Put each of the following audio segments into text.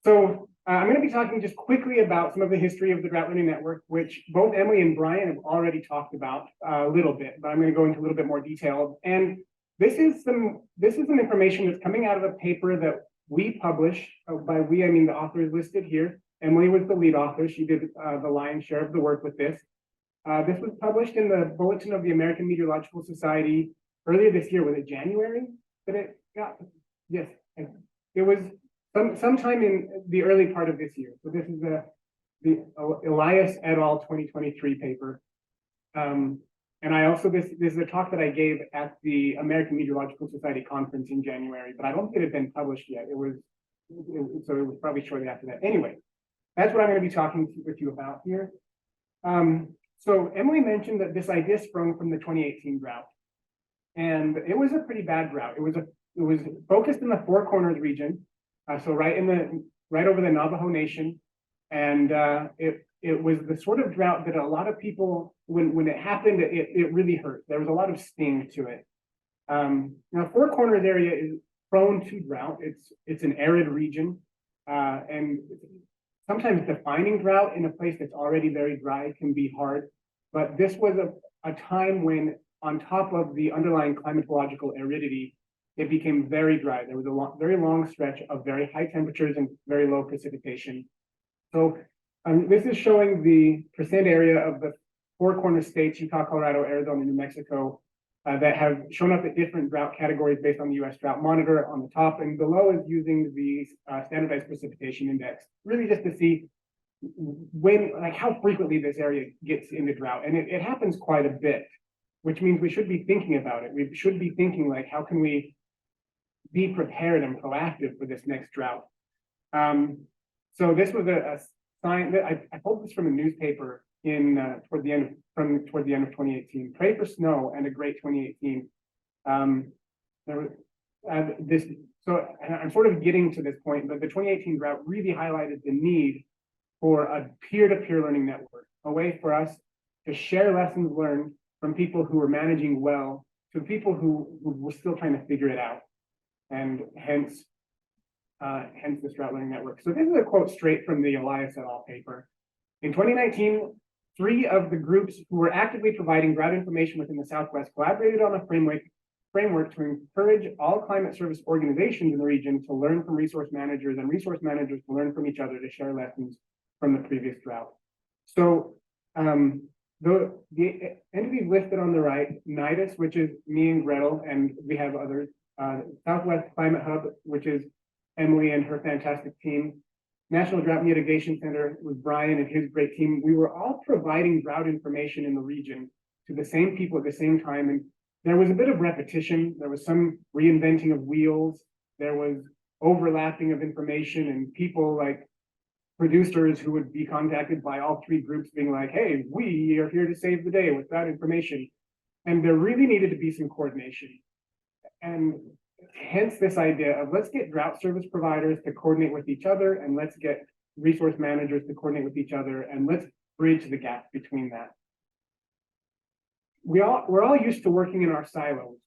I'm going to be talking just quickly about some of the history of the Drought Learning Network, which both Emily and Brian have already talked about a little bit, but I'm going to go into a little bit more detail. And this is some information that's coming out of a paper that we published. By we, I mean the author is listed here. Emily was the lead author. She did the lion's share of the work with this. This was published in the Bulletin of the American Meteorological Society earlier this year. Was it January that it got? Yes, it was sometime in the early part of this year. So this is the Elias et al. 2023 paper. And I also, this is a talk that I gave at the American Meteorological Society conference in January, but I don't think it had been published yet. So it was probably shortly after that. Anyway, that's what I'm going to be talking with you about here. So Emily mentioned that this idea sprung from the 2018 drought, and it was a pretty bad drought. It was focused in the Four Corners region, so right over the Navajo Nation, and it was the sort of drought that a lot of people, when it happened, it really hurt. There was a lot of sting to it. Now, Four Corners area is prone to drought. It's an arid region, and sometimes defining drought in a place that's already very dry can be hard. But this was a time when, on top of the underlying climatological aridity, it became very dry. There was a very long stretch of very high temperatures and very low precipitation. So this is showing the percent area of the Four Corners states, Utah, Colorado, Arizona, New Mexico, that have shown up at different drought categories based on the U.S. Drought Monitor on the top, and below is using the standardized precipitation index, really just to see how frequently this area gets into drought. And it happens quite a bit, which means we should be thinking about it. We should be thinking, like, how can we be prepared and proactive for this next drought? So this was a sign that I pulled this from a newspaper toward the end of 2018. Pray for snow and a great 2018. There was this. So I'm sort of getting to this point, but the 2018 drought really highlighted the need for a peer-to-peer learning network, a way for us to share lessons learned from people who were managing well to people who were still trying to figure it out, and hence this drought learning network. So this is a quote straight from the Elias et al. Paper. In 2019, 3 of the groups who were actively providing drought information within the Southwest collaborated on a framework to encourage all climate service organizations in the region to learn from resource managers, and resource managers to learn from each other to share lessons from the previous drought. So the entities listed on the right, NIDIS, which is me and Gretel, and we have others, Southwest Climate Hub, which is Emily and her fantastic team, National Drought Mitigation Center with Brian and his great team. We were all providing drought information in the region to the same people at the same time. And there was a bit of repetition. There was some reinventing of wheels. There was overlapping of information, and people like producers who would be contacted by all 3 groups being like, hey, we are here to save the day with that information. And there really needed to be some coordination. And hence this idea of, let's get drought service providers to coordinate with each other, and let's get resource managers to coordinate with each other, and let's bridge the gap between that. We're all used to working in our silos.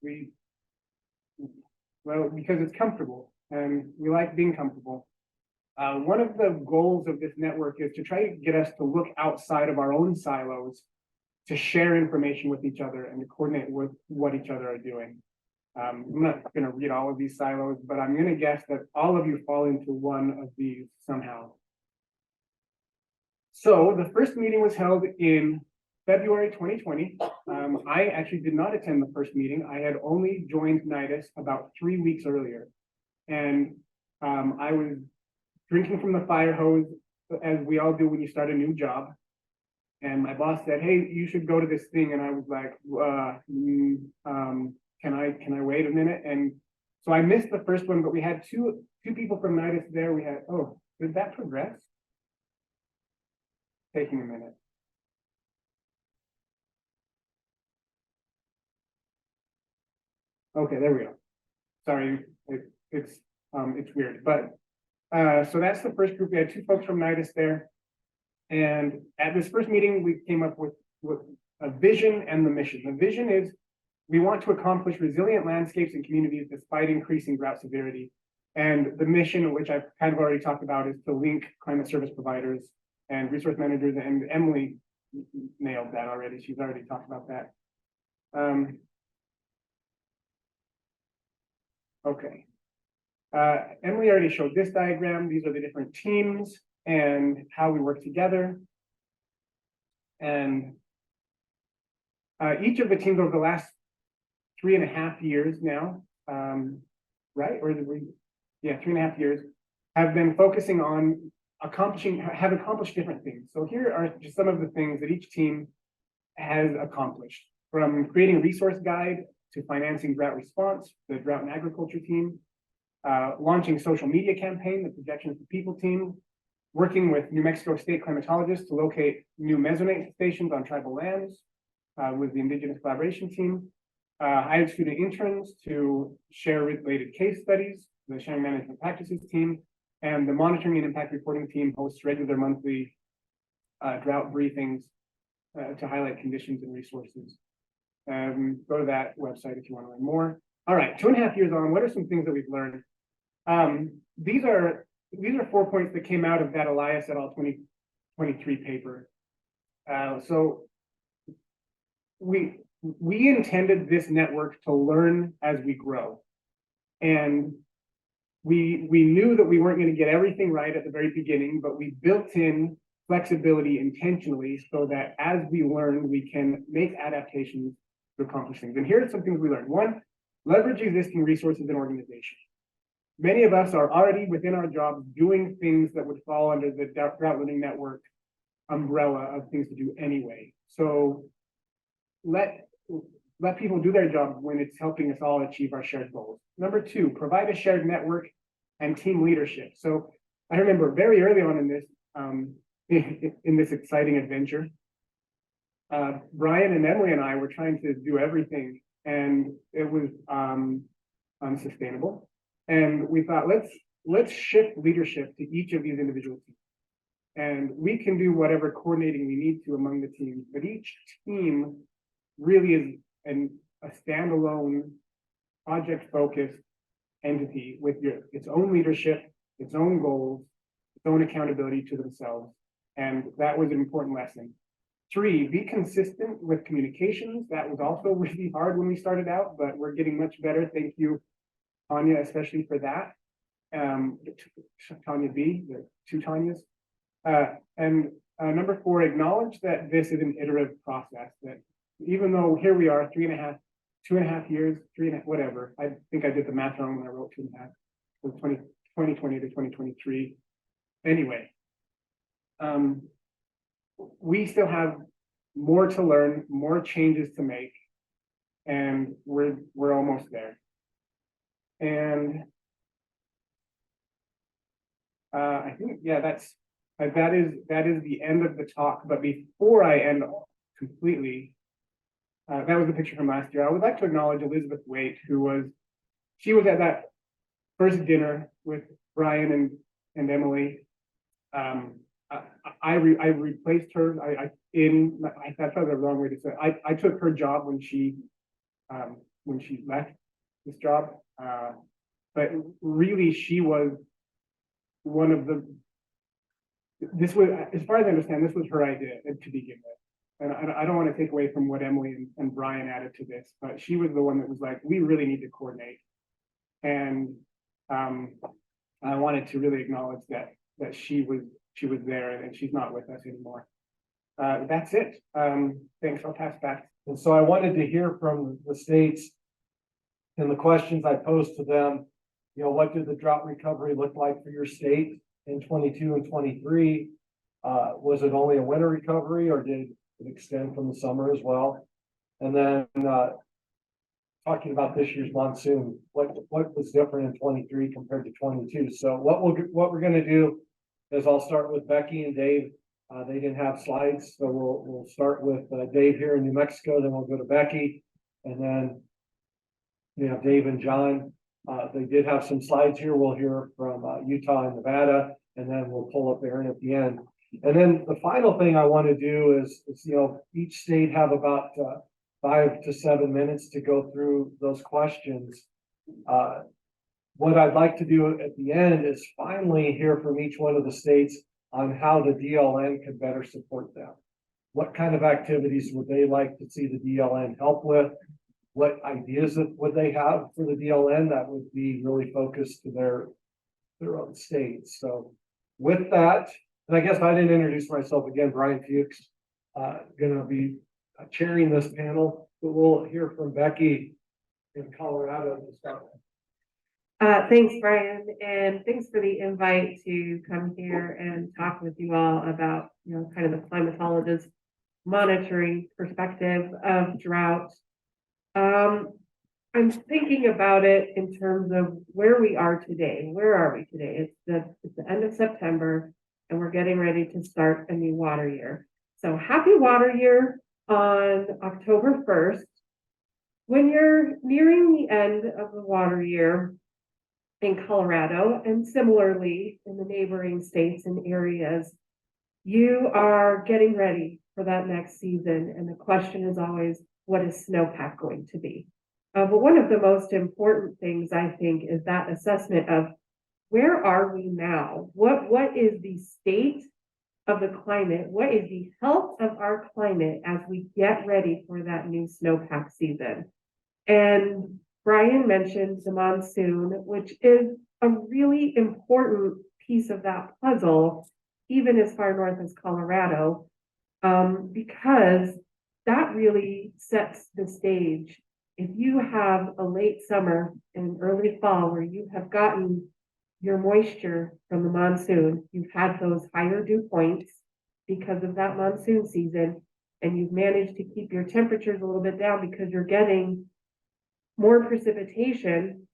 Because it's comfortable, and we like being comfortable. One of the goals of this network is to try to get us to look outside of our own silos, to share information with each other and to coordinate with what each other are doing. I'm not going to read all of these silos, but I'm going to guess that all of you fall into one of these somehow. So the first meeting was held in February 2020. I actually did not attend the first meeting. I had only joined NIDIS about 3 weeks earlier. And I was drinking from the fire hose, as we all do when you start a new job. And my boss said, hey, you should go to this thing. And I was like, can I wait a minute? And so I missed the first one, but we had two people from NIDIS there. We had, oh, did that progress? Taking a minute. Okay, there we go. Sorry, it's weird, but so that's the first group. We had 2 folks from NIDIS there, and at this first meeting, we came up with a vision and the mission. The vision is we want to accomplish resilient landscapes and communities despite increasing drought severity. And the mission, which I've kind of already talked about, is to link climate service providers and resource managers, and Emily nailed that already. She's already talked about that. Okay. Emily already showed this diagram. These are the different teams and how we work together. And each of the teams over the last 3.5 years now, right? Or yeah, 3.5 years, have been focusing on have accomplished different things. So here are just some of the things that each team has accomplished, from creating a resource guide to financing drought response, the drought and agriculture team, launching social media campaign, the Projections for People team, working with New Mexico state climatologists to locate new mesonate stations on tribal lands with the Indigenous Collaboration team, hired student interns to share related case studies, the Sharing Management Practices team, and the Monitoring and Impact Reporting team hosts regular monthly drought briefings to highlight conditions and resources. Go to that website if you want to learn more. All right, 2.5 years on, what are some things that we've learned? These are 4 points that came out of that Elias et al. 2023 paper. So we intended this network to learn as we grow. And we knew that we weren't going to get everything right at the very beginning, but we built in flexibility intentionally so that as we learn, we can make adaptations to accomplish things. And here are some things we learned. One, leverage existing resources and organizations. Many of us are already within our jobs doing things that would fall under the Drought Learning Network umbrella of things to do anyway. So let people do their job when it's helping us all achieve our shared goals. Number two, provide a shared network and team leadership. So I remember very early on in this exciting adventure, Brian and Emily and I were trying to do everything, and it was unsustainable. And we thought, let's shift leadership to each of these individual teams. And we can do whatever coordinating we need to among the teams, but each team really is a standalone, project-focused entity with its own leadership, its own goals, its own accountability to themselves. And that was an important lesson. 3, be consistent with communications. That was also really hard when we started out, but we're getting much better. Thank you, Tanya, especially for that. Tanya B, the 2 Tanyas. Number 4, acknowledge that this is an iterative process, that even though here we are 2.5 years, whatever. I think I did the math wrong when I wrote 2.5, so 2020 to 2023. Anyway, we still have more to learn, more changes to make, and we're almost there. And I think, yeah, that is the end of the talk. But before I end completely, that was a picture from last year. I would like to acknowledge Elizabeth Waite, she was at that first dinner with Brian and Emily. I replaced her. That's probably the wrong way to say it. I took her job when she left this job. But really, she was one of this was, as far as I understand, this was her idea to begin with. And I don't want to take away from what Emily and Brian added to this, but she was the one that was like, we really need to coordinate. And I wanted to really acknowledge that she was there, and she's not with us anymore. That's it. Thanks. I'll pass back. And so I wanted to hear from the states and the questions I posed to them. You know, what did the drought recovery look like for your state in 22 and 23? Was it only a winter recovery, or did it extend from the summer as well? And then talking about this year's monsoon, what was different in 23 compared to 22? So what we're going to do is I'll start with Becky and Dave. They didn't have slides, so we'll start with Dave here in New Mexico. Then we'll go to Becky, and then we have Dave and John. They did have some slides here. We'll hear from Utah and Nevada, and then we'll pull up Aaron at the end. And then the final thing I want to do is each state have about 5 to 7 minutes to go through those questions. what I'd like to do at the end is finally hear from each one of the states on how the DLN can better support them. What kind of activities would they like to see the DLN help with? What ideas would they have for the DLN that would be really focused to their own states? So with that, and I guess I didn't introduce myself again, Brian Fuchs, gonna be chairing this panel, but we'll hear from Becky in Colorado to start. Thanks, Brian, and thanks for the invite to come here and talk with you all about, kind of the climatologist monitoring perspective of drought. I'm thinking about it in terms of where we are today. Where are we today? It's the end of September, and we're getting ready to start a new water year. So happy water year on October 1st. When you're nearing the end of the water year in Colorado, and similarly in the neighboring states and areas, you are getting ready for that next season. And the question is always, what is snowpack going to be? But one of the most important things, I think, is that assessment of where are we now? What is the state of the climate? What is the health of our climate as we get ready for that new snowpack season? And Brian mentioned the monsoon, which is a really important piece of that puzzle, even as far north as Colorado, because that really sets the stage. If you have a late summer and early fall where you have gotten your moisture from the monsoon, you've had those higher dew points because of that monsoon season, and you've managed to keep your temperatures a little bit down because you're getting more precipitation,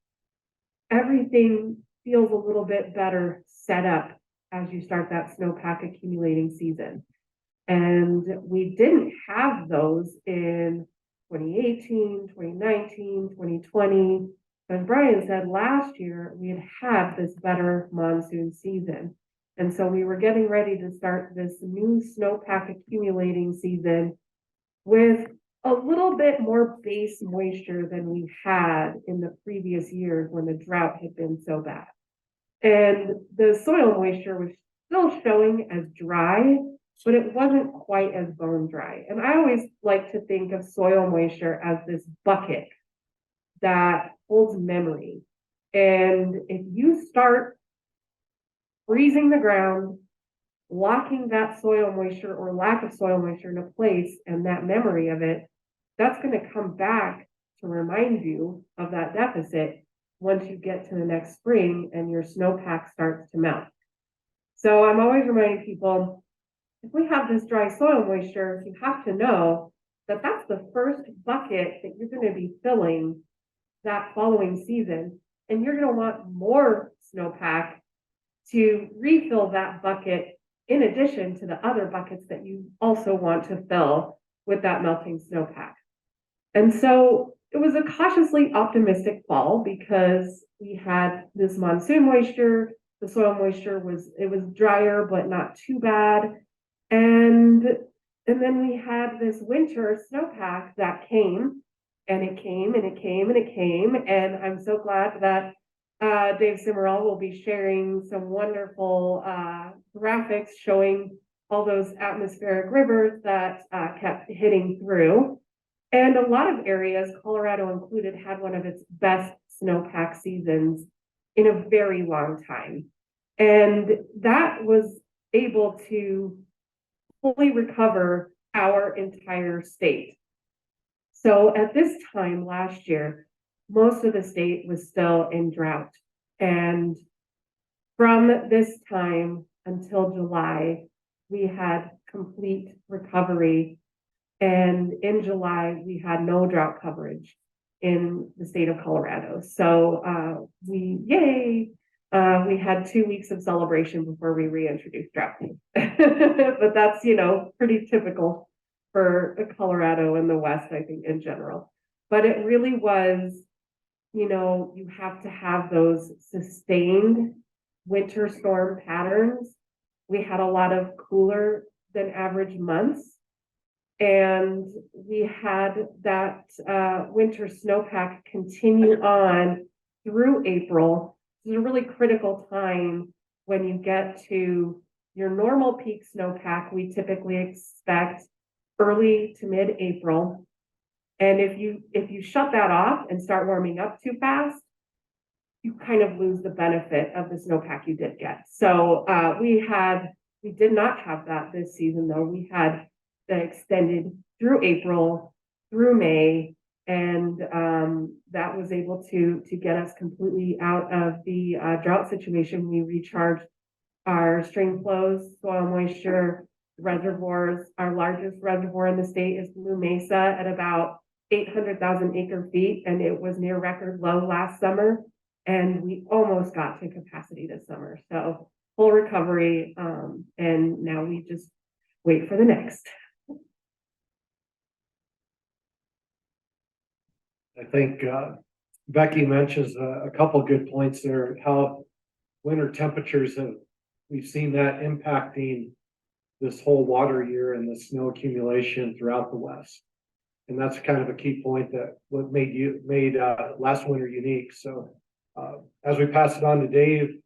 everything feels a little bit better set up as you start that snowpack accumulating season. And we didn't have those in 2018, 2019, 2020. As Brian said, last year we had this better monsoon season. And so we were getting ready to start this new snowpack accumulating season with a little bit more base moisture than we had in the previous years when the drought had been so bad. And the soil moisture was still showing as dry, but it wasn't quite as bone dry. And I always like to think of soil moisture as this bucket that holds memory. And if you start freezing the ground, locking that soil moisture or lack of soil moisture in a place and that memory of it, that's going to come back to remind you of that deficit once you get to the next spring and your snowpack starts to melt. So I'm always reminding people, if we have this dry soil moisture, you have to know that that's the first bucket that you're going to be filling that following season. And you're going to want more snowpack to refill that bucket in addition to the other buckets that you also want to fill with that melting snowpack. And so it was a cautiously optimistic fall because we had this monsoon moisture, the soil moisture was drier, but not too bad. And then we had this winter snowpack that came, and it came, and it came, and it came. And I'm so glad that Dave Simmerall will be sharing some wonderful graphics showing all those atmospheric rivers that kept hitting through. And a lot of areas, Colorado included, had one of its best snowpack seasons in a very long time. And that was able to fully recover our entire state. So at this time last year, most of the state was still in drought. And from this time until July, we had complete recovery. And in July, we had no drought coverage in the state of Colorado. So we had 2 weeks of celebration before we reintroduced drought. But that's, pretty typical for Colorado and the West, I think, in general. But it really was, you have to have those sustained winter storm patterns. We had a lot of cooler than average months. And we had that winter snowpack continue on through April. This is a really critical time when you get to your normal peak snowpack. We typically expect early to mid-April. And if you shut that off and start warming up too fast, you kind of lose the benefit of the snowpack you did get. So we did not have that this season though. We had the extended through April, through May, and that was able to get us completely out of the drought situation. We recharged our stream flows, soil moisture reservoirs. Our largest reservoir in the state is Blue Mesa at about 800,000 acre feet, and it was near record low last summer. And we almost got to capacity this summer. So full recovery, and now we just wait for the next. I think Becky mentions a couple good points there, how winter temperatures we've seen that impacting this whole water year and the snow accumulation throughout the West. And that's kind of a key point that what made last winter unique. So as we pass it on to Dave,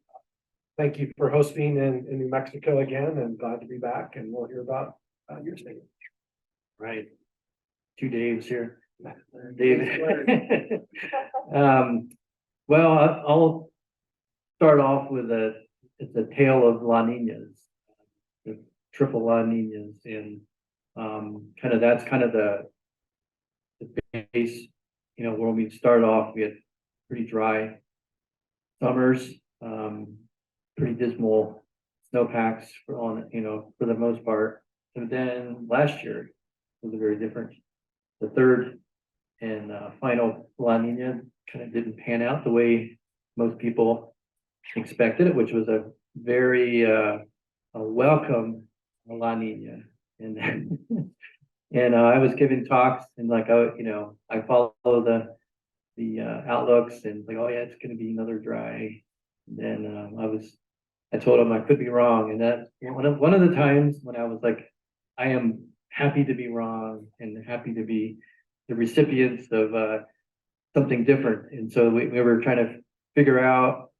thank you for hosting in New Mexico again, and glad to be back, and we'll hear about your state. Right. Two Daves here. Dave. Well, I'll start off with it's a tale of La Ninas, the triple La Ninas, and that's kind of the base. You know, when we start off, we had pretty dry summers, pretty dismal snowpacks for the most part. And then last year was a very different. The third and final La Nina kind of didn't pan out the way most people expected it, which was a very a welcome La Nina. And and I was giving talks, and like I follow the outlooks, and like, oh yeah, it's going to be another dry. And then I told him I could be wrong, and that one of the times when I was like, I am happy to be wrong and happy to be the recipients of something different. And so we were trying to figure out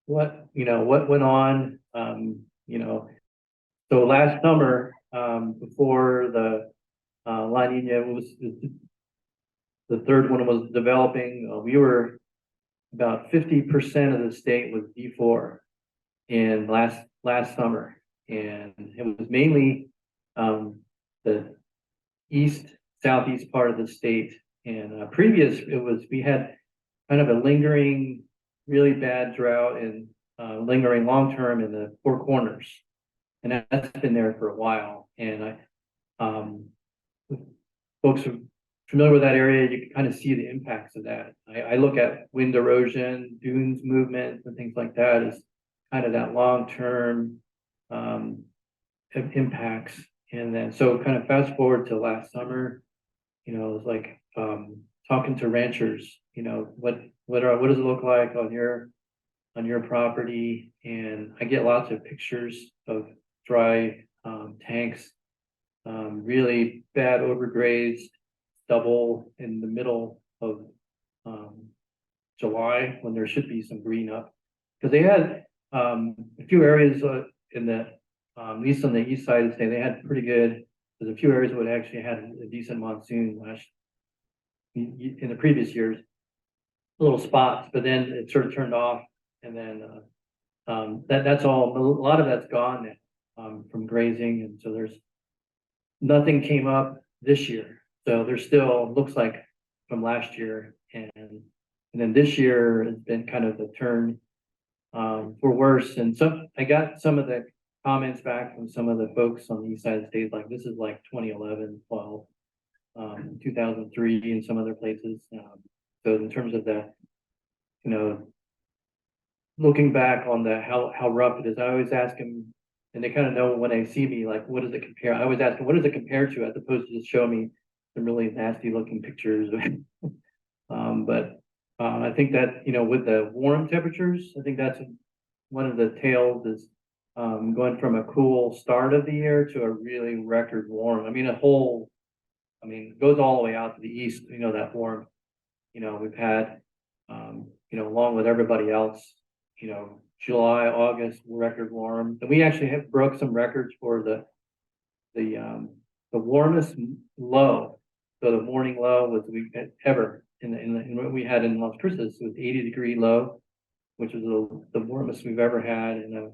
what went on. So last summer, before the La Nina was the third one was developing, we were about 50% of the state was D4 in last summer, and it was mainly the southeast part of the state. And we had kind of a lingering, really bad drought and lingering long term in the Four Corners, and that's been there for a while. And folks are familiar with that area, you can kind of see the impacts of that. I look at wind erosion, dunes movement, and things like that as kind of that long term impacts. And then so kind of fast forward to last summer, it was like talking to ranchers, what does it look like on your property? And I get lots of pictures of dry tanks, really bad overgrazed stubble in the middle of July, when there should be some green up, because they had a few areas in the at least on the east side of the state, they had pretty good. There's a few areas that actually had a decent monsoon in the previous years, little spots, but then it sort of turned off, and then that's all. A lot of that's gone from grazing, and so there's nothing came up this year. So there's still looks like from last year, and then this year has been kind of the turn for worse. And so I got some of the comments back from some of the folks on the east side of the state, like this is like 2011, 12, 2003, and some other places. So in terms of the, looking back on how rough it is, I always ask them, and they kind of know when they see me, like, what does it compare? I always ask them, what does it compare to, as opposed to just show me some really nasty looking pictures. But I think that, with the warm temperatures, I think that's one of the tales is going from a cool start of the year to a really record warm. I mean, it goes all the way out to the east, that warm. We've had along with everybody else, July, August, record warm. And we actually have broke some records for the warmest low. So the morning low was ever in what we had in Las Cruces was 80-degree low, which was the warmest we've ever had. And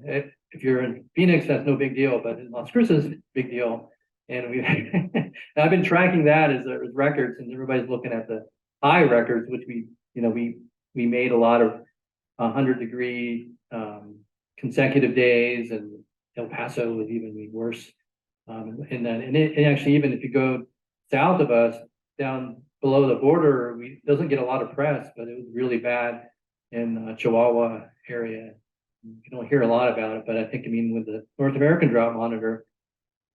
if you're in Phoenix, that's no big deal, but in Las Cruces, big deal. And I've been tracking that as records, and everybody's looking at the high records, which we made a lot of 100-degree consecutive days, and El Paso was even worse. And actually, even if you go south of us, down below the border, doesn't get a lot of press, but it was really bad in Chihuahua area. You don't hear a lot about it, but I think, with the North American Drought Monitor,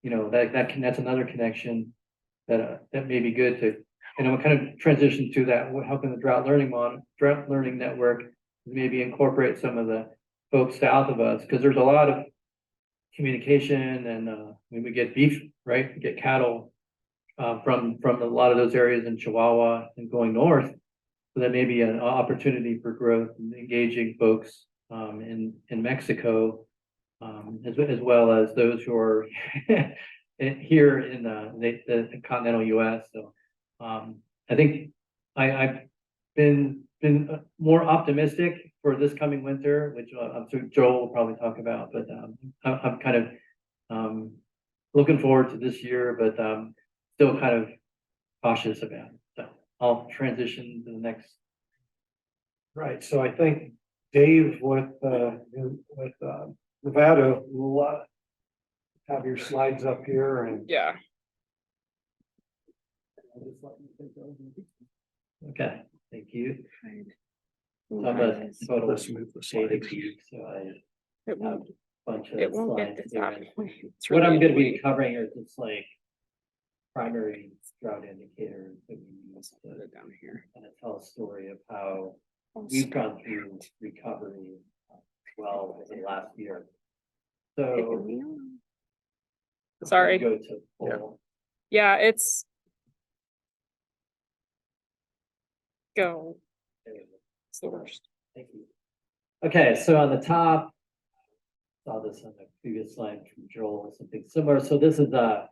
that's another connection that may be good to, kind of transition to that, helping the Drought Learning Network maybe incorporate some of the folks south of us, because there's a lot of communication, and we get beef, right? We get cattle from a lot of those areas in Chihuahua and going north. So that may be an opportunity for growth and engaging folks in Mexico, as well as those who are here in the continental U.S. So I think I've been more optimistic for this coming winter, which I'm sure Joel will probably talk about, but I'm kind of looking forward to this year, but still kind of cautious about it. So I'll transition to the next. Right, so I think Dave with Nevada will have your slides up here, and Yeah. Okay, thank you. Move I'm a this. total let's move the data slides. geek, so I It have won't, a bunch of it won't get slides this here. out. What I'm gonna be covering are just like primary drought indicators that we use Put to it down here. kind of tell a story of how I'll we've start gone through recovery well over the last year. taking So me on. Sorry. go to full. Yeah, it's go. It's the worst. Thank you. Okay, so on the top, saw this on the previous slide from Joel, something similar. So this is a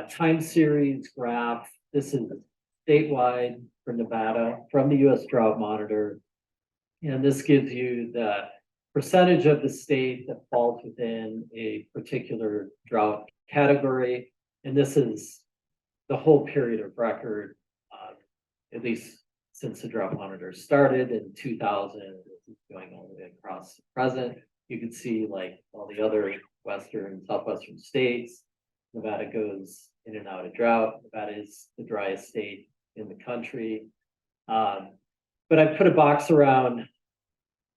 time series graph. This is statewide for Nevada from the U.S. Drought Monitor. And this gives you the percentage of the state that falls within a particular drought category. And this is the whole period of record, at least since the Drought Monitor started in 2000, this is going all the way across the present. You can see like all the other western, southwestern states, Nevada goes in and out of drought. Nevada is the driest state in the country. But I put a box around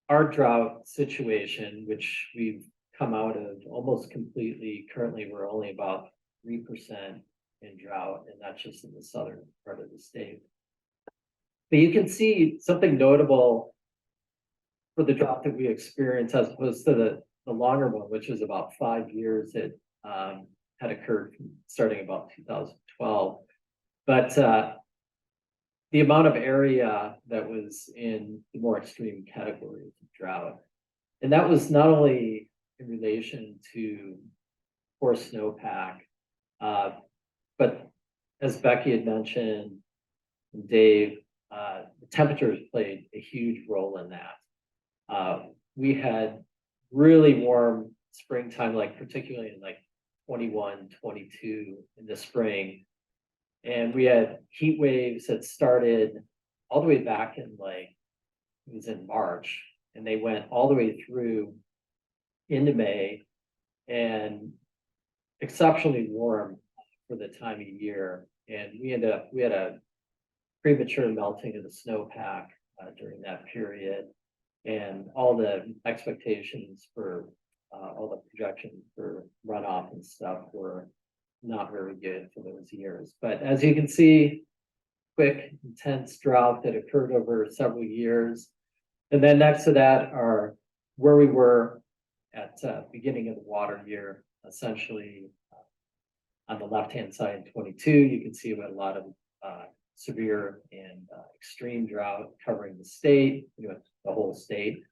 our drought situation, which we've come out of almost completely. Currently, we're only about 3% in drought, and that's just in the southern part of the state. But you can see something notable for the drought that we experience as opposed to the longer one, which is about 5 years. It had occurred starting about 2012. But the amount of area that was in the more extreme categories of drought, and that was not only in relation to poor snowpack, but as Becky had mentioned, and Dave, the temperatures played a huge role in that. We had really warm springtime, like particularly in like 21, 22 in the spring. And we had heat waves that started all the way back in it was in March, and they went all the way through into May, and exceptionally warm for the time of year. And we had a premature melting of the snowpack during that period, and all the expectations for all the projections for runoff and stuff were not very good for those years. But as you can see, quick, intense drought that occurred over several years. And then next to that are where we were at beginning of the water year, essentially on the left-hand side in 22, you can see we had a lot of severe and extreme drought covering the state, the whole state.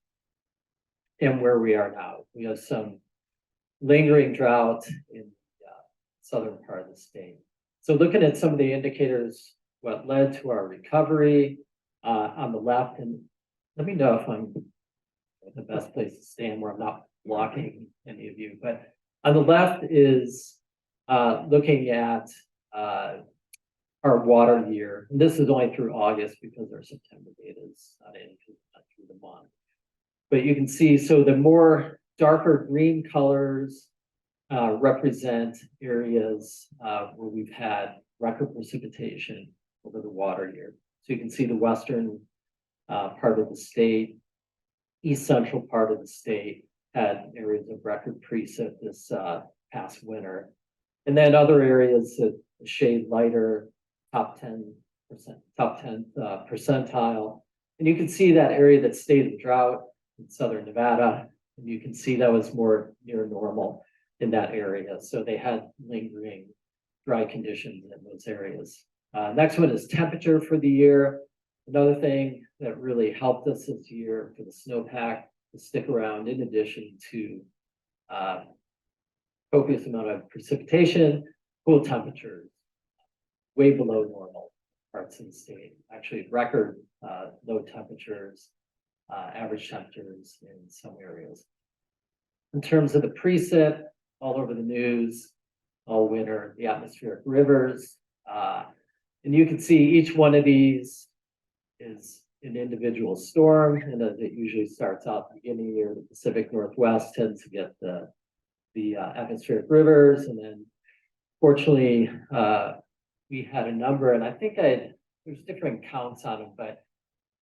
And where we are now, we have some lingering drought in the southern part of the state. So looking at some of the indicators, what led to our recovery on the left, and let me know if I'm the best place to stand where I'm not blocking any of you, but on the left is looking at our water year. And this is only through August because our September data is not in through the month. But you can see, so the more darker green colors represent areas where we've had record precipitation over the water year. So you can see the western part of the state, east central part of the state had areas of record precip this past winter. And then other areas that shade lighter, top 10%, top 10th percentile. And you can see that area that stayed in drought in southern Nevada. And you can see that was more near normal in that area. So they had lingering dry conditions in those areas. Next one is temperature for the year. Another thing that really helped us this year for the snowpack to stick around, in addition to copious amount of precipitation, cool temperatures, way below normal parts of the state. Actually, record low temperatures, average temperatures in some areas. In terms of the precip, all over the news all winter, the atmospheric rivers. And you can see each one of these is an individual storm, and as it usually starts out at the beginning of the year, the Pacific Northwest tends to get the atmospheric rivers, and then fortunately we had a number, and I think there's different counts on them, but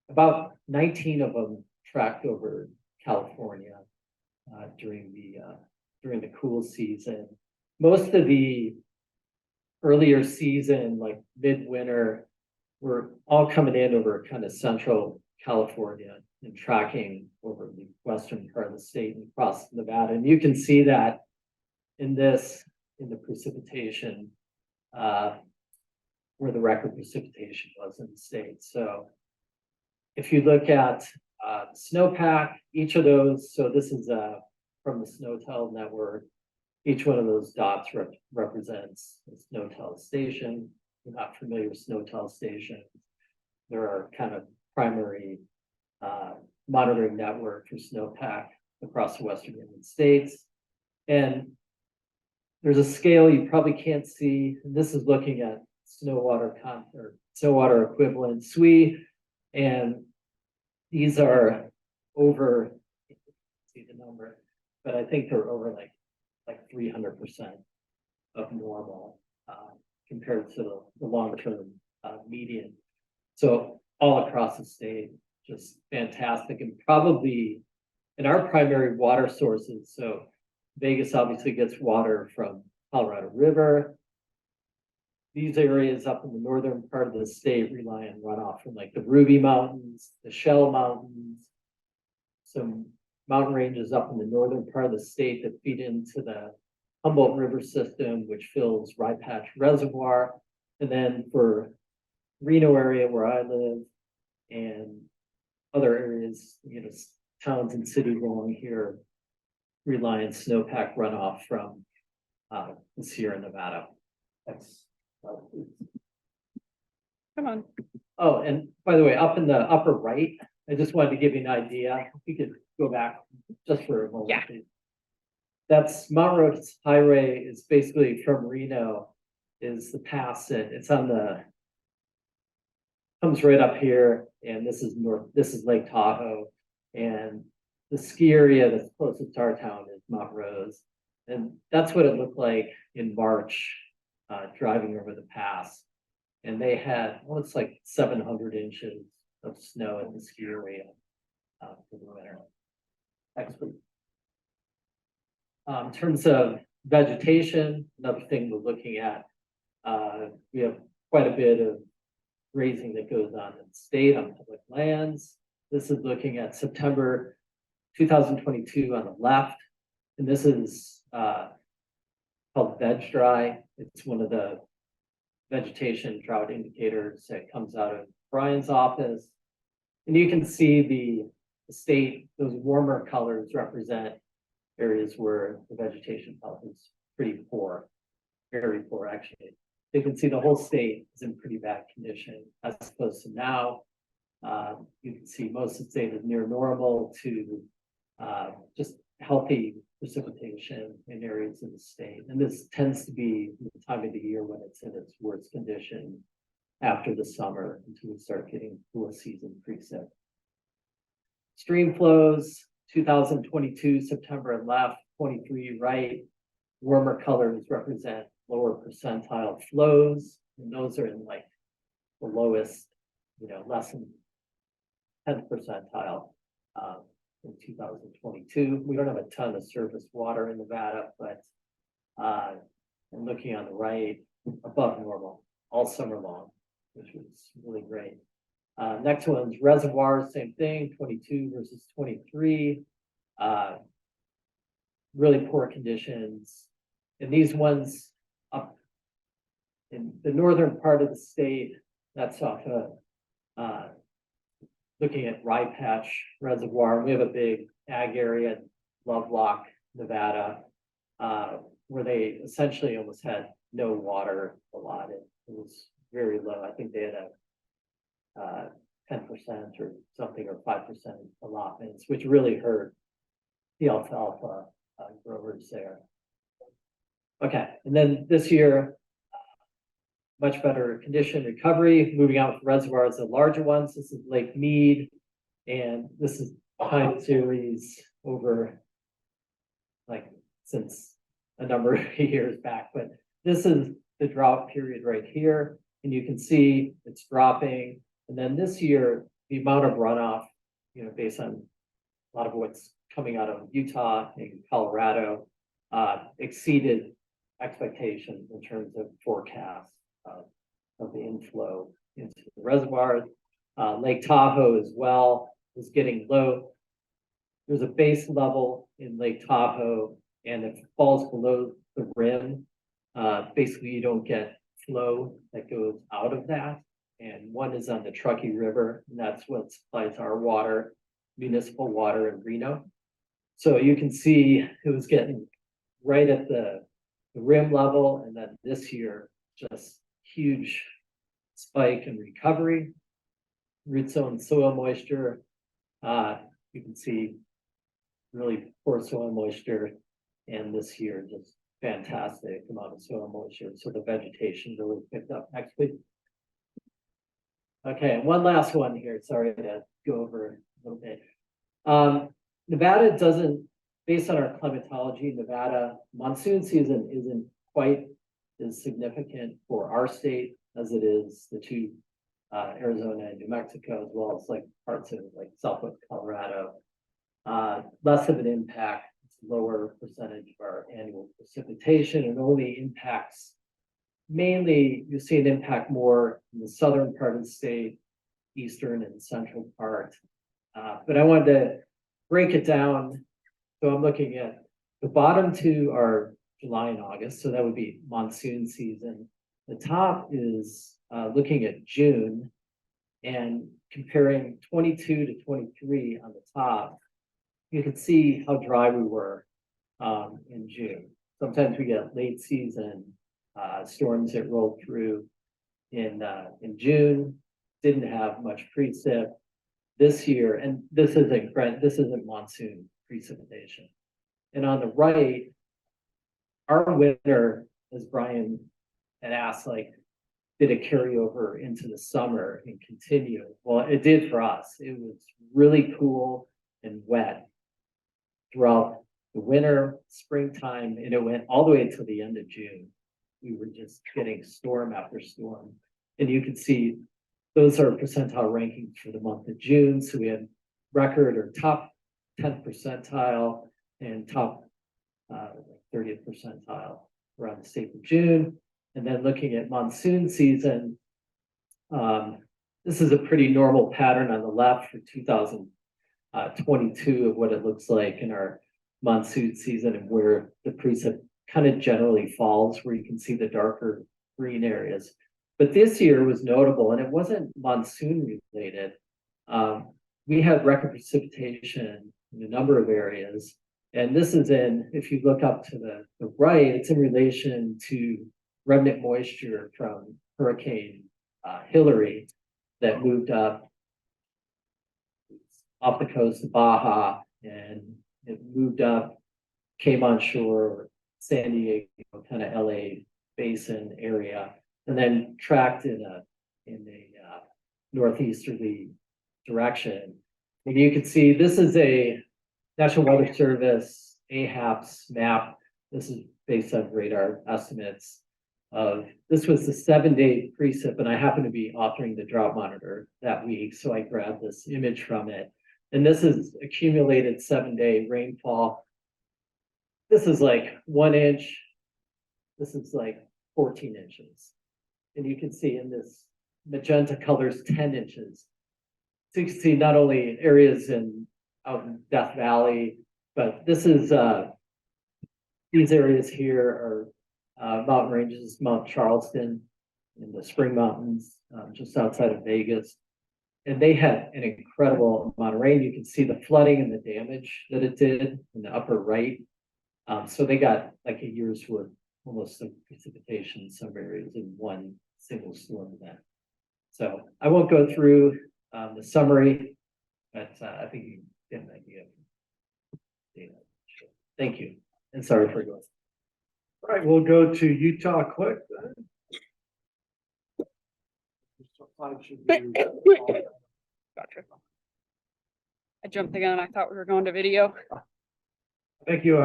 about 19 of them tracked over California during the cool season. Most of the earlier season, like midwinter, were all coming in over kind of central California and tracking over the western part of the state and across Nevada. And you can see that in the precipitation, where the record precipitation was in the state. So if you look at snowpack, each of those, so this is from the SNOTEL network, each one of those dots represents a SNOTEL station. If you're not familiar with SNOTEL stations, there are kind of primary monitoring network for snowpack across the western United States. And there's a scale you probably can't see, and this is looking at snow water equivalent SWE, and these are over, see the number, but I think they're over like 300% of normal compared to the long-term median. So all across the state, just fantastic, and probably in our primary water sources. So Vegas obviously gets water from Colorado River. These areas up in the northern part of the state rely on runoff from like the Ruby Mountains, the Shell Mountains, some mountain ranges up in the northern part of the state that feed into the Humboldt River system, which fills Rye Patch Reservoir. And then for Reno area where I live and other areas, towns and cities along here rely on snowpack runoff from the Sierra Nevada. Come on. Oh, and by the way, up in the upper right, I just wanted to give you an idea. If you could go back just for a moment. Yeah. Please. That's Mount Rose Highway is basically from Reno, is the pass it. It's on comes right up here, and this is Lake Tahoe, and the ski area that's closest to our town is Mount Rose. And that's what it looked like in March, driving over the pass. And they had, it's like 700 inches of snow in the ski area for the winter. Next, please. In terms of vegetation, another thing we're looking at, we have quite a bit of grazing that goes on in the state on public lands. This is looking at September 2022 on the left, and this is called veg dry. It's one of the vegetation drought indicators that comes out of Brian's office. And you can see the state, those warmer colors represent areas where the vegetation health is pretty poor, very poor actually. You can see the whole state is in pretty bad condition as opposed to now. You can see most of the state is near normal to just healthy precipitation in areas of the state. And this tends to be the time of the year when it's in its worst condition after the summer until we start getting full season precip. Stream flows, 2022, September and left, 23 right. Warmer colors represent lower percentile flows, and those are in like the lowest, less than 10th percentile in 2022. We don't have a ton of surface water in Nevada, but I'm looking on the right, above normal all summer long, which was really great. Next one's reservoirs, same thing, 22 versus 23. Really poor conditions. And these ones up in the northern part of the state, that's off of looking at Rye Patch Reservoir. We have a big ag area, Lovelock, Nevada, where they essentially almost had no water allotted. It was very low. I think they had a 10% or something, or 5% allotments, which really hurt the alfalfa growers there. Okay, and then this year, much better condition recovery, moving out with reservoirs, the larger ones. This is Lake Mead, and this is time series over like since a number of years back, but this is the drought period right here, and you can see it's dropping. And then this year, the amount of runoff, based on a lot of what's coming out of Utah and Colorado, exceeded expectations in terms of forecasts of the inflow into the reservoirs. Lake Tahoe as well is getting low. There's a base level in Lake Tahoe, and if it falls below the rim, basically you don't get flow that goes out of that. And one is on the Truckee River, and that's what supplies our water, municipal water in Reno. So you can see it was getting right at the rim level, and then this year, just huge spike in recovery, root zone soil moisture. You can see really poor soil moisture, and this year just fantastic amount of soil moisture. So the vegetation really picked up. Next, please. Okay, one last one here. Sorry to go over a little bit. Nevada doesn't, based on our climatology, Nevada monsoon season isn't quite as significant for our state as it is the two, Arizona and New Mexico, as well as like parts of like Southwest Colorado. Less of an impact, it's a lower percentage of our annual precipitation, and only impacts, mainly you see an impact more in the southern part of the state, eastern and central part. But I wanted to break it down. So I'm looking at the bottom two are July and August, so that would be monsoon season. The top is looking at June and comparing 22 to 23 on the top. You can see how dry we were in June. Sometimes we get late season storms that rolled through in June, didn't have much precip. This year, and this isn't monsoon precipitation. And on the right, our winter, as Brian had asked, like, did it carry over into the summer and continue? Well, it did for us. It was really cool and wet throughout the winter, springtime, and it went all the way until the end of June. We were just getting storm after storm. And you can see those are percentile rankings for the month of June. So we had record or top 10th percentile and top 30th percentile around the state of June. And then looking at monsoon season, this is a pretty normal pattern on the left for 2022 of what it looks like in our monsoon season and where the precip kind of generally falls, where you can see the darker green areas. But this year was notable, and it wasn't monsoon related. We had record precipitation in a number of areas. And this is if you look up to the right, it's in relation to remnant moisture from Hurricane Hillary that moved up off the coast of Baja, and it moved up, came on shore, San Diego, kind of LA basin area, and then tracked in a northeasterly direction. And you can see this is a National Weather Service AHAPS map. This is based on radar estimates this was the 7-day precip, and I happen to be authoring the drought monitor that week, so I grabbed this image from it. And this is accumulated 7-day rainfall. This is like 1 inch. This is like 14 inches. And you can see in this magenta colors 10 inches. So you can see not only areas out in Death Valley, but this is these areas here are mountain ranges, Mount Charleston in the Spring Mountains, just outside of Vegas. And they had an incredible amount of rain. You can see the flooding and the damage that it did in the upper right. So they got like a year's worth, almost of precipitation in some areas in one single storm event. So I won't go through the summary, but I think you get an idea of data. Thank you, and sorry for going. All right, we'll go to Utah quick. Gotcha. I jumped the gun. I thought we were going to video. Thank you,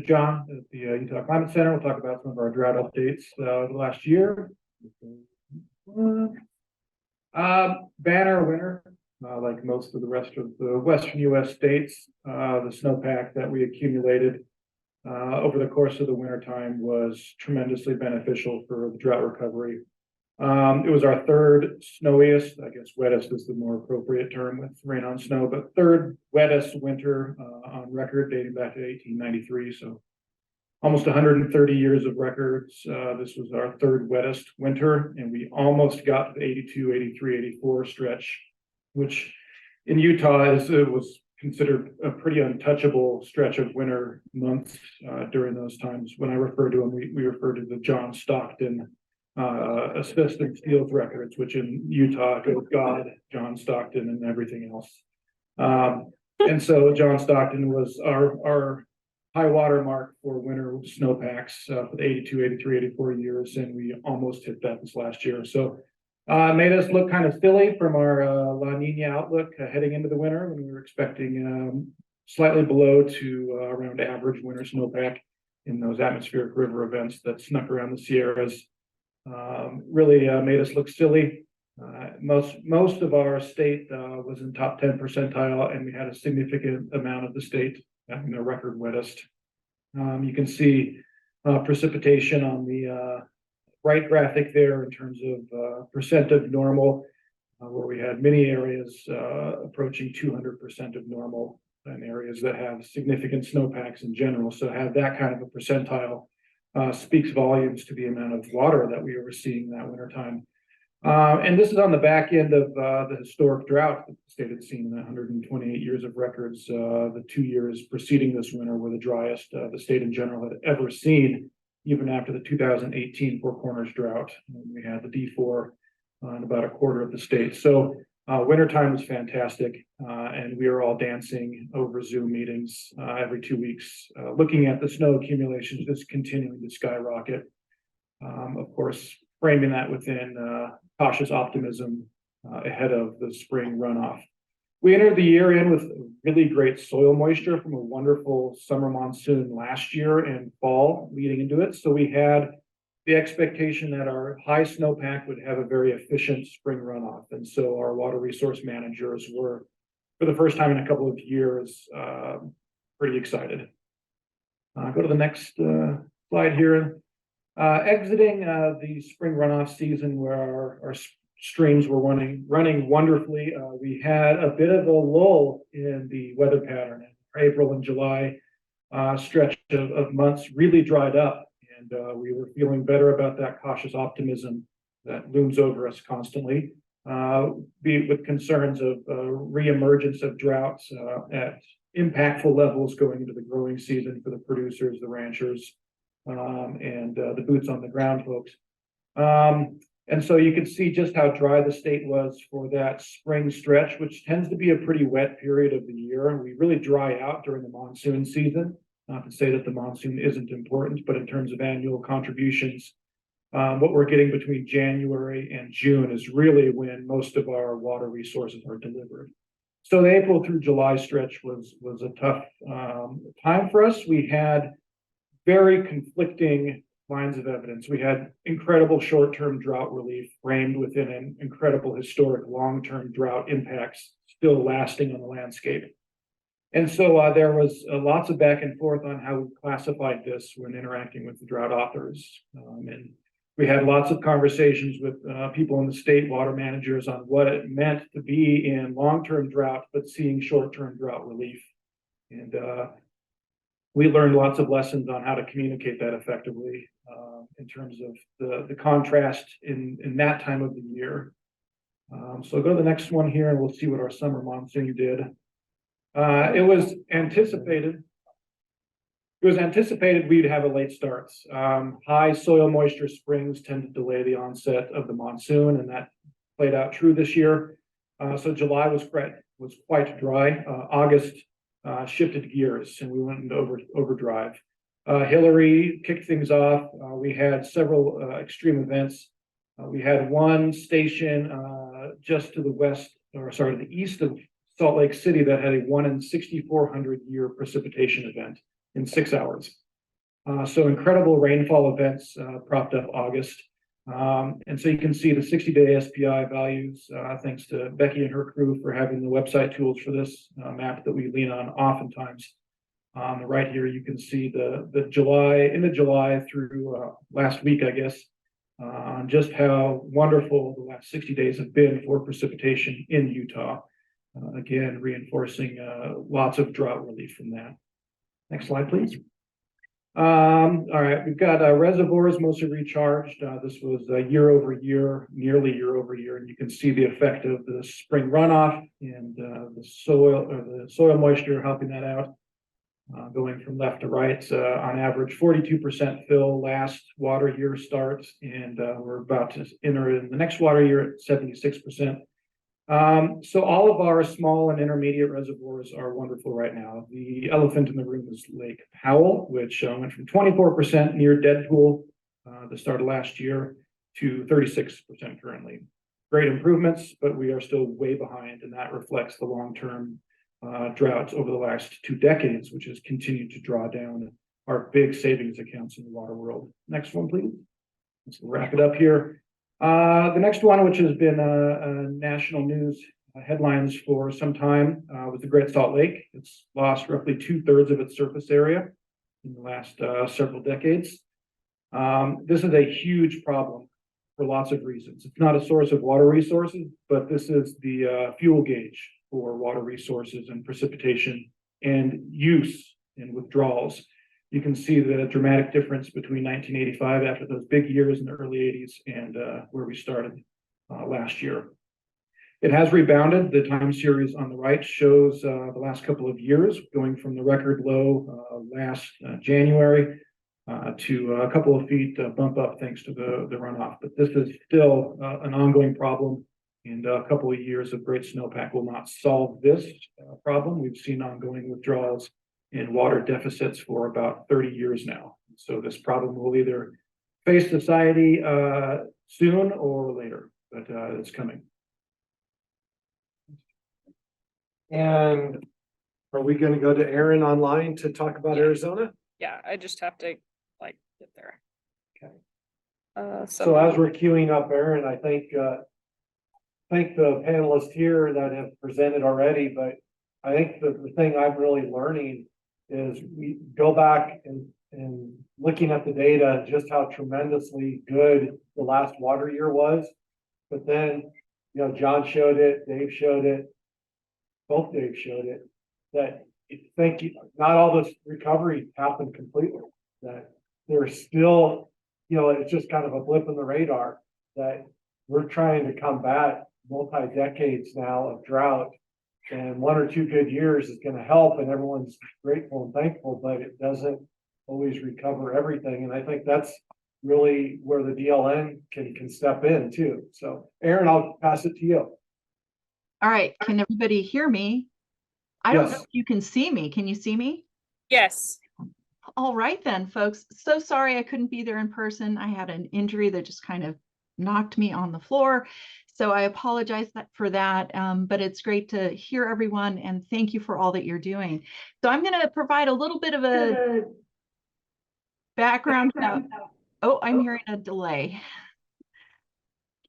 John, at the Utah Climate Center. We'll talk about some of our drought updates the last year. Banner winter, like most of the rest of the western U.S. states. The snowpack that we accumulated over the course of the wintertime was tremendously beneficial for the drought recovery. It was our third snowiest, I guess wettest is the more appropriate term with rain on snow, but third wettest winter on record dating back to 1893. So almost 130 years of records. This was our third wettest winter, and we almost got to the 82, 83, 84 stretch, which in Utah it was considered a pretty untouchable stretch of winter months during those times. When I refer to them, we refer to the John Stockton asbestos steels records, which in Utah goes God, John Stockton, and everything else. And so John Stockton was our high water mark for winter snowpacks for the 82, 83, 84 years, and we almost hit that this last year. So made us look kind of silly from our La Nina outlook heading into the winter, when we were expecting slightly below to around average winter snowpack in those atmospheric river events that snuck around the Sierras. Really made us look silly. Most of our state was in top 10 percentile, and we had a significant amount of the state having their record wettest. You can see precipitation on the right graphic there in terms of percent of normal, where we had many areas approaching 200% of normal, and areas that have significant snowpacks in general. So have that kind of a percentile speaks volumes to the amount of water that we were seeing that wintertime. And this is on the back end of the historic drought that the state had seen in 128 years of records. The 2 years preceding this winter were the driest the state in general had ever seen, even after the 2018 Four Corners drought. We had the D4 in about a quarter of the state. So wintertime was fantastic, and we are all dancing over Zoom meetings every 2 weeks, looking at the snow accumulations just continuing to skyrocket. Of course, framing that within cautious optimism ahead of the spring runoff. We entered the year in with really great soil moisture from a wonderful summer monsoon last year and fall leading into it. So we had the expectation that our high snowpack would have a very efficient spring runoff. And so our water resource managers were, for the first time in a couple of years, pretty excited. Go to the next slide here. Exiting the spring runoff season, where our streams were running wonderfully, we had a bit of a lull in the weather pattern. April and July stretch of months really dried up, and we were feeling better about that cautious optimism that looms over us constantly. Be it with concerns of reemergence of droughts at impactful levels going into the growing season for the producers, the ranchers, and the boots on the ground folks. And so you can see just how dry the state was for that spring stretch, which tends to be a pretty wet period of the year. And we really dry out during the monsoon season. Not to say that the monsoon isn't important, but in terms of annual contributions, what we're getting between January and June is really when most of our water resources are delivered. So the April through July stretch was a tough time for us. We had very conflicting lines of evidence. We had incredible short-term drought relief framed within an incredible historic long-term drought impacts still lasting on the landscape. And so there was lots of back and forth on how we classified this when interacting with the drought authors. And we had lots of conversations with people in the state, water managers, on what it meant to be in long-term drought, but seeing short-term drought relief. And we learned lots of lessons on how to communicate that effectively in terms of the contrast in that time of the year. So go to the next one here and we'll see what our summer monsoon did. It was anticipated we'd have a late start. High soil moisture springs tend to delay the onset of the monsoon, and that played out true this year. So July was quite dry. August shifted gears and we went into overdrive. Hillary kicked things off. We had several extreme events. We had one station just to the west, or sorry, to the east of Salt Lake City that had a 1 in 6,400 year precipitation event in 6 hours. So incredible rainfall events propped up August. And so you can see the 60-day SPI values, thanks to Becky and her crew for having the website tools for this map that we lean on oftentimes. On the right here, you can see the July through last week, I guess, on just how wonderful the last 60 days have been for precipitation in Utah. Again, reinforcing lots of drought relief from that. Next slide, please. All right, we've got reservoirs mostly recharged. This was year over year, nearly year over year, and you can see the effect of the spring runoff and the soil moisture helping that out. Going from left to right, on average 42% fill last water year starts, and we're about to enter in the next water year at 76%. So all of our small and intermediate reservoirs are wonderful right now. The elephant in the room is Lake Powell, which went from 24% near dead pool the start of last year to 36% currently. Great improvements, but we are still way behind, and that reflects the long-term droughts over the last 2 decades, which has continued to draw down our big savings accounts in the water world. Next one, please. Let's wrap it up here. The next one, which has been national news headlines for some time, was the Great Salt Lake. It's lost roughly 2/3 of its surface area in the last several decades. This is a huge problem for lots of reasons. It's not a source of water resources, but this is the fuel gauge for water resources and precipitation and use and withdrawals. You can see the dramatic difference between 1985 after those big years in the early 80s and where we started last year. It has rebounded. The time series on the right shows the last couple of years, going from the record low last January to a couple of feet bump up thanks to the runoff. But this is still an ongoing problem, and a couple of years of great snowpack will not solve this problem. We've seen ongoing withdrawals and water deficits for about 30 years now. So this problem will either face society soon or later, but it's coming. And are we going to go to Aaron online to talk about Arizona? Yeah, I just have to get there. Okay. So as we're queuing up Aaron, I think the panelists here that have presented already, but I think the thing I'm really learning is we go back and looking at the data, just how tremendously good the last water year was. But then, John showed it, Dave showed it, both Dave showed it, that not all this recovery happened completely, that there's still, it's just kind of a blip in the radar, that we're trying to combat multi-decades now of drought. And 1 or 2 good years is gonna help and everyone's grateful and thankful, but it doesn't always recover everything. And I think that's really where the DLN can step in too. So Aaron, I'll pass it to you. All right, can everybody hear me? I don't know Yes. if you can see me. Can you see me? Yes. All right then, folks. So sorry I couldn't be there in person. I had an injury that just kind of knocked me on the floor. So I apologize for that, but it's great to hear everyone and thank you for all that you're doing. So I'm going to provide a little bit of a background. Oh, I'm hearing a delay.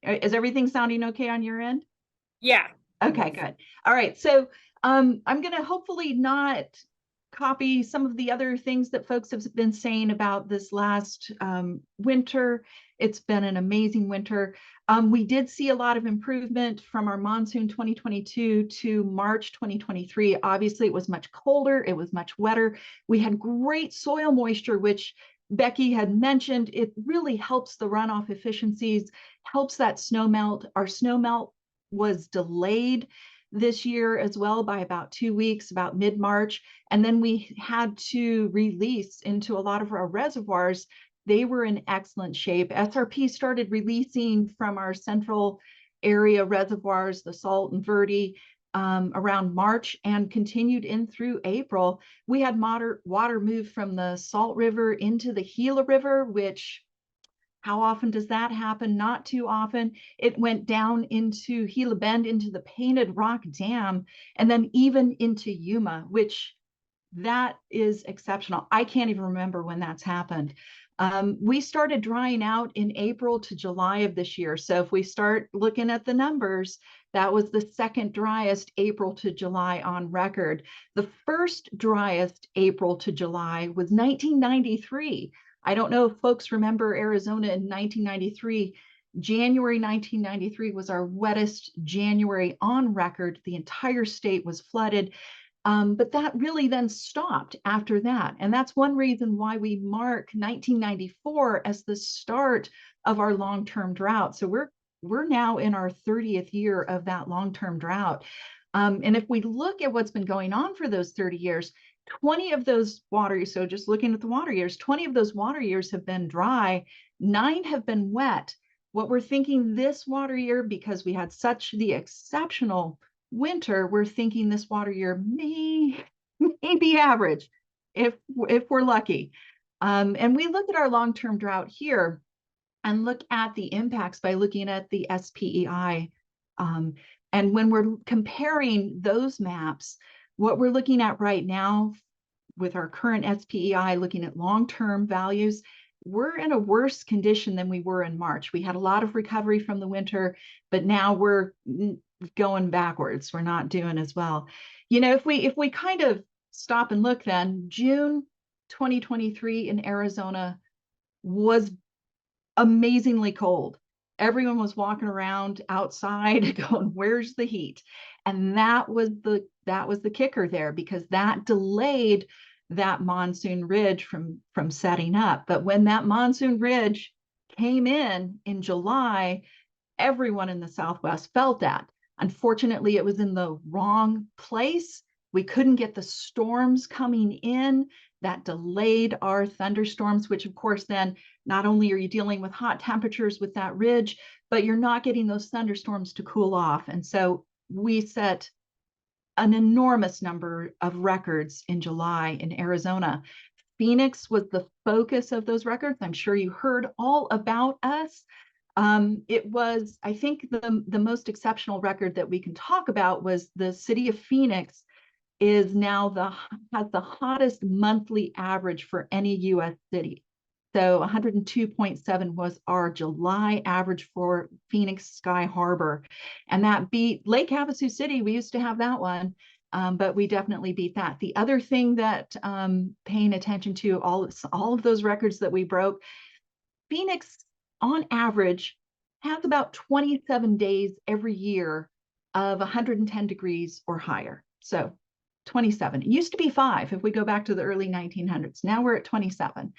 Is everything sounding okay on your end? Yeah. Okay, good. All right. So I'm going to hopefully not copy some of the other things that folks have been saying about this last winter. It's been an amazing winter. We did see a lot of improvement from our monsoon 2022 to March 2023. Obviously, it was much colder. It was much wetter. We had great soil moisture, which Becky had mentioned. It really helps the runoff efficiencies, helps that snow melt. Our snow melt was delayed this year as well by about 2 weeks, about mid-March. And then we had to release into a lot of our reservoirs. They were in excellent shape. SRP started releasing from our central area reservoirs, the Salt and Verde, around March and continued in through April. We had water move from the Salt River into the Gila River, which how often does that happen? Not too often. It went down into Gila Bend, into the Painted Rock Dam, and then even into Yuma, which that is exceptional. I can't even remember when that's happened. We started drying out in April to July of this year. So if we start looking at the numbers, that was the second driest April to July on record. The first driest April to July was 1993. I don't know if folks remember Arizona in 1993. January 1993 was our wettest January on record. The entire state was flooded. But that really then stopped after that. And that's one reason why we mark 1994 as the start of our long-term drought. So we're now in our 30th year of that long-term drought. And if we look at what's been going on for those 30 years, 20 of those water years, so just looking at the water years, 20 of those water years have been dry, 9 have been wet. What we're thinking this water year, because we had such the exceptional winter, we're thinking this water year may be average if we're lucky. And we look at our long-term drought here and look at the impacts by looking at the SPEI. And when we're comparing those maps, what we're looking at right now with our current SPEI, looking at long-term values, we're in a worse condition than we were in March. We had a lot of recovery from the winter, but now we're going backwards. We're not doing as well. You know, if we kind of stop and look, then June 2023 in Arizona was amazingly cold. Everyone was walking around outside going, where's the heat? And that was the kicker there, because that delayed that monsoon ridge from setting up. But when that monsoon ridge came in July, everyone in the Southwest felt that. Unfortunately, it was in the wrong place. We couldn't get the storms coming in. That delayed our thunderstorms, which of course then not only are you dealing with hot temperatures with that ridge, but you're not getting those thunderstorms to cool off. And so we set an enormous number of records in July in Arizona. Phoenix was the focus of those records. I'm sure you heard all about us. It was, I think the most exceptional record that we can talk about was the city of Phoenix is now has the hottest monthly average for any US city. So 102.7 was our July average for Phoenix Sky Harbor. And that beat Lake Havasu City. We used to have that one, but we definitely beat that. The other thing that paying attention to all of those records that we broke, Phoenix on average has about 27 days every year of 110 degrees or higher. So 27. It used to be 5 if we go back to the early 1900s. Now we're at 27.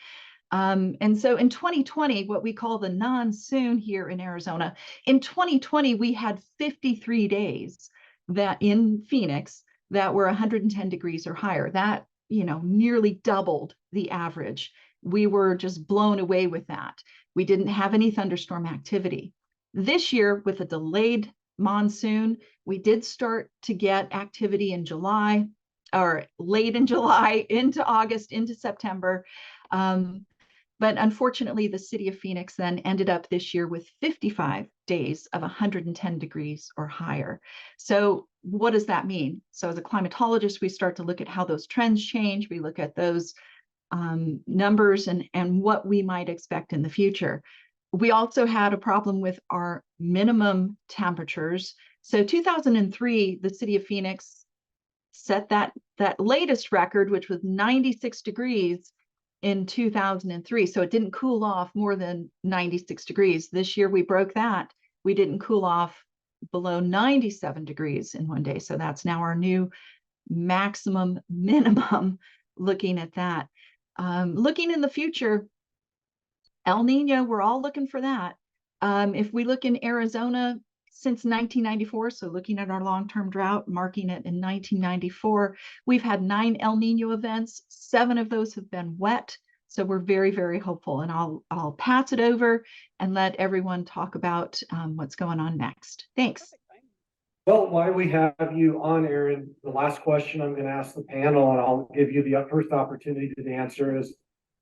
And so in 2020, what we call the non-soon here in Arizona, in 2020, we had 53 days that in Phoenix that were 110 degrees or higher. That, nearly doubled the average. We were just blown away with that. We didn't have any thunderstorm activity. This year, with a delayed monsoon, we did start to get activity in July, or late in July, into August, into September. But unfortunately, the city of Phoenix then ended up this year with 55 days of 110 degrees or higher. So what does that mean? So as a climatologist, we start to look at how those trends change. We look at those numbers and what we might expect in the future. We also had a problem with our minimum temperatures. So 2003, the city of Phoenix set that latest record, which was 96 degrees in 2003. So it didn't cool off more than 96 degrees. This year we broke that. We didn't cool off below 97 degrees in one day. So that's now our new maximum minimum looking at that. Looking in the future, El Nino, we're all looking for that. If we look in Arizona, since 1994, so looking at our long-term drought, marking it in 1994, we've had 9 El Nino events. 7 of those have been wet. So we're very, very hopeful. And I'll pass it over and let everyone talk about what's going on next. Thanks. Well, while we have you on, Aaron, the last question I'm going to ask the panel, and I'll give you the first opportunity to answer, is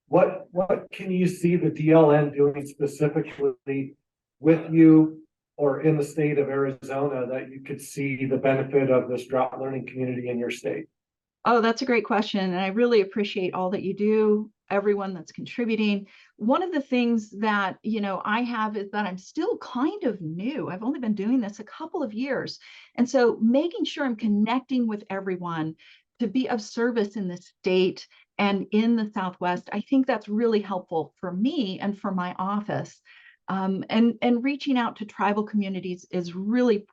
what can you see the DLN doing specifically with you or in the state of Arizona that you could see the benefit of this drought learning community in your state? Oh, that's a great question. And I really appreciate all that you do, everyone that's contributing. One of the things that, I have is that I'm still kind of new. I've only been doing this a couple of years. And so making sure I'm connecting with everyone to be of service in the state and in the Southwest, I think that's really helpful for me and for my office. And reaching out to tribal communities is really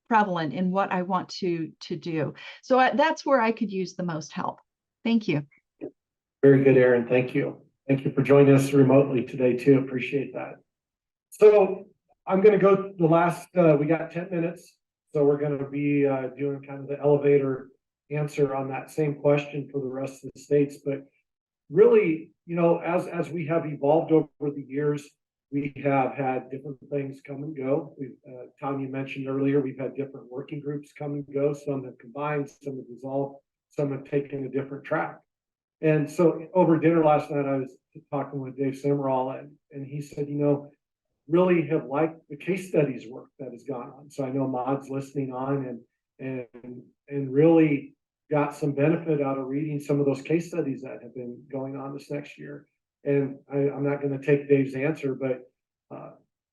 prevalent in what I want to do. So that's where I could use the most help. Thank you. Very good, Aaron. Thank you. Thank you for joining us remotely today too. Appreciate that. So I'm going to go the last, we got 10 minutes. So we're going to be doing kind of the elevator answer on that same question for the rest of the states. But really, as we have evolved over the years, we have had different things come and go. Tanya mentioned earlier, we've had different working groups come and go. Some have combined, some have dissolved, some have taken a different track. And so over dinner last night, I was talking with Dave Simmerall, and he said, really have liked the case studies work that has gone on. So I know Maud's listening on and really got some benefit out of reading some of those case studies that have been going on this next year. And I'm not going to take Dave's answer, but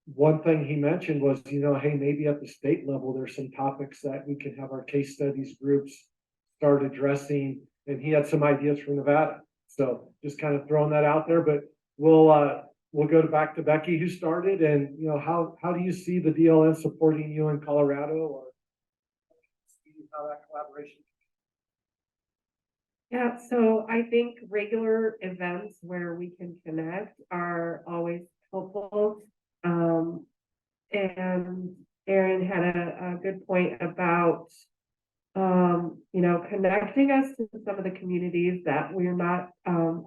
one thing he mentioned was, hey, maybe at the state level, there's some topics that we can have our case studies groups start addressing. And he had some ideas from Nevada. So just kind of throwing that out there, but we'll go back to Becky, who started, and how do you see the DLN supporting you in Colorado, or how that collaboration? Yeah, so I think regular events where we can connect are always helpful. And Aaron had a good point about, connecting us to some of the communities that we're not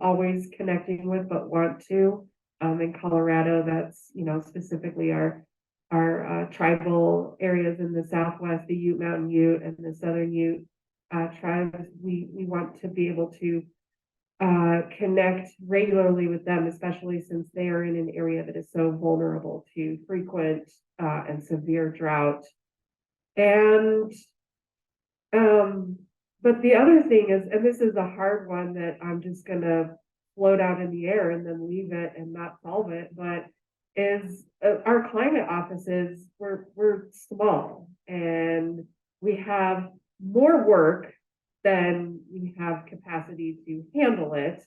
always connecting with, but want to. In Colorado, that's, specifically our tribal areas in the Southwest, the Ute, Mountain Ute, and the Southern Ute tribes. We want to be able to connect regularly with them, especially since they are in an area that is so vulnerable to frequent and severe drought. And but the other thing is, and this is a hard one that I'm just gonna float out in the air and then leave it and not solve it, but is our climate offices, we're small and we have more work than we have capacity to handle it.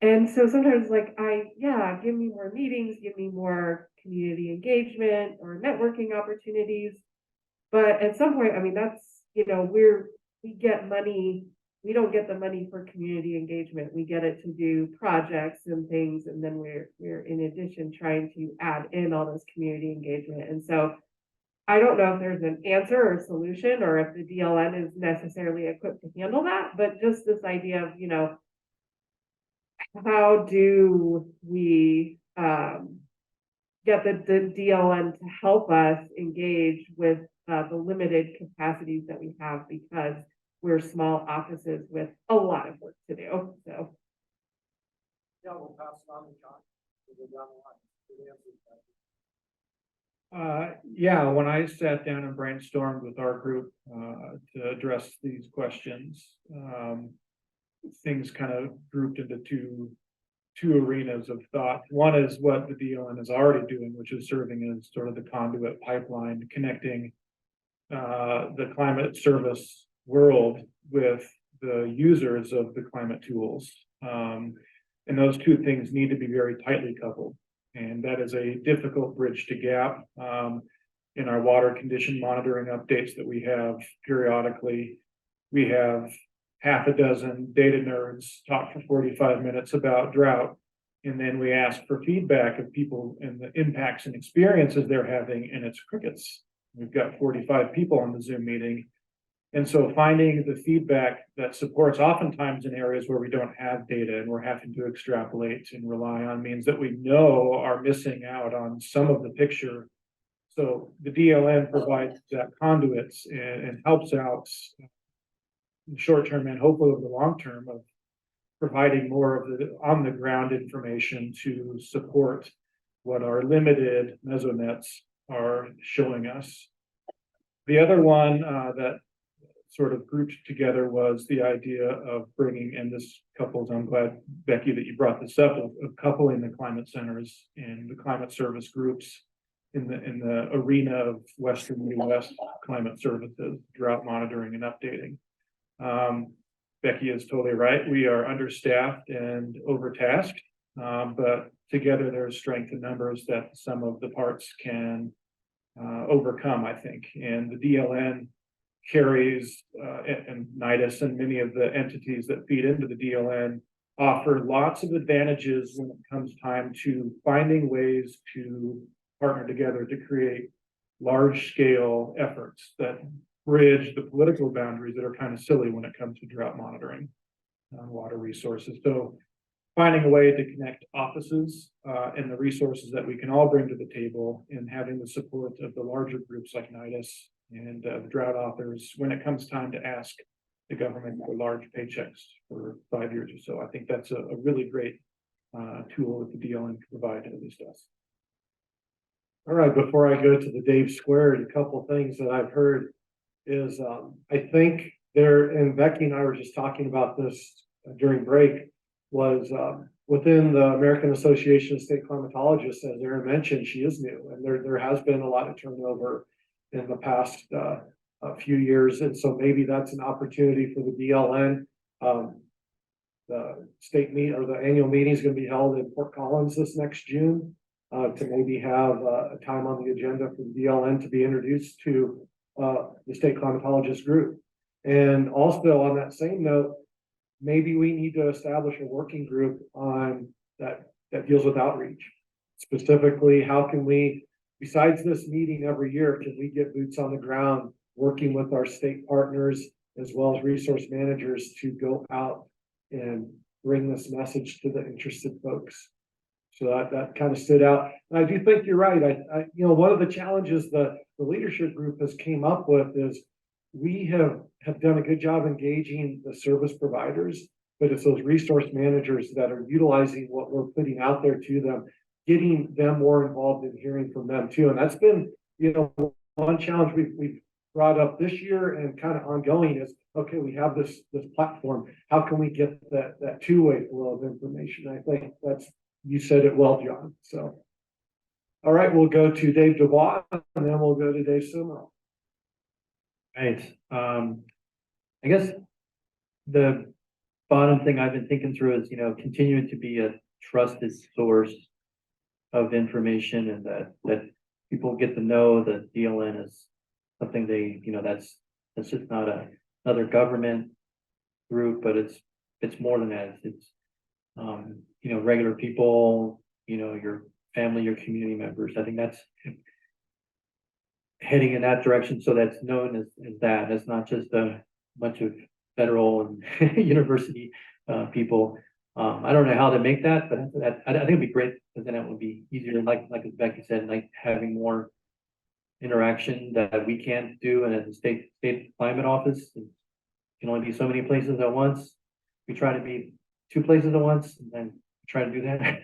And so sometimes give me more meetings, give me more community engagement or networking opportunities. But at some point, that's, we get money, we don't get the money for community engagement. We get it to do projects and things, and then we're in addition trying to add in all this community engagement. And so I don't know if there's an answer or solution, or if the DLN is necessarily equipped to handle that, but just this idea of, how do we get the DLN to help us engage with the limited capacities that we have, because we're small offices with a lot of work to do. So Yeah, we'll pass it on to John. We'll go down the line. Yeah, when I sat down and brainstormed with our group to address these questions, things kind of grouped into two arenas of thought. One is what the DLN is already doing, which is serving as sort of the conduit pipeline connecting the climate service world with the users of the climate tools. And those two things need to be very tightly coupled. And that is a difficult bridge to gap. In our water condition monitoring updates that we have periodically, we have half a dozen data nerds talk for 45 minutes about drought. And then we ask for feedback of people and the impacts and experiences they're having, and it's crickets. We've got 45 people on the Zoom meeting. And so finding the feedback that supports, oftentimes in areas where we don't have data and we're having to extrapolate and rely on means that we know are missing out on some of the picture. So the DLN provides that conduits and helps out in the short term and hopefully over the long term of providing more of the on the ground information to support what our limited mesonets are showing us. The other one that sort of grouped together was the idea of bringing, and this couples, I'm glad, Becky, that you brought this up, of coupling the climate centers and the climate service groups in the arena of Western U.S. climate services, drought monitoring and updating. Becky is totally right. We are understaffed and overtasked, but together there's strength in numbers that some of the parts can overcome, I think. And the DLN carries and NIDIS and many of the entities that feed into the DLN offer lots of advantages when it comes time to finding ways to partner together to create large scale efforts that bridge the political boundaries that are kind of silly when it comes to drought monitoring on water resources. So finding a way to connect offices and the resources that we can all bring to the table, and having the support of the larger groups like NIDIS and the drought authors when it comes time to ask the government for large paychecks for 5 years or so. I think that's a really great tool that the DLN can provide to at least us. All right, before I go to the Dave Squared, a couple things that I've heard is I think there, and Becky and I were just talking about this during break, was within the American Association of State Climatologists, as Erin mentioned, she is new, and there has been a lot of turnover in the past few years, and so maybe that's an opportunity for the DLN. The state meet or the annual meeting is going to be held in Fort Collins this next June, to maybe have a time on the agenda for the DLN to be introduced to the state climatologist group. And also on that same note, maybe we need to establish a working group on that deals with outreach. Specifically, how can we, besides this meeting every year, can we get boots on the ground working with our state partners as well as resource managers to go out and bring this message to the interested folks? So that kind of stood out. And I do think you're right. I one of the challenges the leadership group has came up with is we have done a good job engaging the service providers, but it's those resource managers that are utilizing what we're putting out there to them, getting them more involved in hearing from them too. And that's been, one challenge we've brought up this year and kind of ongoing is, okay, we have this platform. How can we get that two-way flow of information? I think you said it well, John. So, all right, we'll go to Dave Dubois and then we'll go to Dave Summerall. Right. I guess the bottom thing I've been thinking through is, continuing to be a trusted source of information, and that people get to know that DLN is something they, that's just not another government group, but it's more than that. It's you know, regular people, you know, your family, your community members. I think that's heading in that direction. So that's known as that. It's not just a bunch of federal and university people. I don't know how to make that, but I think it'd be great because then it would be easier. Like as Becky said, like having more interaction that we can't do, and as a state climate office, it can only be so many places at once. We try to be 2 places at once, and then try to do that.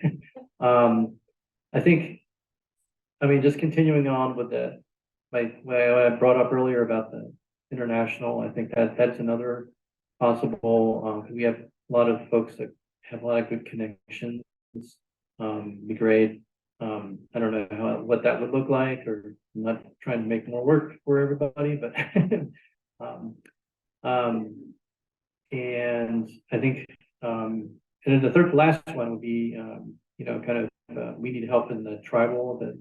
I think, I mean, just continuing on with what I brought up earlier about the international, I think that's another possible. We have a lot of folks that have a lot of good connections. Be great. I don't know what that would look like, or I'm not trying to make more work for everybody, but and I think and then the third to last one would be you know, kind of we need help in the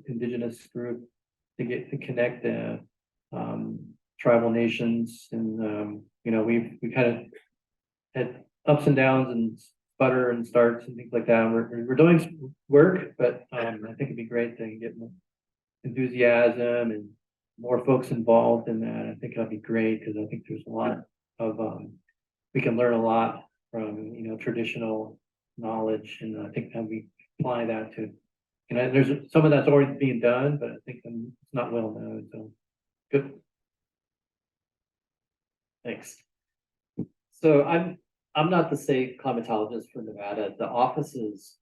indigenous group to connect the tribal nations, and you know, we kind of had ups and downs and sputter and starts and things like that. We're doing work, but I think it'd be great to get more enthusiasm and more folks involved in that. I think that'd be great because I think there's a lot of we can learn a lot from, you know, traditional knowledge, and I think that we apply that to, you know, there's some of that's already being done, but I think it's not well known. So good. Thanks. So I'm not the state climatologist for Nevada. The office is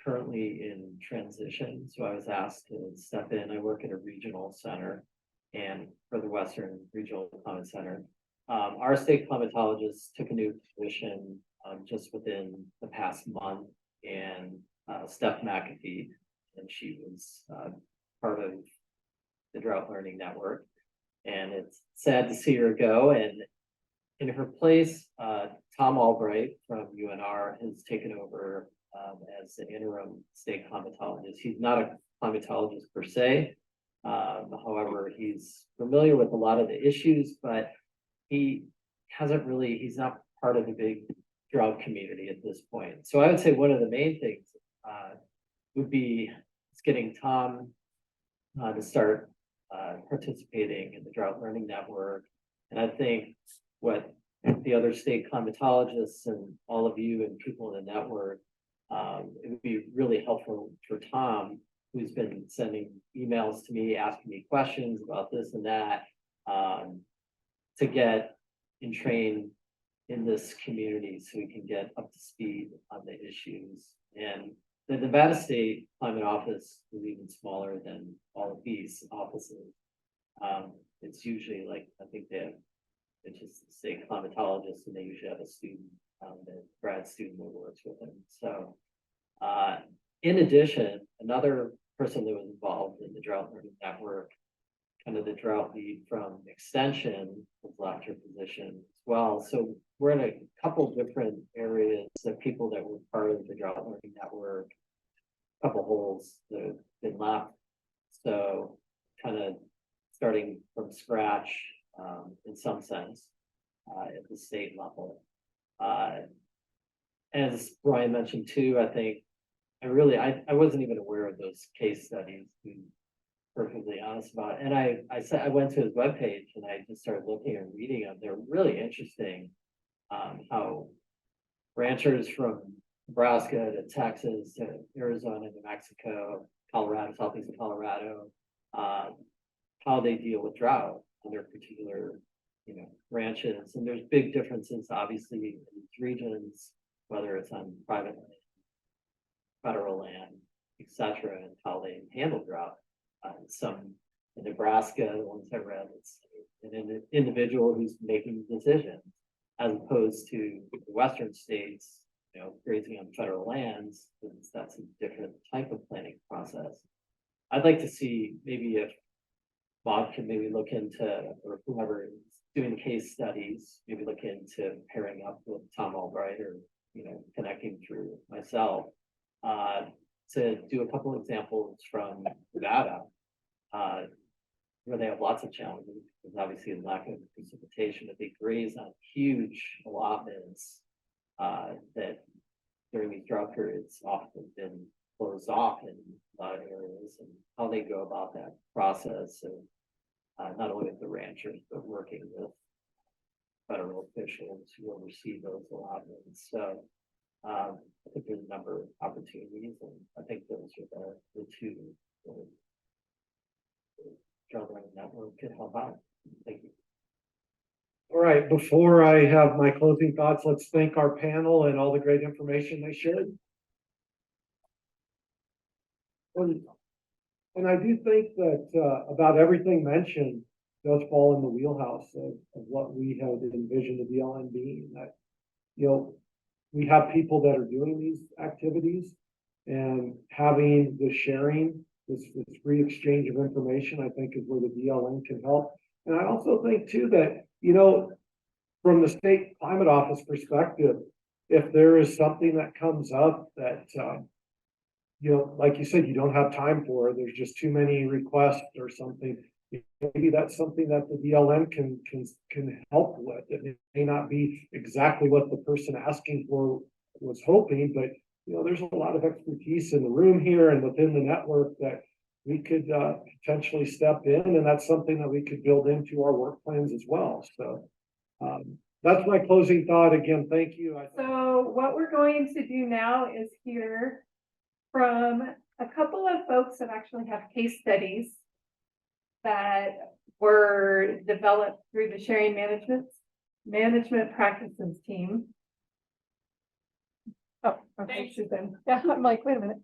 currently in transition, so I was asked to step in. I work at a regional center and for the Western Regional Climate Center. Our state climatologist took a new position just within the past month, and Steph McAfee, and she was part of the Drought Learning Network. And it's sad to see her go. And in her place, Tom Albright from UNR has taken over as the interim state climatologist. He's not a climatologist per se. However, he's familiar with a lot of the issues, but he's not part of the big drought community at this point. So I would say one of the main things would be getting Tom to start participating in the Drought Learning Network. And I think what the other state climatologists and all of you and people in the network, it would be really helpful for Tom, who's been sending emails to me, asking me questions about this and that, to get entrained in this community so we can get up to speed on the issues. And the Nevada State Climate Office is even smaller than all of these offices. It's usually like, I think it's just the state climatologist, and they usually have a student, the grad student who works with them. So in addition, another person that was involved in the Drought Learning Network, kind of the drought lead from Extension, has left her position as well. So we're in a couple different areas of people that were part of the Drought Learning Network, a couple holes that have been left. So kind of starting from scratch in some sense at the state level. As Brian mentioned too, I think I wasn't even aware of those case studies, to be perfectly honest about it. And I went to his webpage and I just started looking and reading them. They're really interesting. How ranchers from Nebraska to Texas to Arizona, New Mexico, Colorado, southeast of Colorado, how they deal with drought in their particular, you know, ranches. And there's big differences, obviously, in these regions, whether it's on private land, federal land, etc., and how they handle drought. Some in Nebraska, the ones I read, it's an individual who's making decisions, as opposed to the Western states, you know, grazing on federal lands, because that's a different type of planning process. I'd like to see maybe if Bob can maybe look into, or whoever is doing case studies, maybe look into pairing up with Tom Albright, or, you know, connecting through myself, to do a couple examples from Nevada. where they have lots of challenges, there's obviously a lack of precipitation, but they graze on huge allotments that during these drought periods often been closed off in a lot of areas, and how they go about that process of not only with the ranchers, but working with federal officials who oversee those allotments. So I think there's a number of opportunities, and I think those are the two juggling network could help out. Thank you. All right, before I have my closing thoughts, let's thank our panel and all the great information they shared. And I do think that about everything mentioned does fall in the wheelhouse of what we have envisioned the DLN being. That, you know, we have people that are doing these activities, and having the sharing, this free exchange of information, I think is where the DLN can help. And I also think too that, you know, from the state climate office perspective, if there is something that comes up that, you know, like you said, you don't have time for, there's just too many requests or something, maybe that's something that the DLN can help with. It may not be exactly what the person asking for was hoping, but you know, there's a lot of expertise in the room here and within the network that we could potentially step in, and that's something that we could build into our work plans as well. So that's my closing thought. Again, thank you. So what we're going to do now is hear from a couple of folks that actually have case studies that were developed through the sharing management practices team. Oh, okay, she's in. Yeah, I'm like, wait a minute.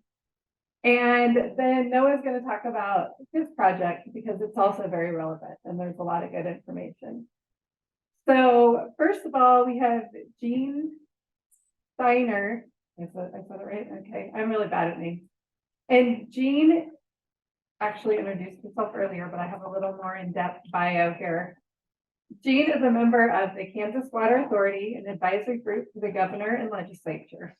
And then Noah's going to talk about his project because it's also very relevant and there's a lot of good information. So first of all, we have Jean Steiner. I said it right? Okay, I'm really bad at names. And Jean actually introduced herself earlier, but I have a little more in-depth bio here. Jean is a member of the Kansas Water Authority, an advisory group to the governor and legislature.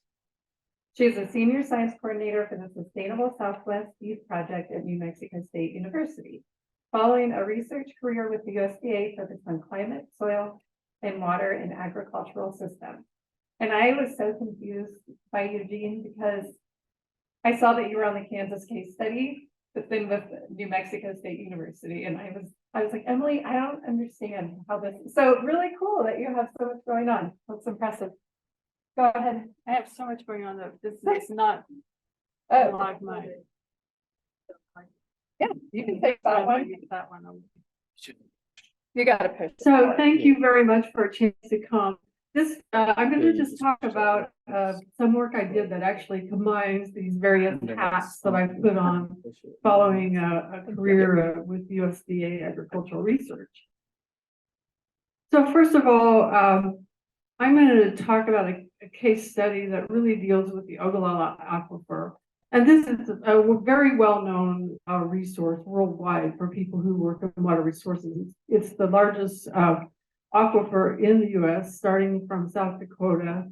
She is a senior science coordinator for the Sustainable Southwest Youth Project at New Mexico State University. Following a research career with the USDA focused on climate, soil, and water in agricultural systems. And I was so confused by Eugene because I saw that you were on the Kansas case study, but then with New Mexico State University. And I was like, Emily, I don't understand how this is. So really cool that you have so much going on. That's impressive. Go ahead. I have so much going on that this is not Oh, like my. yeah, you can take that one. That one. You got to push. So thank you very much for a chance to come. This, I'm going to just talk about some work I did that actually combines these various hats that I put on following a career with USDA agricultural research. So first of all, I'm going to talk about a case study that really deals with the Ogallala Aquifer. And this is a very well-known resource worldwide for people who work in water resources. It's the largest aquifer in the U.S., starting from South Dakota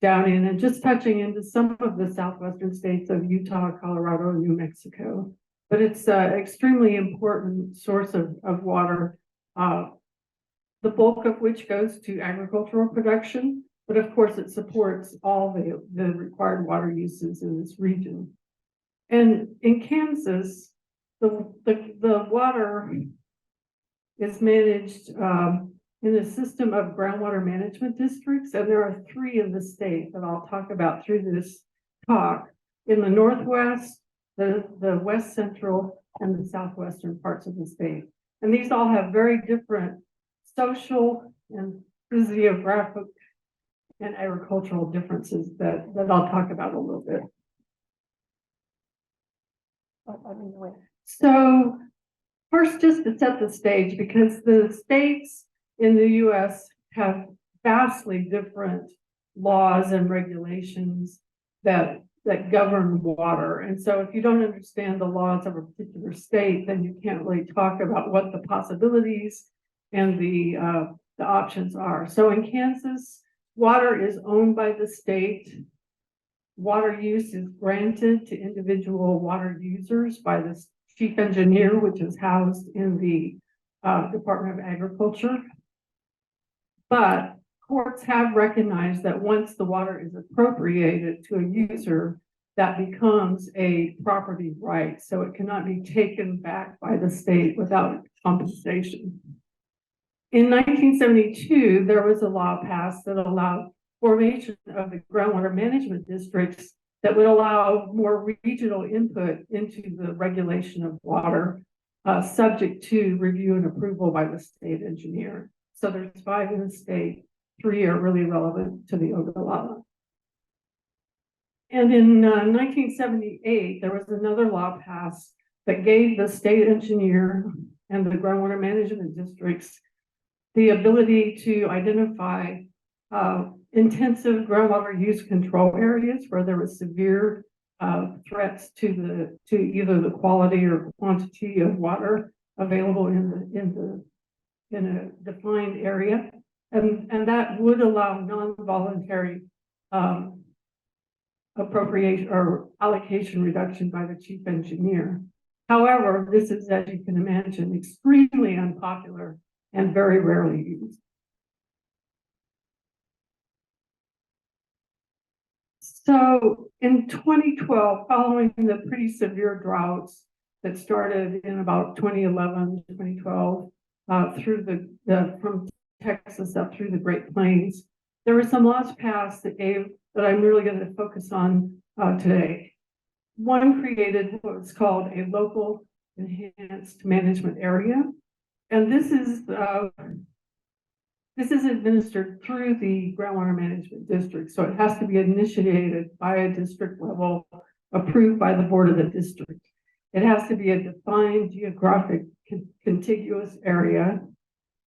down in and just touching into some of the southwestern states of Utah, Colorado, and New Mexico. But it's an extremely important source of water, the bulk of which goes to agricultural production. But of course, it supports all the required water uses in this region. And in Kansas, the water is managed in a system of groundwater management districts, and there are 3 in the state that I'll talk about through this talk. In the Northwest, the West Central, and the Southwestern parts of the state. And these all have very different social and physiographic and agricultural differences that I'll talk about a little bit. So first, just to set the stage, because the states in the US have vastly different laws and regulations that govern water. And so if you don't understand the laws of a particular state, then you can't really talk about what the possibilities and the options are. So in Kansas, water is owned by the state. Water use is granted to individual water users by the chief engineer, which is housed in the Department of Agriculture. But courts have recognized that once the water is appropriated to a user, that becomes a property right, so it cannot be taken back by the state without compensation. In 1972, there was a law passed that allowed formation of the groundwater management districts that would allow more regional input into the regulation of water, subject to review and approval by the state engineer. So there's 5 in the state, 3 are really relevant to the Ogallala. And in 1978, there was another law passed that gave the state engineer and the groundwater management districts the ability to identify intensive groundwater use control areas where there was severe threats to either the quality or quantity of water available in a defined area, and that would allow non-voluntary appropriation or allocation reduction by the chief engineer. However, this is, as you can imagine, extremely unpopular and very rarely used. So in 2012, following the pretty severe droughts that started in about 2011, 2012, through from Texas up through the Great Plains, there were some laws passed that I'm really going to focus on today. One created what was called a local enhanced management area, and this is administered through the groundwater management district, so it has to be initiated by a district level, approved by the board of the district. It has to be a defined geographic contiguous area,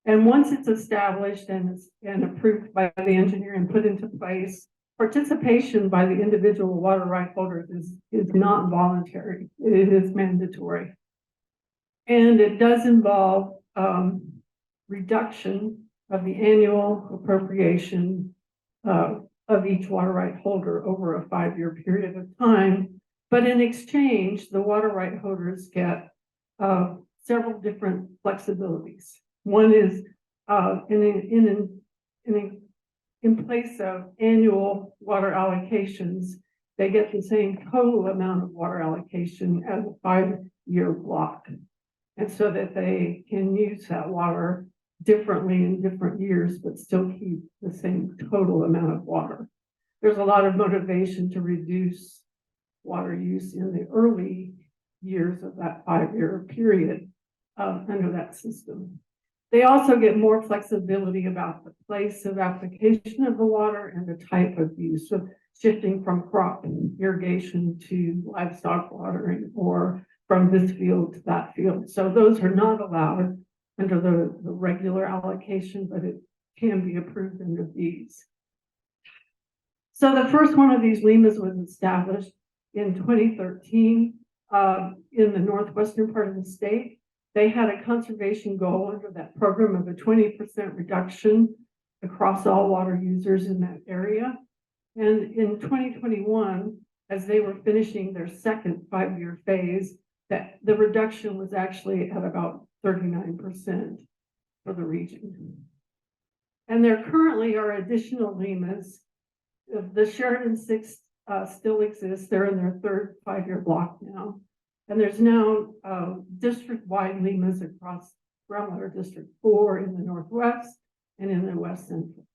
and once it's established and approved by the engineer and put into place, participation by the individual water right holders is not voluntary. It is mandatory. And it does involve reduction of the annual appropriation of each water right holder over a 5-year period of time. But in exchange, the water right holders get several different flexibilities. One is in place of annual water allocations, they get the same total amount of water allocation as a 5-year block. And so that they can use that water differently in different years, but still keep the same total amount of water. There's a lot of motivation to reduce water use in the early years of that 5-year period under that system. They also get more flexibility about the place of application of the water and the type of use, so shifting from crop irrigation to livestock watering or from this field to that field. So those are not allowed under the regular allocation, but it can be approved under these. So the first one of these LEMAs was established in 2013 in the northwestern part of the state. They had a conservation goal under that program of a 20% reduction across all water users in that area. And in 2021, as they were finishing their second 5-year phase, that the reduction was actually at about 39% for the region. And there currently are additional LEMAs. The Sheridan 6 still exists. They're in their third 5-year block now. And there's now district-wide LEMAs across Groundwater District 4 in the Northwest and in the West Central.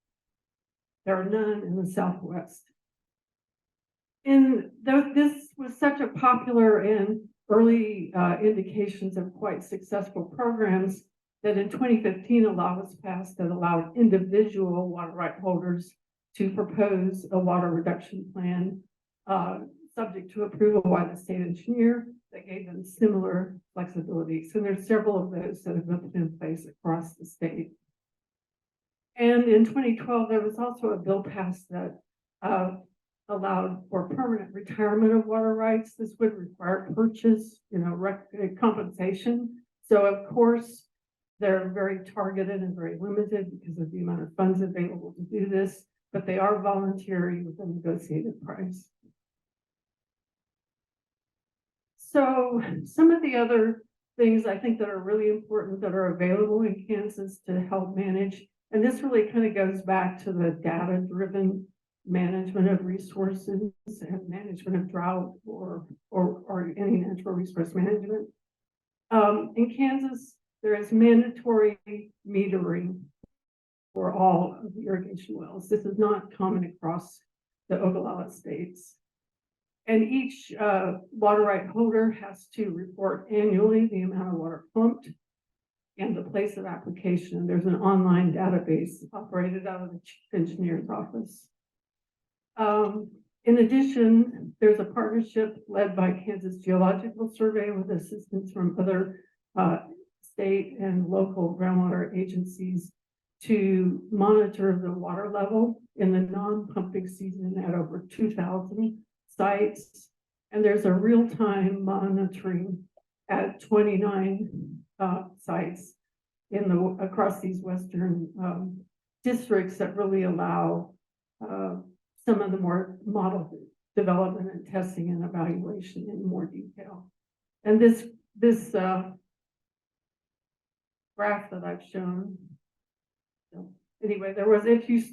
There are none in the Southwest. This was such a popular and early indications of quite successful programs that in 2015 a law was passed that allowed individual water right holders to propose a water reduction plan subject to approval by the state engineer that gave them similar flexibility. So there's several of those that have been put in place across the state. And in 2012, there was also a bill passed that allowed for permanent retirement of water rights. This would require purchase, compensation. So of course, they're very targeted and very limited because of the amount of funds available to do this, but they are voluntary with a negotiated price. So some of the other things I think that are really important that are available in Kansas to help manage. And this really kind of goes back to the data-driven management of resources and management of drought or any natural resource management. In Kansas, there is mandatory metering for all of the irrigation wells. This is not common across the Oglala states. And each water right holder has to report annually the amount of water pumped and the place of application. There's an online database operated out of the chief engineer's office. In addition, there's a partnership led by Kansas Geological Survey with assistance from other state and local groundwater agencies to monitor the water level in the non-pumping season at over 2,000 sites. And there's a real-time monitoring at 29 sites across these western districts that really allow some of the more model development and testing and evaluation in more detail. And this graph that I've shown. So anyway, there was, if you,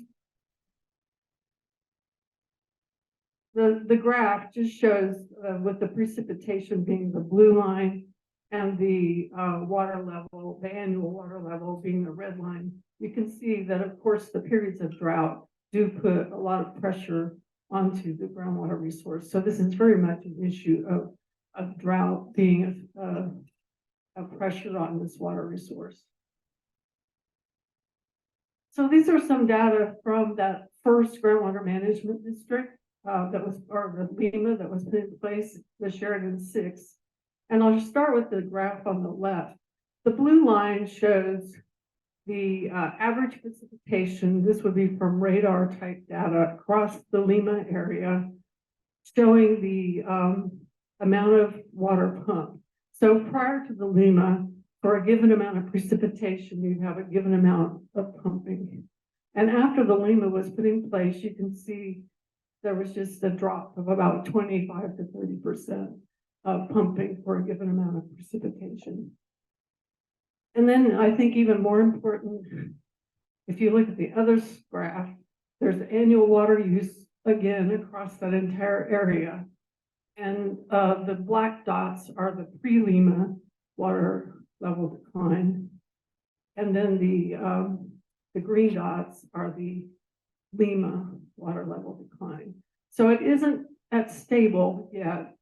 the graph just shows with the precipitation being the blue line and the water level, the annual water level being the red line. You can see that, of course, the periods of drought do put a lot of pressure onto the groundwater resource. So this is very much an issue of drought being a pressure on this water resource. So these are some data from that first groundwater management district that was, or the LEMA that was put in place, the Sheridan 6. And I'll just start with the graph on the left. The blue line shows the average precipitation. This would be from radar type data across the LEMA area, showing the amount of water pumped. So prior to the LEMA, for a given amount of precipitation, you'd have a given amount of pumping. And after the LEMA was put in place, you can see there was just a drop of about 25 to 30% of pumping for a given amount of precipitation. And then I think even more important, if you look at the other graph, there's annual water use again across that entire area. And the black dots are the pre-LEMA water level decline. And then the green dots are the LEMA water level decline. So it isn't that stable yet,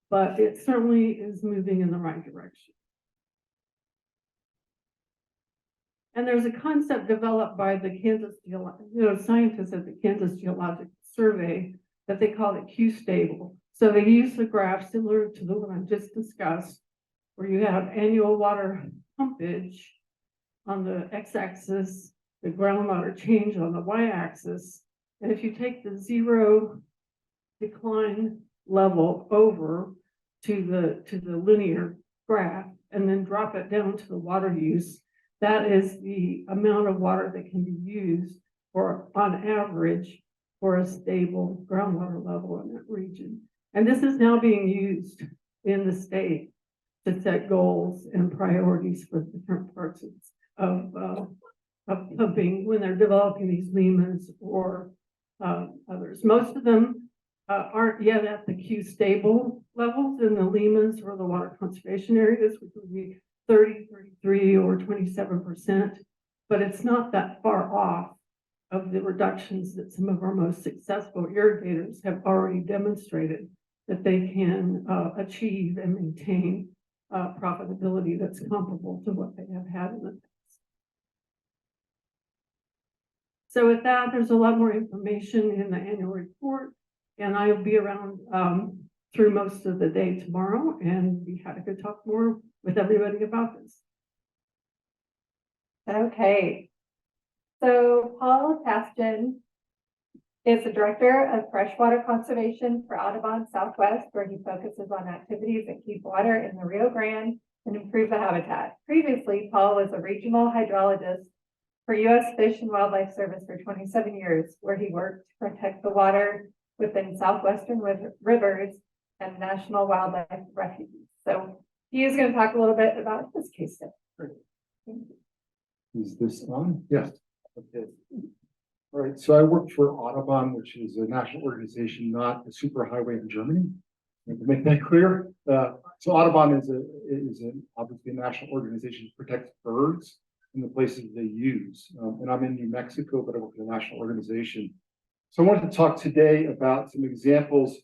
but it certainly is moving in the right direction. And there's a concept developed by the Kansas scientists at the Kansas Geological Survey that they call it Q-stable. So they use a graph similar to the one I just discussed, where you have annual water pumpage on the x-axis, the groundwater change on the y-axis. And if you take the zero decline level over to the linear graph and then drop it down to the water use, that is the amount of water that can be used for, on average, for a stable groundwater level in that region. And this is now being used in the state to set goals and priorities for different parts of pumping when they're developing these LEMAs or others. Most of them aren't yet at the Q-stable levels in the LEMAs or the water conservation areas, which would be 30, 33, or 27%, but it's not that far off of the reductions that some of our most successful irrigators have already demonstrated that they can achieve and maintain profitability that's comparable to what they have had in the past. So with that, there's a lot more information in the annual report, and I'll be around through most of the day tomorrow and be happy to talk more with everybody about this. Okay. So Paul Taston is the Director of Freshwater Conservation for Audubon Southwest, where he focuses on activities that keep water in the Rio Grande and improve the habitat. Previously, Paul was a regional hydrologist for U.S. Fish and Wildlife Service for 27 years, where he worked to protect the water within southwestern rivers and national wildlife refuges. So He is gonna talk a little bit about his case study. Is this on? Yes. Okay. All right, so I work for Autobahn, which is a national organization, not a superhighway in Germany. And to make that clear, so Autobahn is obviously a national organization that protects birds in the places they use. And I'm in New Mexico, but I work for a national organization. So I wanted to talk today about some examples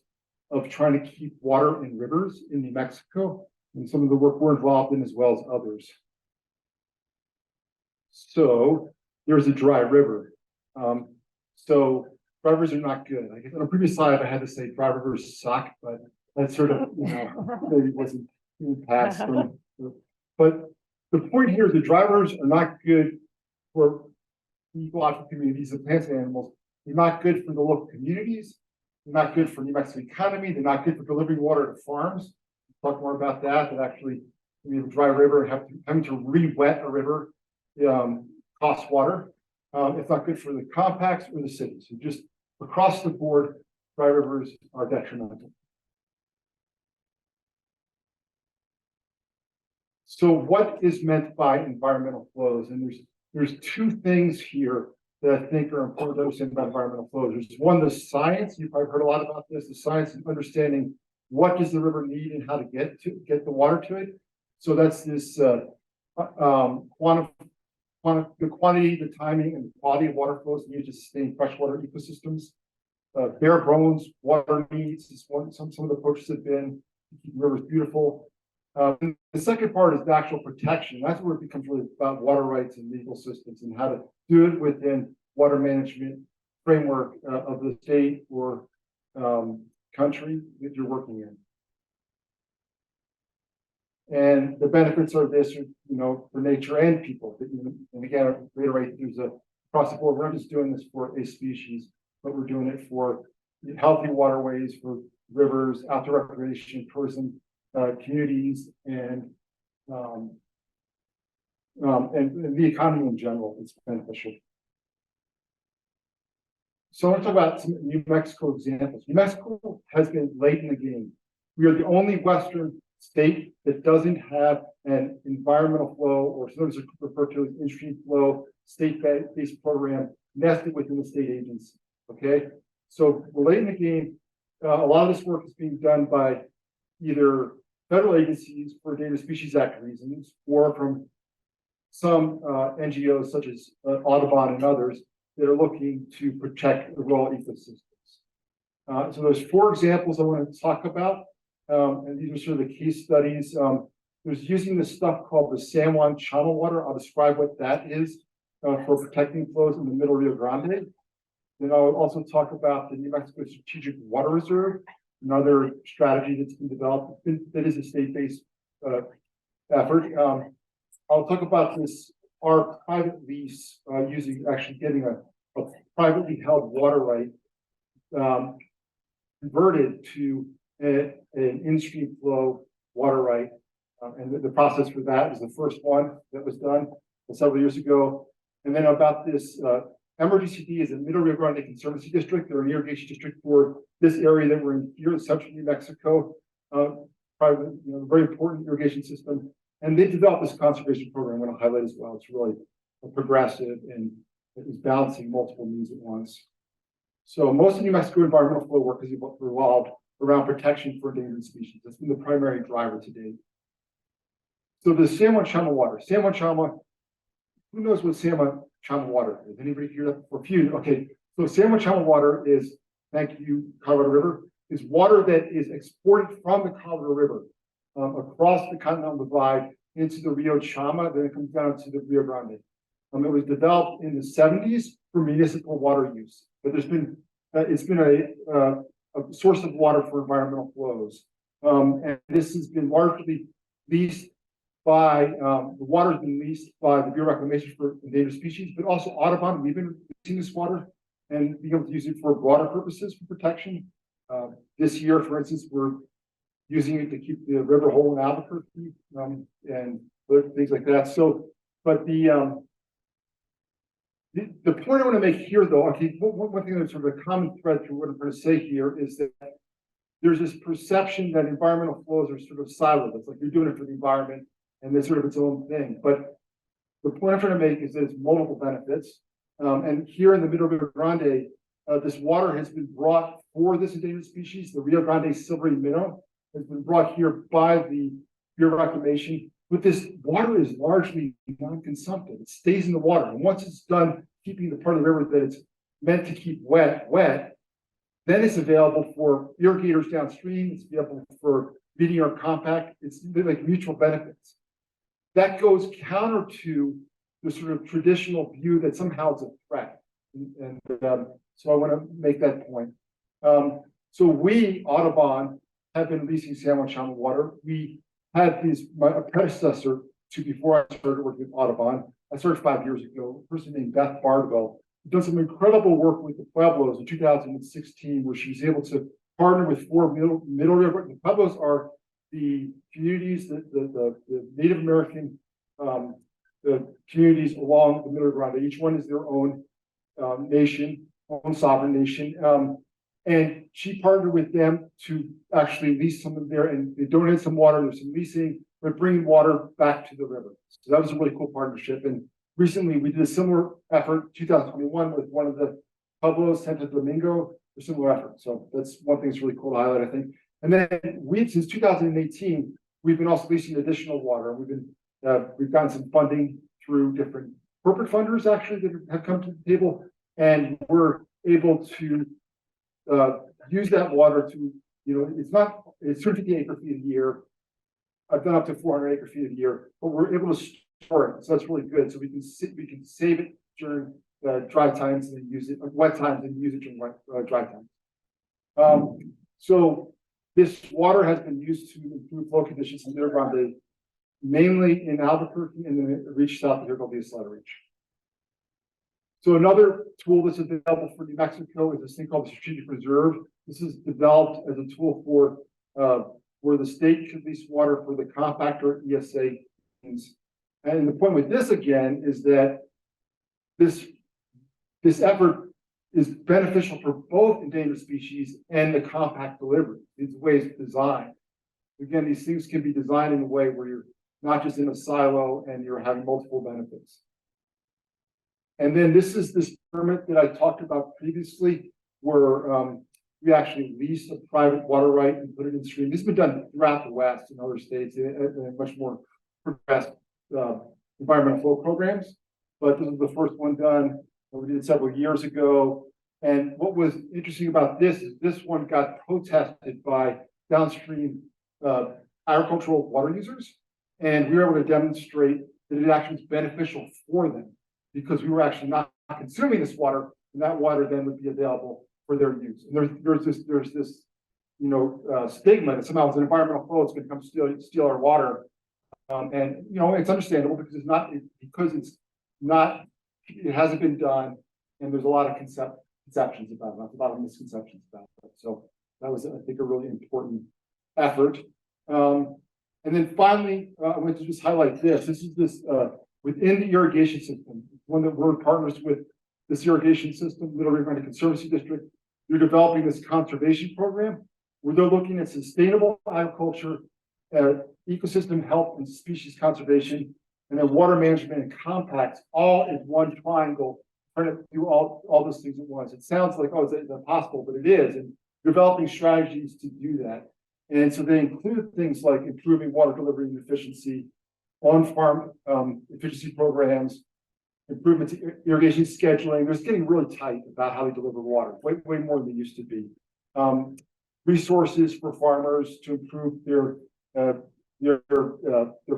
of trying to keep water in rivers in New Mexico and some of the work we're involved in as well as others. So there's a dry river. So dry rivers are not good. I guess on a previous slide, I had to say dry rivers suck, but that sort of, maybe wasn't passed. But the point here is the dry rivers are not good for ecological communities of plants and animals. They're not good for the local communities. They're not good for New Mexico economy. They're not good for delivering water to farms. We'll talk more about that. That actually, we have a dry river, having to re-wet a river costs water. It's not good for the compacts or the cities. So just across the board, dry rivers are detrimental. So what is meant by environmental flows? And there's two things here that I think are important to understand about environmental flows. There's one, the science. You've probably heard a lot about this, the science of understanding what does the river need and how to get the water to it. So that's this the quantity, the timing, and the quality of water flows needed to sustain freshwater ecosystems. Bare bones water needs is some of the approaches have been to keep rivers beautiful. The second part is the actual protection. That's where it becomes really about water rights and legal systems and how to do it within water management framework of the state or country that you're working in. And the benefits of this are, for nature and people. And again, I reiterate, there's across the board, we're not just doing this for a species, but we're doing it for healthy waterways, for rivers, outdoor recreation, tourism, communities, and the economy in general. It's beneficial. So I want to talk about some New Mexico examples. New Mexico has been late in the game. We are the only Western state that doesn't have an environmental flow, or sometimes referred to as in-stream flow, state-based program nested within the state agency. Okay, so we're late in the game. A lot of this work is being done by either federal agencies for Endangered Species Act reasons, or from some NGOs such as Audubon and others that are looking to protect the rural ecosystems. So there's 4 examples I want to talk about. And these are sort of the case studies. There's using this stuff called the San Juan Chama water. I'll describe what that is for protecting flows in the Middle Rio Grande. Then I'll also talk about the New Mexico Strategic Water Reserve, another strategy that's been developed that is a state-based effort. I'll talk about our private lease actually getting a privately held water right converted to an in-stream flow water right. And the process for that is the first one that was done several years ago. And then about this, MRGCD is a Middle Rio Grande Conservancy District. They're an irrigation district for this area that we're in here in central New Mexico. Private, very important irrigation system. And they developed this conservation program I want to highlight as well. It's really progressive and it is balancing multiple needs at once. So most of New Mexico environmental flow work has revolved around protection for endangered species. That's been the primary driver to date. So the San Juan Chama water. San Juan Chama, who knows what San Juan Chama water is? Anybody hear that before? Few. Okay, so San Juan Chama water is, thank you, Colorado River, is water that is exported from the Colorado River across the Continental Divide into the Rio Chama, then it comes down to the Rio Grande. It was developed in the 70s for municipal water use, but it's been a source of water for environmental flows. And this has been largely leased by, the water has been leased by the Bureau of Reclamation for Endangered Species, but also Audubon. We've been leasing this water and being able to use it for broader purposes for protection. This year, for instance, we're using it to keep the river whole in Albuquerque and things like that. So, but the point I want to make here, though, okay, one thing that's sort of a common thread through what I'm going to say here is that there's this perception that environmental flows are sort of siloed. It's like you're doing it for the environment and it's sort of its own thing. But the point I'm trying to make is that it's multiple benefits. And here in the Middle Rio Grande, this water has been brought for this endangered species. The Rio Grande silvery minnow has been brought here by the Bureau of Reclamation. But this water is largely non-consumptive. It stays in the water. And once it's done keeping the part of the river that it's meant to keep wet, then it's available for irrigators downstream. It's available for feeding or compact. It's like mutual benefits. That goes counter to the sort of traditional view that somehow it's a threat. So I want to make that point. So we, Audubon, have been releasing salmon channel water. We had my predecessor to before I started working with Audubon. I started 5 years ago, a person named Beth Bardwell, who done some incredible work with the Pueblos in 2016, where she was able to partner with 4 middle river. The Pueblos are the communities, the Native American the communities along the Middle Grande. Each one is their own nation, own sovereign nation. And she partnered with them to actually lease some of their, and they donated some water, there's some leasing, but bringing water back to the river. So that was a really cool partnership. And recently we did a similar effort, 2021, with one of the Pueblos, Santo Domingo, a similar effort. So that's one thing that's really cool to highlight, I think. And then since 2018, we've been also leasing additional water. We've gotten some funding through different corporate funders actually that have come to the table, and we're able to use that water to, it's 250 acre feet a year. I've done up to 400 acre feet a year, but we're able to store it. So that's really good. So we can save it during dry times and then use it, wet times and use it during dry times. So this water has been used to improve flow conditions in the Rio Grande, mainly in Albuquerque, and then it reached south here called the Isleta Reach. So another tool that's available for New Mexico is this thing called the Strategic Reserve. This is developed as a tool for where the state should lease water for the compactor ESA. And the point with this again is that this effort is beneficial for both endangered species and the compact delivery. It's ways designed. Again, these things can be designed in a way where you're not just in a silo and you're having multiple benefits. And then this is this permit that I talked about previously, where we actually lease a private water right and put it in stream. This has been done throughout the West and other states in much more progressed environmental flow programs. But this is the first one done. We did it several years ago. And what was interesting about this is this one got protested by downstream agricultural water users. And we were able to demonstrate that it actually was beneficial for them because we were actually not consuming this water, and that water then would be available for their use. And there's this stigma that somehow it's an environmental flow, it's going to come steal our water. And it's understandable because it hasn't been done, and there's a lot of conceptions about it, a lot of misconceptions about it. So that was, I think, a really important effort. And then finally, I want to just highlight this. This is within the irrigation system, one that we're partners with this irrigation system, Middle Rio Grande Conservancy District. They're developing this conservation program where they're looking at sustainable agriculture, ecosystem health and species conservation, and then water management and compacts all in one triangle, trying to do all those things at once. It sounds like, oh, it's impossible, but it is. And developing strategies to do that. And so they include things like improving water delivery and efficiency, on-farm efficiency programs, improvements in irrigation scheduling. They're getting really tight about how they deliver water, way more than they used to be. Resources for farmers to improve their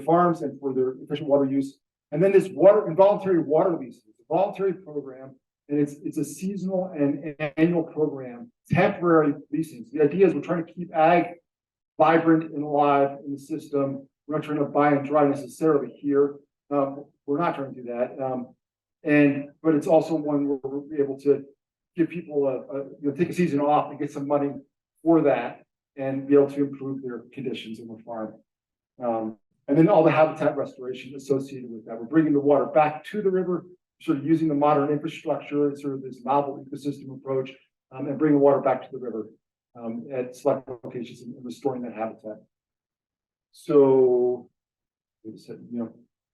farms and for their efficient water use. And then this involuntary water leases, a voluntary program, and it's a seasonal and annual program, temporary leasing. The idea is we're trying to keep ag vibrant and alive in the system. We're not trying to buy and dry necessarily here. We're not trying to do that. But it's also one where we'll be able to give people take a season off and get some money for that and be able to improve their conditions in the farm. And then all the habitat restoration associated with that. We're bringing the water back to the river, sort of using the modern infrastructure and sort of this novel ecosystem approach, and bringing water back to the river. at select locations and restoring that habitat. So,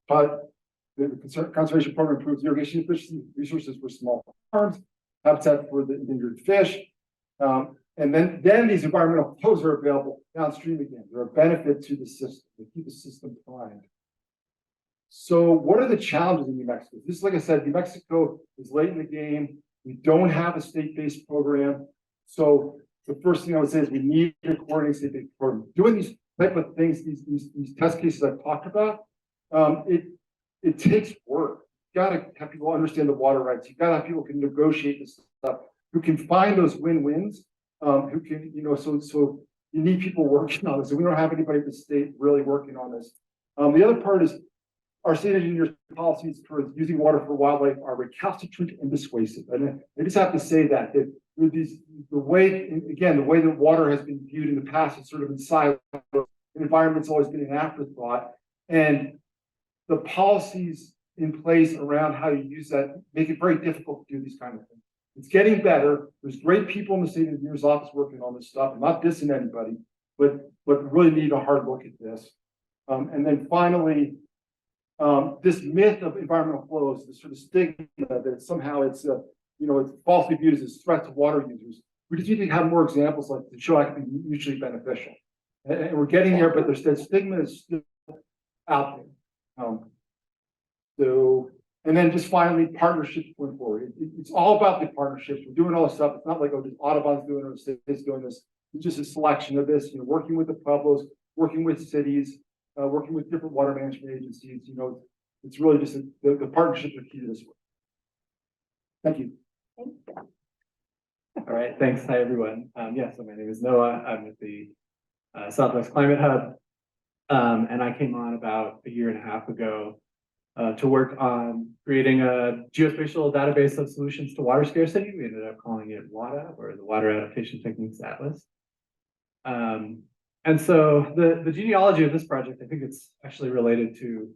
but the conservation program improves irrigation efficiency, resources for small farms, habitat for the endangered fish. And then these environmental flows are available downstream again. They're a benefit to the system. They keep the system primed. So what are the challenges in New Mexico? This, like I said, New Mexico is late in the game. We don't have a state-based program. So the first thing I would say is we need a coordinated state-based program. Doing these type of things, these test cases I've talked about, it takes work. You gotta have people understand the water rights. You gotta have people who can negotiate this stuff, who can find those win-wins, who can, so you need people working on this. And we don't have anybody at the state really working on this. The other part is our state engineers' policies towards using water for wildlife are recalcitrant and dissuasive. And I just have to say that the way that water has been viewed in the past is sort of in silos. The environment's always been an afterthought. And the policies in place around how you use that make it very difficult to do these kind of things. It's getting better. There's great people in the state engineer's office working on this stuff. I'm not dissing anybody, but really need a hard look at this. And then finally, this myth of environmental flows, this sort of stigma that somehow it's falsely viewed as a threat to water users. We just need to have more examples like to show it can be mutually beneficial. And we're getting there, but there's that stigma is still out there. And then just finally, partnerships going forward. It's all about the partnerships. We're doing all this stuff. It's not like, oh, just Audubon's doing it or the state's doing this. It's just a selection of this, working with the pueblos, working with cities, working with different water management agencies. It's really just the partnerships are key to this work. Thank you. All right, thanks. Hi, everyone. So my name is Noah. I'm with the Southwest Climate Hub. And I came on about a year and a half ago to work on creating a geospatial database of solutions to water scarcity. We ended up calling it WADA, or the Water Adaptation Techniques Atlas. And so the genealogy of this project, I think it's actually related to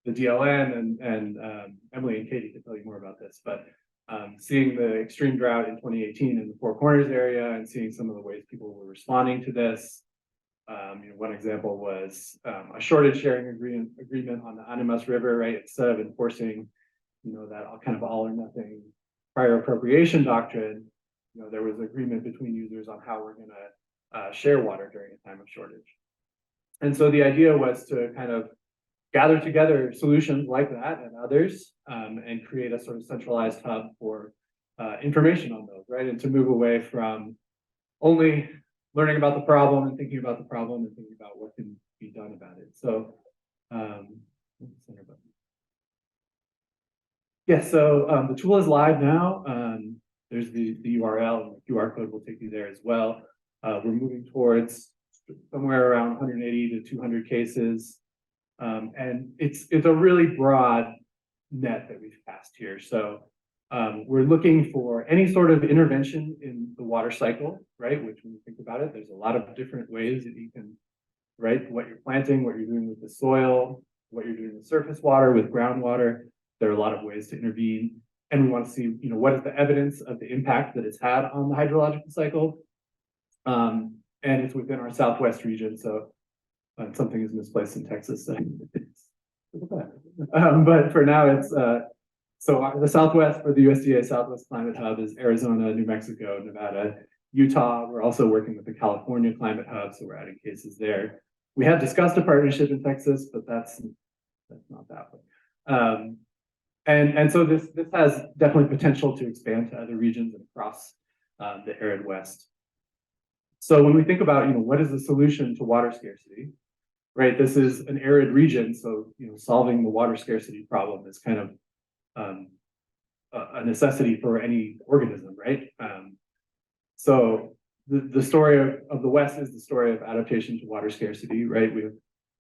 the DLN, and Emily and Katie can tell you more about this, but seeing the extreme drought in 2018 in the Four Corners area and seeing some of the ways people were responding to this. One example was a shortage sharing agreement on the Animas River, right? Instead of enforcing, that kind of all or nothing prior appropriation doctrine, there was agreement between users on how we're going to share water during a time of shortage. And so the idea was to kind of gather together solutions like that and others, and create a sort of centralized hub for information on those, right? And to move away from only learning about the problem and thinking about the problem and thinking about what can be done about it. So, the tool is live now. There's the URL, and the QR code will take you there as well. We're moving towards somewhere around 180 to 200 cases. And it's a really broad net that we've cast here. So we're looking for any sort of intervention in the water cycle, right? Which, when you think about it, there's a lot of different ways that you can, right? What you're planting, what you're doing with the soil, what you're doing with surface water, with groundwater. There are a lot of ways to intervene. And we want to see, what is the evidence of the impact that it's had on the hydrological cycle. And it's within our Southwest region. So something is misplaced in Texas. But for now, it's so the Southwest for the USDA Southwest Climate Hub is Arizona, New Mexico, Nevada, Utah. We're also working with the California Climate Hub, so we're adding cases there. We have discussed a partnership in Texas, but that's not that way. And so this has definitely potential to expand to other regions and across the arid West. So when we think about, what is the solution to water scarcity, right? This is an arid region, so solving the water scarcity problem is kind of a necessity for any organism, right? So the story of the West is the story of adaptation to water scarcity, right? We have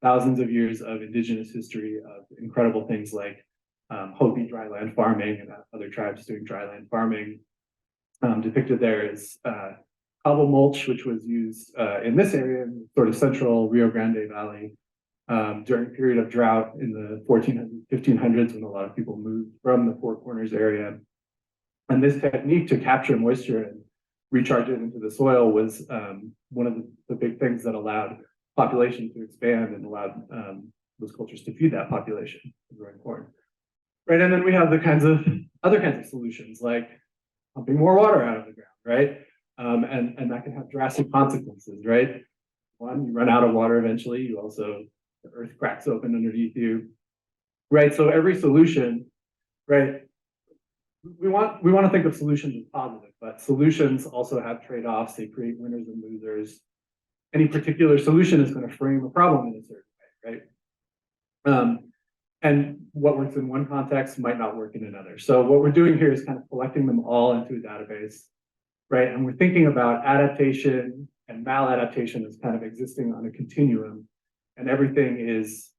thousands of years of indigenous history of incredible things like Hopi dryland farming and other tribes doing dryland farming. Depicted there is cobble mulch, which was used in this area, in the sort of central Rio Grande Valley, during a period of drought in the 1400s, 1500s, when a lot of people moved from the Four Corners area. And this technique to capture moisture and recharge it into the soil was one of the big things that allowed population to expand and allowed those cultures to feed that population of growing corn. Right, and then we have the other kinds of solutions like pumping more water out of the ground, right? And that can have drastic consequences, right? One, you run out of water eventually. You also, the earth cracks open underneath you, right? So every solution, right? We want to think of solutions as positive, but solutions also have trade-offs. They create winners and losers. Any particular solution is going to frame a problem in a certain way, right? And what works in one context might not work in another. So what we're doing here is kind of collecting them all into a database, right? And we're thinking about adaptation and maladaptation as kind of existing on a continuum, and everything is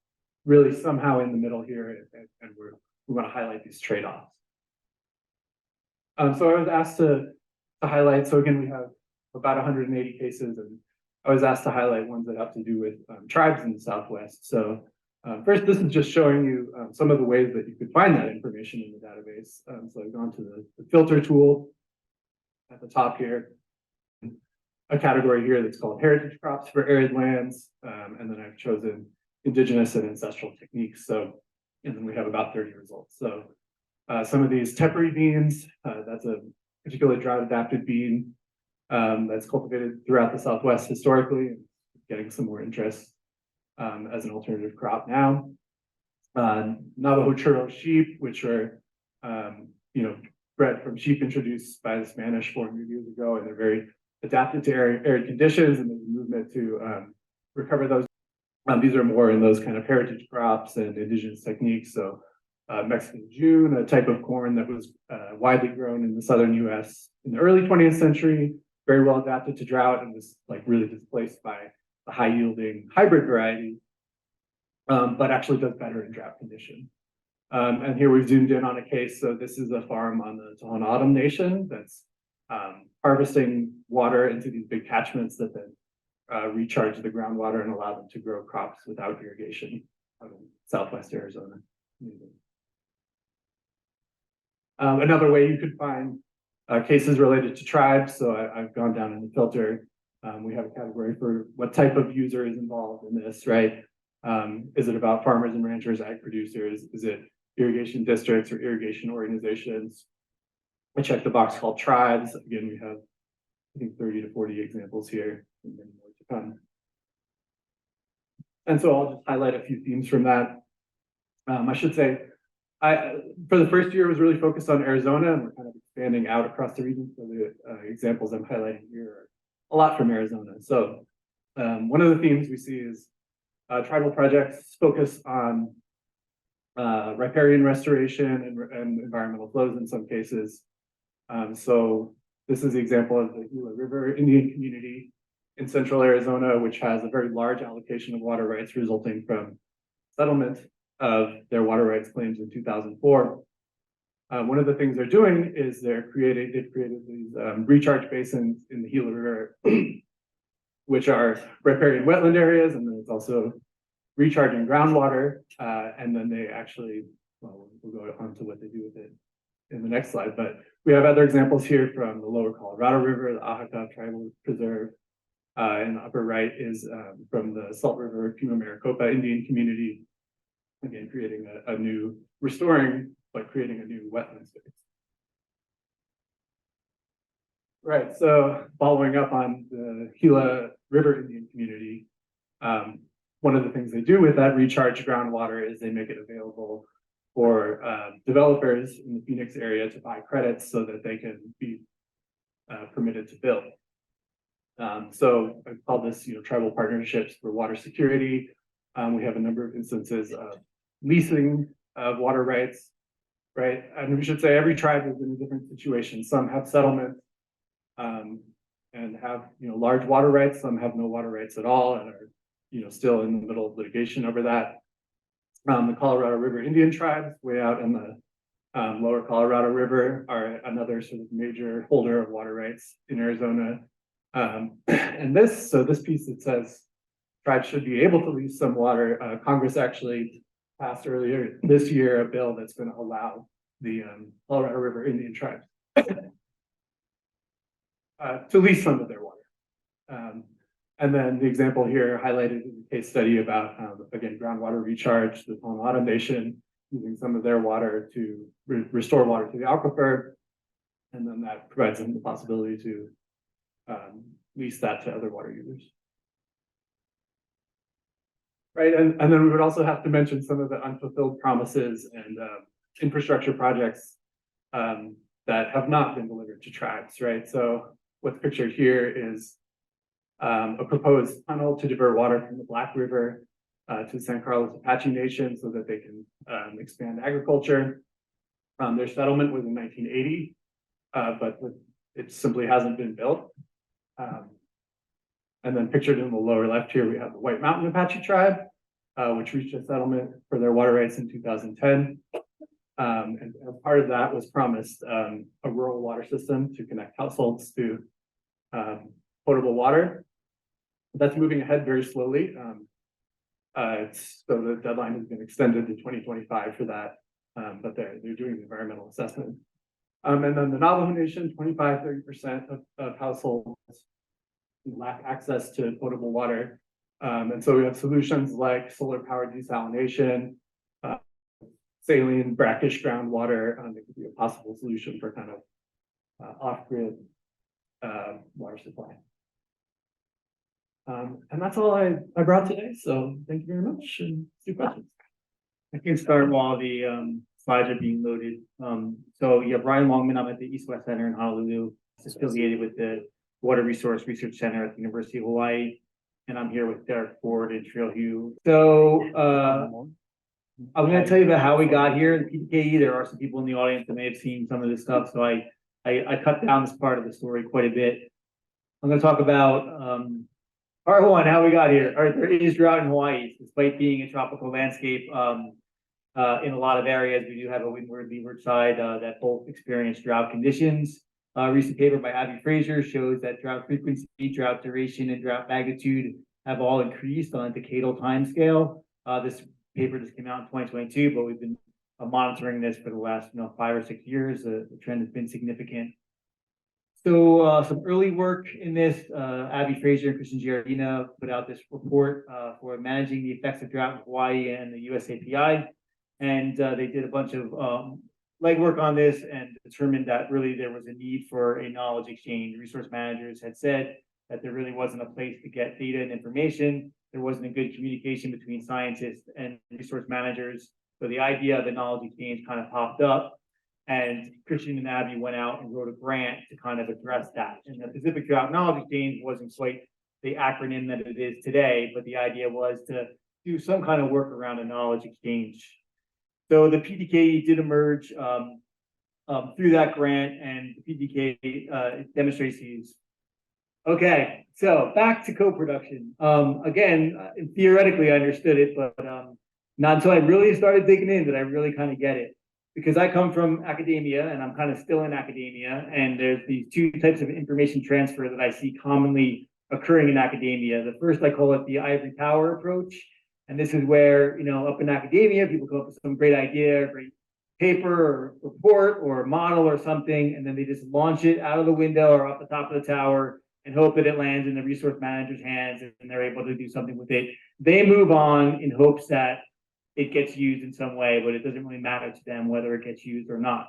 really somehow in the middle here, and we want to highlight these trade-offs. So I was asked to highlight, so again, we have about 180 cases, and I was asked to highlight ones that have to do with tribes in the Southwest. So first, this is just showing you some of the ways that you could find that information in the database. So I've gone to the filter tool at the top here, a category here that's called heritage crops for arid lands, and then I've chosen indigenous and ancestral techniques. So, and then we have about 30 results. So some of these tepary beans, that's a particularly drought adapted bean that's cultivated throughout the Southwest historically, and getting some more interest as an alternative crop now. Navajo churro sheep, which are, bred from sheep introduced by the Spanish 400 years ago, and they're very adapted to arid conditions, and there's a movement to recover those. These are more in those kind of heritage crops and indigenous techniques. So Mexican June, a type of corn that was widely grown in the southern US in the early 20th century, very well adapted to drought, and was like really displaced by the high yielding hybrid variety, but actually does better in drought condition. And here we've zoomed in on a case. So this is a farm on the Tohono O'odham Nation that's harvesting water into these big catchments that then recharge the groundwater and allow them to grow crops without irrigation out in Southwest Arizona. Another way you could find cases related to tribes. So I've gone down in the filter. We have a category for what type of user is involved in this, right? Is it about farmers and ranchers, ag producers? Is it irrigation districts or irrigation organizations? I checked the box called tribes. Again, we have, I think, 30 to 40 examples here, and many more to come. And so I'll just highlight a few themes from that. I should say, for the first year, was really focused on Arizona, and we're kind of expanding out across the region. So the examples I'm highlighting here are a lot from Arizona. So one of the themes we see is tribal projects focus on riparian restoration and environmental flows in some cases. So this is the example of the Gila River Indian community in central Arizona, which has a very large allocation of water rights resulting from settlement of their water rights claims in 2004. One of the things they're doing is they've created these recharge basins in the Gila River, which are riparian wetland areas, and then it's also recharging groundwater. And then they actually, well, we'll go on to what they do with it in the next slide, but we have other examples here from the lower Colorado River, the Oaxaca Tribal Preserve. In the upper right is from the Salt River Pima Maricopa Indian community, again, creating a new, restoring, but creating a new wetland space. Right, so following up on the Gila River Indian community, one of the things they do with that recharged groundwater is they make it available for developers in the Phoenix area to buy credits so that they can be permitted to build. So I call this, tribal partnerships for water security. We have a number of instances of leasing of water rights, right? And we should say every tribe is in a different situation. Some have settlements and have, large water rights. Some have no water rights at all and are, still in the middle of litigation over that. The Colorado River Indian tribes, way out in the lower Colorado River, are another sort of major holder of water rights in Arizona. And this piece that says tribes should be able to lease some water, Congress actually passed earlier this year a bill that's going to allow the Colorado River Indian tribes to lease some of their water. And then the example here highlighted in the case study about, again, groundwater recharge, the Autumn Nation using some of their water to restore water to the aquifer. And then that provides them the possibility to lease that to other water users. Right, and then we would also have to mention some of the unfulfilled promises and infrastructure projects that have not been delivered to tribes, right? So what's pictured here is a proposed tunnel to divert water from the Black River to the San Carlos Apache Nation so that they can expand agriculture. Their settlement was in 1980, but it simply hasn't been built. And then pictured in the lower left here, we have the White Mountain Apache tribe, which reached a settlement for their water rights in 2010. And as part of that was promised a rural water system to connect households to potable water. That's moving ahead very slowly. So the deadline has been extended to 2025 for that, but they're doing the environmental assessment. And then the Navajo Nation, 25–30% of households lack access to potable water. And so we have solutions like solar powered desalination, saline, brackish groundwater. That could be a possible solution for kind of off-grid water supply. And that's all I brought today. So thank you very much and two questions. I can start while the slides are being loaded. So yeah, Brian Longman, I'm at the East West Center in Honolulu, affiliated with the Water Resource Research Center at the University of Hawaii. And I'm here with Derek Ford and Trail Hugh. So I'm going to tell you about how we got here. The PDKE, there are some people in the audience that may have seen some of this stuff. So I cut down this part of the story quite a bit. I'm going to talk about part one, how we got here. All right, there is drought in Hawaii, despite being a tropical landscape. In a lot of areas, we do have a windward, leeward side that both experience drought conditions. A recent paper by Abby Fraser shows that drought frequency, drought duration, and drought magnitude have all increased on a decadal timescale. This paper just came out in 2022, but we've been monitoring this for the last 5 or 6 years. The trend has been significant. So some early work in this, Abby Fraser and Christian Giardina put out this report for managing the effects of drought in Hawaii and the USAPI. And they did a bunch of legwork on this and determined that really there was a need for a knowledge exchange. Resource managers had said that there really wasn't a place to get data and information. There wasn't a good communication between scientists and resource managers. So the idea of the knowledge exchange kind of popped up. And Christian and Abby went out and wrote a grant to kind of address that. And the Pacific Drought Knowledge Exchange wasn't quite the acronym that it is today, but the idea was to do some kind of work around a knowledge exchange. So the PDKE did emerge through that grant, and the PDKE demonstrates these. Okay, so back to co-production. Again, theoretically, I understood it, but not until I really started digging in did I really kind of get it. Because I come from academia, and I'm kind of still in academia, and there's these two types of information transfer that I see commonly occurring in academia. The first, I call it the ivory tower approach. And this is where, up in academia, people come up with some great idea, great paper or report or model or something, and then they just launch it out of the window or off the top of the tower and hope that it lands in the resource manager's hands and they're able to do something with it. They move on in hopes that it gets used in some way, but it doesn't really matter to them whether it gets used or not.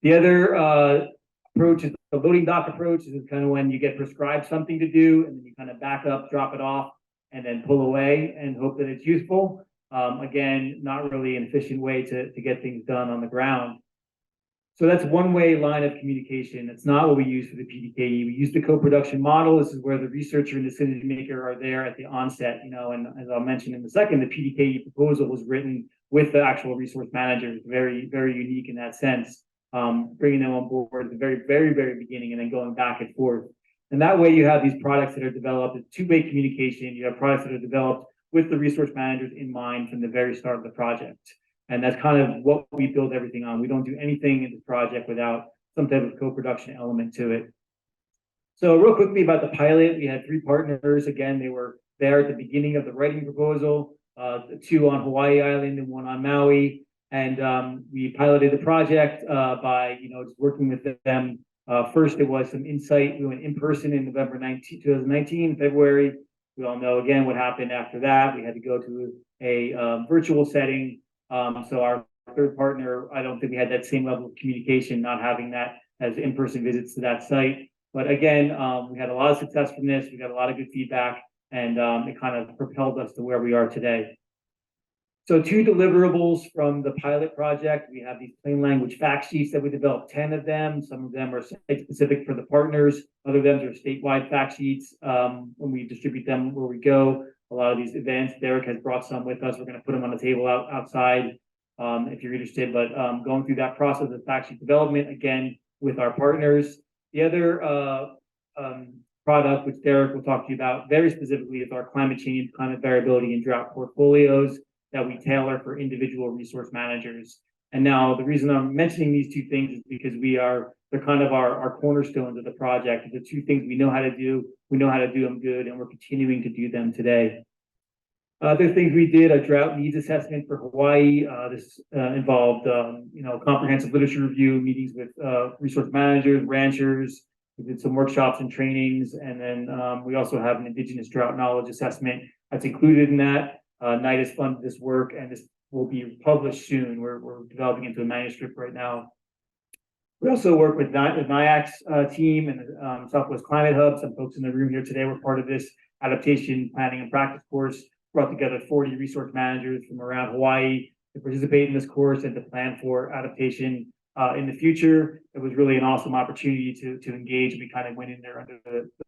The other approach is the loading dock approach. This is kind of when you get prescribed something to do and then you kind of back up, drop it off, and then pull away and hope that it's useful. Again, not really an efficient way to get things done on the ground. So that's one way line of communication. It's not what we use for the PDKE. We use the co-production model. This is where the researcher and decision maker are there at the onset, and as I'll mention in a second, the PDKE proposal was written with the actual resource managers, very, very unique in that sense, bringing them on board at the very, very, very beginning and then going back and forth. And that way you have these products that are developed, it's two-way communication. You have products that are developed with the resource managers in mind from the very start of the project. And that's kind of what we build everything on. We don't do anything in the project without some type of co-production element to it. So real quickly about the pilot, we had 3 partners. Again, they were there at the beginning of the writing proposal, 2 on Hawaii Island and 1 on Maui. And we piloted the project by, just working with them First, it was some insight. We went in person in November 2019, February. We all know again what happened after that. We had to go to a virtual setting. So our third partner, I don't think we had that same level of communication, not having that as in-person visits to that site. But again, we had a lot of success from this. We got a lot of good feedback, and it kind of propelled us to where we are today. So 2 deliverables from the pilot project. We have these plain language fact sheets that we developed, 10 of them. Some of them are site specific for the partners. Other of them are statewide fact sheets. When we distribute them where we go, a lot of these events, Derek has brought some with us. We're going to put them on the table outside if you're interested. But going through that process of fact sheet development, again, with our partners. The other product, which Derek will talk to you about very specifically, is our climate change, climate variability, and drought portfolios that we tailor for individual resource managers. And now the reason I'm mentioning these 2 things is because they're kind of our cornerstones of the project. The 2 things we know how to do, we know how to do them good, and we're continuing to do them today. Other things we did, a drought needs assessment for Hawaii. This involved, comprehensive literature review, meetings with resource managers, ranchers. We did some workshops and trainings, and then we also have an Indigenous drought knowledge assessment that's included in that. NIDIS funded this work, and this will be published soon. We're developing into a manuscript right now. We also work with NIAC's team and the Southwest Climate Hub. Some folks in the room here today were part of this adaptation planning and practice course. Brought together 40 resource managers from around Hawaii to participate in this course and to plan for adaptation in the future. It was really an awesome opportunity to engage. We kind of went in there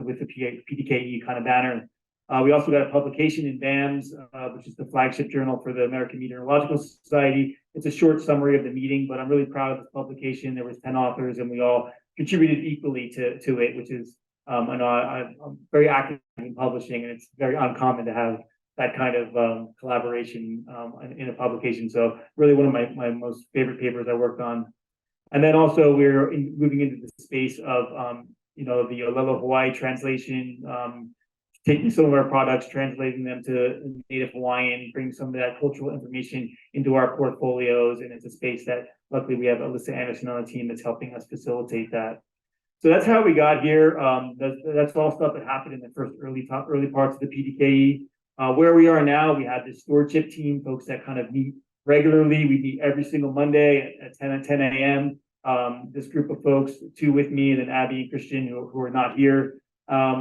with the PDKE kind of banner. We also got a publication in DAMS, which is the flagship journal for the American Meteorological Society. It's a short summary of the meeting, but I'm really proud of this publication. There was 10 authors, and we all contributed equally to it, which is, I know I'm very active in publishing, and it's very uncommon to have that kind of collaboration in a publication. So really one of my most favorite papers I worked on. And then also we're moving into the space of, the Olelo Hawaii translation, taking some of our products, translating them to Native Hawaiian, bringing some of that cultural information into our portfolios. And it's a space that luckily we have Alyssa Anderson on the team that's helping us facilitate that. So that's how we got here. That's all stuff that happened in the first early parts of the PDKE. Where we are now, we have this stewardship team, folks that kind of meet regularly. We meet every single Monday at 10 a.m. This group of folks, 2 with me, and then Abby and Christian, who are not here.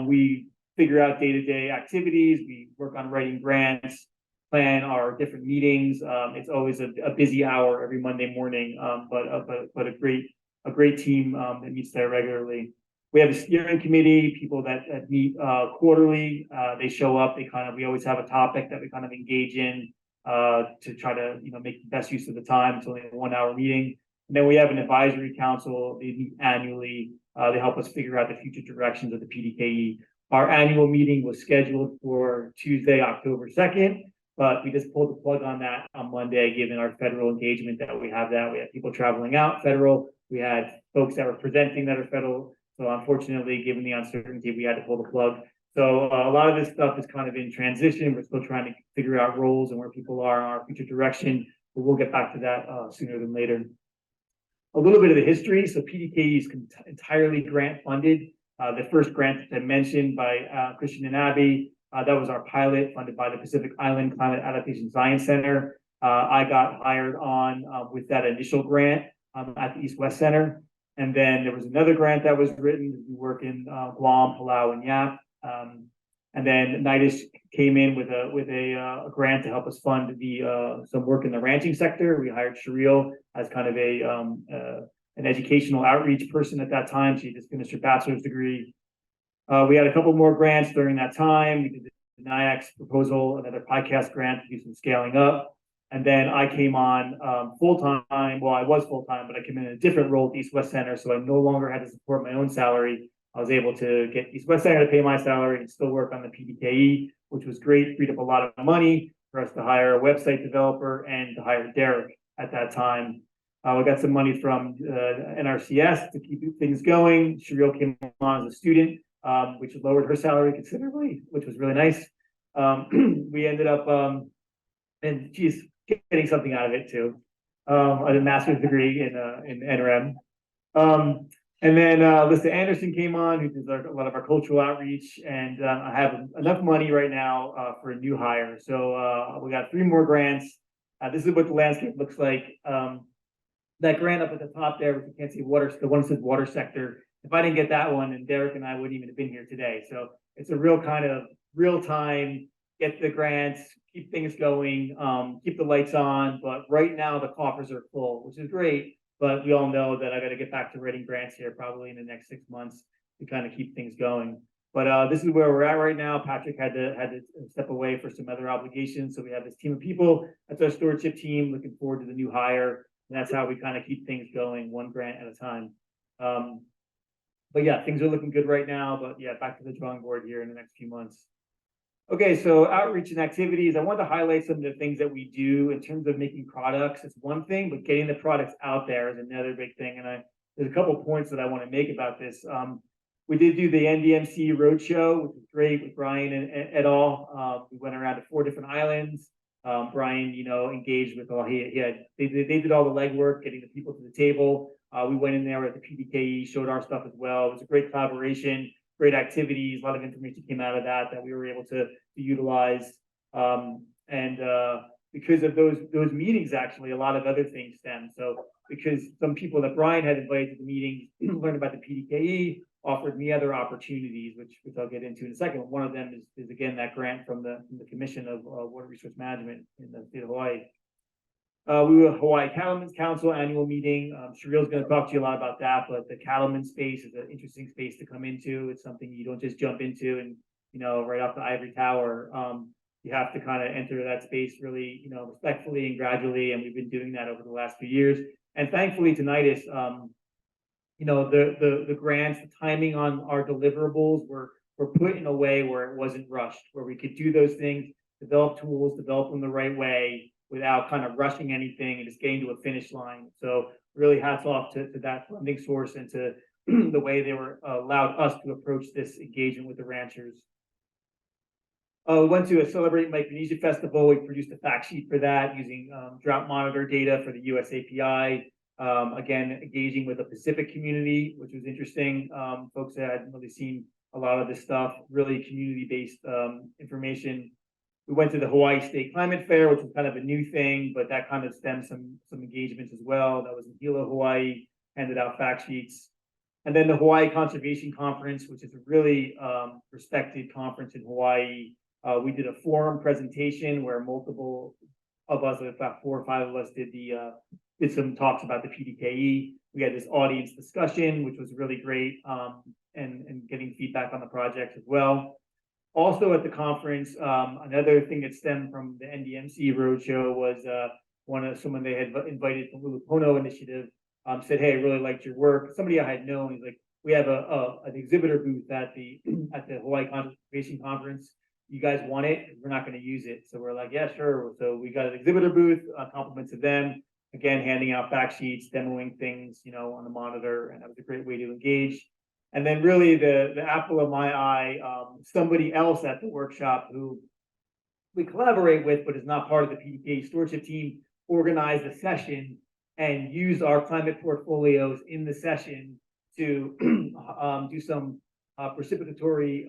We figure out day-to-day activities. We work on writing grants, plan our different meetings. It's always a busy hour every Monday morning, but a great team that meets there regularly. We have a steering committee, people that meet quarterly. They show up. We always have a topic that we kind of engage in to try to make the best use of the time. It's only a 1-hour meeting. And then we have an advisory council. They meet annually. They help us figure out the future directions of the PDKE. Our annual meeting was scheduled for Tuesday, October 2nd, but we just pulled the plug on that on Monday, given our federal engagement that we have. We had people traveling out federal. We had folks that were presenting that are federal. So unfortunately, given the uncertainty, we had to pull the plug. So a lot of this stuff is kind of in transition. We're still trying to figure out roles and where people are in our future direction, but we'll get back to that sooner than later. A little bit of the history. So PDKE is entirely grant funded. The first grant that I mentioned by Christian and Abby, that was our pilot funded by the Pacific Island Climate Adaptation Science Center. I got hired on with that initial grant at the East-West Center. And then there was another grant that was written. We work in Guam, Palau, and Yap. And then NIDIS came in with a grant to help us fund some work in the ranching sector. We hired Shereel as kind of an educational outreach person at that time. She just finished her bachelor's degree. We had a couple more grants during that time. We did the NIAC's proposal, another podcast grant to do some scaling up. And then I came on full-time. Well, I was full-time, but I came in a different role at East-West Center, so I no longer had to support my own salary. I was able to get East-West Center to pay my salary and still work on the PDKE, which was great, freed up a lot of money for us to hire a website developer and to hire Derek at that time. We got some money from NRCS to keep things going. Shereel came on as a student, which lowered her salary considerably, which was really nice. We ended up, and she's getting something out of it too. I did a master's degree in NRM. And then Lisa Anderson came on, who does a lot of our cultural outreach, and I have enough money right now for a new hire. So we got 3 more grants. This is what the landscape looks like. That grant up at the top there, which you can't see water, the one that says water sector. If I didn't get that one, and Derek and I wouldn't even have been here today. So it's a real kind of real time, get the grants, keep things going, keep the lights on. But right now the coffers are full, which is great. But we all know that I got to get back to writing grants here probably in the next 6 months to kind of keep things going. But this is where we're at right now. Patrick had to step away for some other obligations. So we have this team of people. That's our stewardship team. Looking forward to the new hire. And that's how we kind of keep things going, one grant at a time. But yeah, things are looking good right now. But yeah, back to the drawing board here in the next few months. Okay, so outreach and activities. I want to highlight some of the things that we do in terms of making products. It's one thing, but getting the products out there is another big thing. And there's a couple of points that I want to make about this. We did do the NDMC Roadshow, which was great with Brian and et al. We went around to 4 different islands. Brian, engaged with all they did all the legwork, getting the people to the table. We went in there at the PDKE, showed our stuff as well. It was a great collaboration. Great activities, a lot of information came out of that we were able to utilize. Because of those meetings, actually, a lot of other things stemmed. So because some people that Brian had invited to the meetings learned about the PDKE, offered me other opportunities, which I'll get into in a second. One of them is again that grant from the Commission of Water Resource Management in the state of Hawaii. We were at Hawaii Cattlemen's Council annual meeting. Sharil's going to talk to you a lot about that, but the cattleman space is an interesting space to come into. It's something you don't just jump into and, right off the ivory tower. You have to kind of enter that space really, respectfully and gradually. And we've been doing that over the last few years. And thankfully tonight is, the grants, the timing on our deliverables were put in a way where it wasn't rushed, where we could do those things, develop tools, develop them the right way, without kind of rushing anything and just getting to a finish line. So really hats off to that funding source and to the way they were allowed us to approach this engagement with the ranchers. We went to a Celebrate Micronesia Festival. We produced a fact sheet for that using drought monitor data for the US API. Again, engaging with the Pacific community, which was interesting. Folks that hadn't really seen a lot of this stuff, really community-based information. We went to the Hawaii State Climate Fair, which was kind of a new thing, but that kind of stemmed some engagements as well. That was in Hilo, Hawaii, handed out fact sheets. And then the Hawaii Conservation Conference, which is a really respected conference in Hawaii. We did a forum presentation where multiple of us, about 4 or 5 of us, did some talks about the PDKE. We had this audience discussion, which was really great, and getting feedback on the project as well. Also at the conference, another thing that stemmed from the NDMC Roadshow was someone they had invited from Ulupono Initiative, said, "Hey, I really liked your work." Somebody I had known, he's like, "We have an exhibitor booth at the Hawaii Conservation Conference. You guys want it? We're not going to use it." So we're like, "Yeah, sure." So we got an exhibitor booth, compliments of them. Again, handing out fact sheets, demoing things, on the monitor, and that was a great way to engage. And then really the apple of my eye, somebody else at the workshop who we collaborate with, but is not part of the PDKE stewardship team, organized a session and used our climate portfolios in the session to do some precipitatory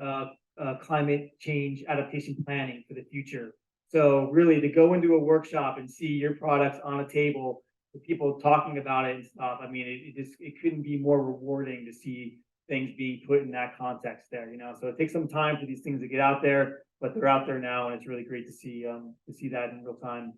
climate change adaptation planning for the future. So really to go into a workshop and see your products on a table with people talking about it and stuff, I mean, it couldn't be more rewarding to see things being put in that context there, So it takes some time for these things to get out there, but they're out there now, and it's really great to see that in real time.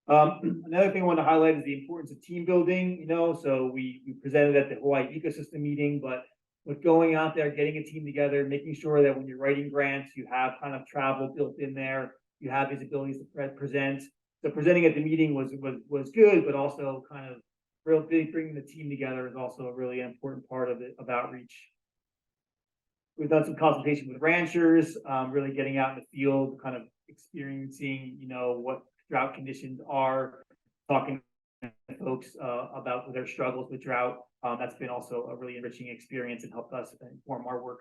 Another thing I want to highlight is the importance of team building, So we presented at the Hawaii ecosystem meeting, but with going out there, getting a team together, making sure that when you're writing grants, you have kind of travel built in there, you have these abilities to present. So presenting at the meeting was good, but also kind of real big, bringing the team together is also a really important part of outreach. We've done some consultation with ranchers, really getting out in the field, kind of experiencing, what drought conditions are, talking to folks about their struggles with drought. That's been also a really enriching experience and helped us inform our work.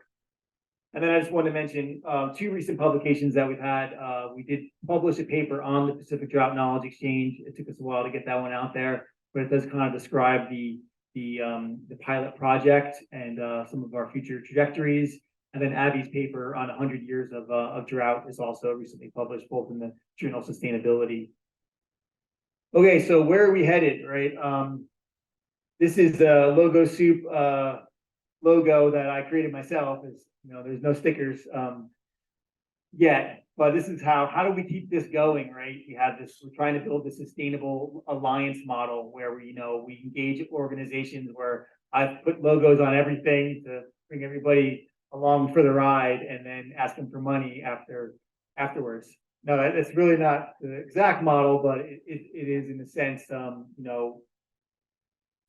And then I just wanted to mention 2 recent publications that we've had. We did publish a paper on the Pacific Drought Knowledge Exchange. It took us a while to get that one out there, but it does kind of describe the the pilot project and some of our future trajectories. And then Abby's paper on 100 years of drought is also recently published, both in the journal Sustainability. Okay, so where are we headed, right? This is a logo soup logo that I created myself. Is, you know, there's no stickers yet, but this is how do we keep this going, right? We have this, we're trying to build a sustainable alliance model where we, you know, we engage organizations where I've put logos on everything to bring everybody along for the ride and then ask them for money afterwards. No, that's really not the exact model, but it is in a sense, you know,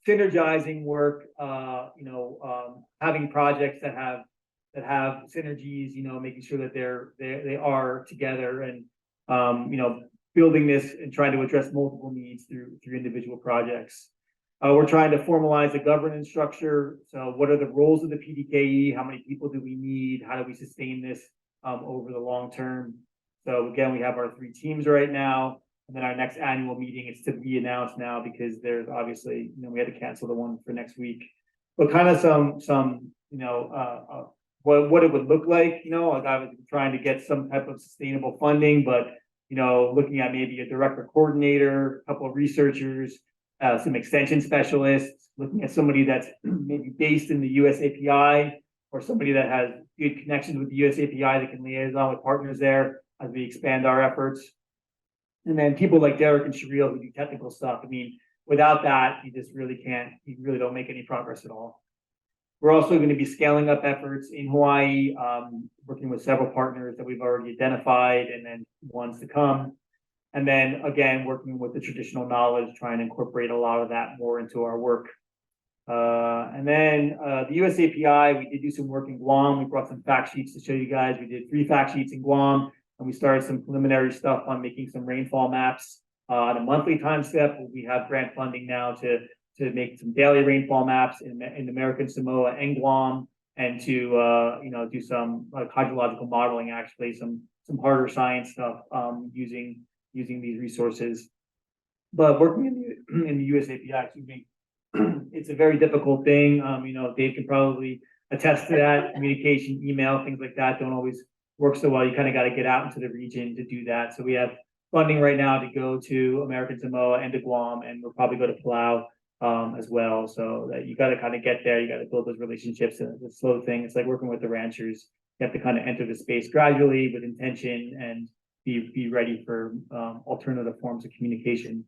synergizing work, you know, having projects that have synergies, you know, making sure that they are together and, you know, building this and trying to address multiple needs through individual projects. We're trying to formalize a governance structure. So what are the roles of the PDKE? How many people do we need? How do we sustain this over the long term? So again, we have our 3 teams right now. And then our next annual meeting is to be announced now because there's obviously, you know, we had to cancel the one for next week. But kind of some you know, what it would look like, you know, like I was trying to get some type of sustainable funding, but, you know, looking at maybe a director coordinator, a couple of researchers, some extension specialists, looking at somebody that's maybe based in the US API or somebody that has good connections with the US API that can liaison with partners there as we expand our efforts. And then people like Derek and Shereel who do technical stuff. I mean, without that, you just really can't, you really don't make any progress at all. We're also going to be scaling up efforts in Hawaii, working with several partners that we've already identified and then ones to come. And then again, working with the traditional knowledge, trying to incorporate a lot of that more into our work. And then the US API, we did do some work in Guam. We brought some fact sheets to show you guys. We did 3 fact sheets in Guam, and we started some preliminary stuff on making some rainfall maps on a monthly time step. We have grant funding now to make some daily rainfall maps in American Samoa and Guam, and to you know, do some hydrological modeling, actually some harder science stuff using these resources. But working in the US API, excuse me, it's a very difficult thing. You know, Dave can probably attest to that. Communication, email, things like that don't always work so well. You kind of got to get out into the region to do that. So we have funding right now to go to American Samoa and to Guam, and we'll probably go to Palau as well. So that you got to kind of get there. You got to build those relationships. And it's a slow thing. It's like working with the ranchers. You have to kind of enter the space gradually with intention and be ready for alternative forms of communication.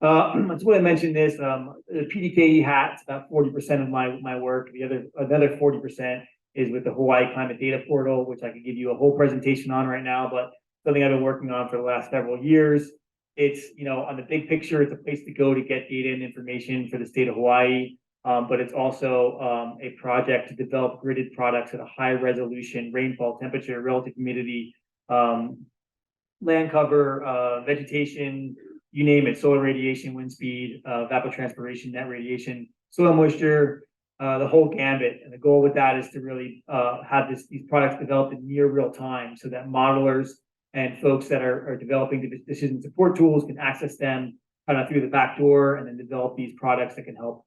I just want to mention this, the PDKE hat, it's about 40% of my work. Another 40% is with the Hawaii Climate Data Portal, which I could give you a whole presentation on right now, but something I've been working on for the last several years. It's, you know, on the big picture, it's a place to go to get data and information for the state of Hawaii. But it's also a project to develop gridded products at a high resolution, rainfall, temperature, relative humidity, land cover, vegetation, you name it, solar radiation, wind speed, evapotranspiration, net radiation, soil moisture, the whole gambit. And the goal with that is to really have these products developed in near real time so that modelers and folks that are developing the decision support tools can access them kind of through the back door and then develop these products that can help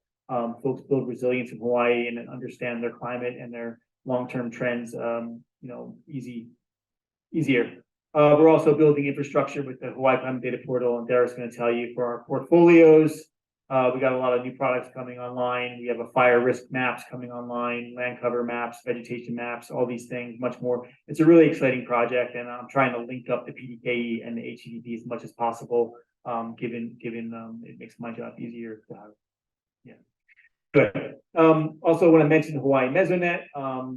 folks build resilience in Hawaii and understand their climate and their long-term trends, you know, easier. We're also building infrastructure with the Hawaii Climate Data Portal, and Derek's going to tell you for our portfolios. We got a lot of new products coming online. We have a fire risk maps coming online, land cover maps, vegetation maps, all these things, much more. It's a really exciting project, and I'm trying to link up the PDKE and the HCDP as much as possible, given it makes my job easier to have. Yeah. Good. Also want to mention the Hawaii Mesonet.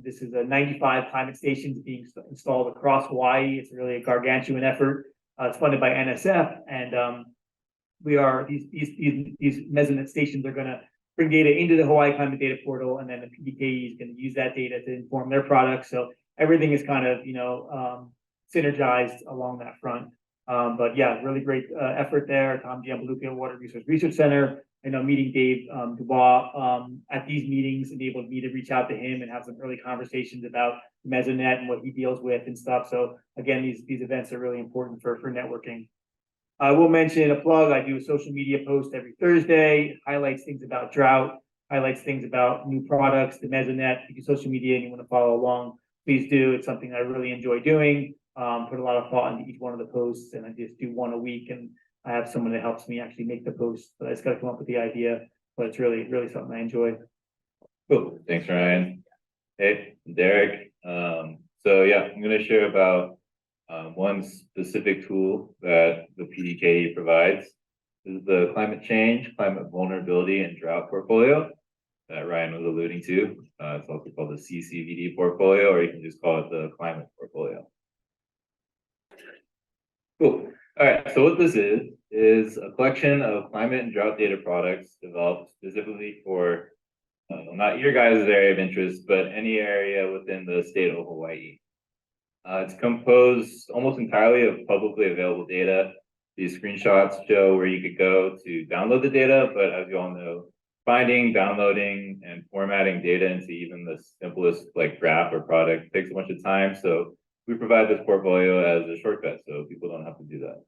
This is a 95 climate stations being installed across Hawaii. It's really a gargantuan effort. It's funded by NSF, and we are these Mesonet stations are going to bring data into the Hawaii Climate Data Portal, and then the PDKE is going to use that data to inform their products. So everything is kind of, you know, synergized along that front. But yeah, really great effort there. Tom Giambaluca, Water Research Center. I know meeting Dave Dubois at these meetings enabled me to reach out to him and have some early conversations about Mesonet and what he deals with and stuff. So again, these events are really important for networking. I will mention a plug, I do a social media post every Thursday, highlights things about drought, highlights things about new products, the Mesonet. If you do social media and you want to follow along, please do. It's something I really enjoy doing. Put a lot of thought into each one of the posts, and I just do one a week, and I have someone that helps me actually make the post, but I just got to come up with the idea, but it's really, really something I enjoy. Cool, thanks, Ryan. Hey, Derek. So yeah, I'm gonna share about one specific tool that the PDKE provides. This is the climate change, climate vulnerability, and drought portfolio that Ryan was alluding to. It's also called the CCVD portfolio, or you can just call it the climate portfolio. Cool. All right, so what this is a collection of climate and drought data products developed specifically for not your guys' area of interest, but any area within the state of Hawaii. It's composed almost entirely of publicly available data. These screenshots show where you could go to download the data, but as you all know, finding, downloading, and formatting data into even the simplest like graph or product takes a bunch of time. So we provide this portfolio as a shortcut so people don't have to do that.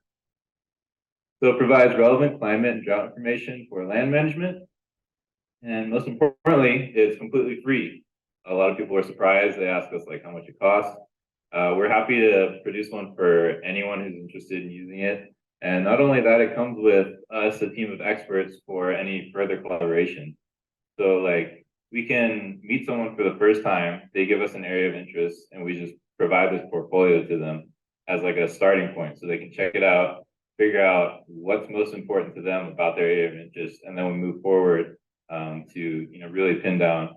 So it provides relevant climate and drought information for land management. And most importantly, it's completely free. A lot of people are surprised. They ask us like how much it costs. We're happy to produce one for anyone who's interested in using it. And not only that, it comes with us, a team of experts for any further collaboration. So like we can meet someone for the first time, they give us an area of interest, and we just provide this portfolio to them as like a starting point so they can check it out, figure out what's most important to them about their area of interest, and then we move forward to really pin down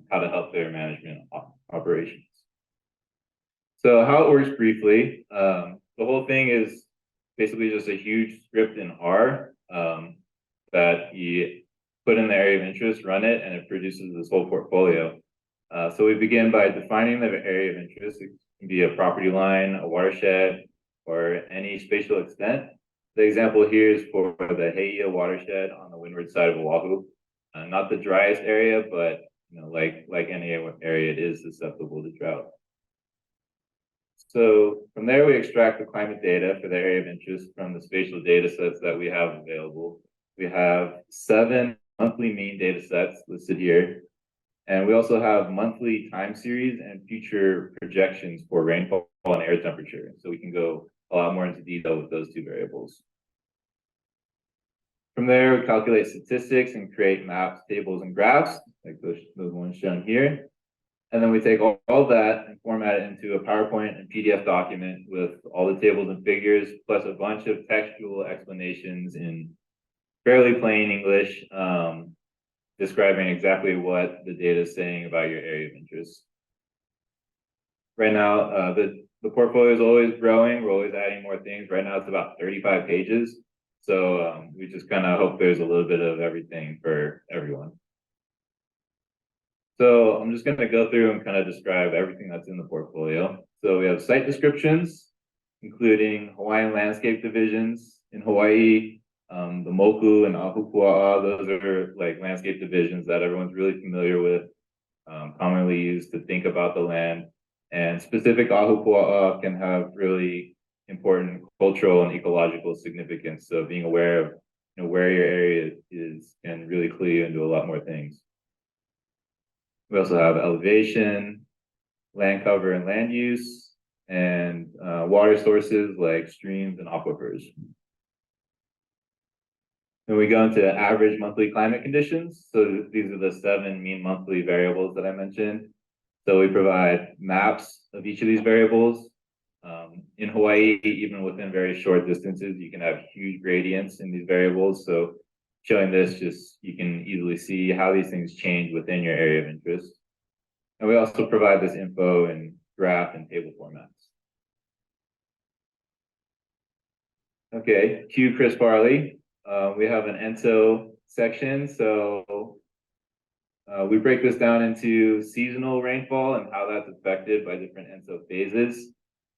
how to help their management operations. So how it works briefly, the whole thing is basically just a huge script in R that you put in the area of interest, run it, and it produces this whole portfolio. So we begin by defining the area of interest. It can be a property line, a watershed, or any spatial extent. The example here is for the Hei'a watershed on the windward side of Oahu. Not the driest area, but like any area, it is susceptible to drought. So from there, we extract the climate data for the area of interest from the spatial data sets that we have available. We have 7 monthly mean data sets listed here. And we also have monthly time series and future projections for rainfall and air temperature. So we can go a lot more into detail with those 2 variables. From there, we calculate statistics and create maps, tables, and graphs, like those ones shown here. And then we take all that and format it into a PowerPoint and PDF document with all the tables and figures, plus a bunch of textual explanations in fairly plain English, describing exactly what the data is saying about your area of interest. Right now, the portfolio is always growing. We're always adding more things. Right now, it's about 35 pages. So we just kind of hope there's a little bit of everything for everyone. So I'm just going to go through and kind of describe everything that's in the portfolio. So we have site descriptions, including Hawaiian landscape divisions in Hawaii, the Moku and Ahupua'a. Those are like landscape divisions that everyone's really familiar with, commonly used to think about the land. And specific Ahupua'a can have really important cultural and ecological significance. So being aware of where your area is can really clue you into a lot more things. We also have elevation, land cover and land use, and water sources like streams and aquifers. Then we go into average monthly climate conditions. So these are the 7 mean monthly variables that I mentioned. So we provide maps of each of these variables. In Hawaii, even within very short distances, you can have huge gradients in these variables. So showing this, just you can easily see how these things change within your area of interest. And we also provide this info in graph and table formats. Okay, cue Chris Farley. We have an ENSO section. So we break this down into seasonal rainfall and how that's affected by different ENSO phases.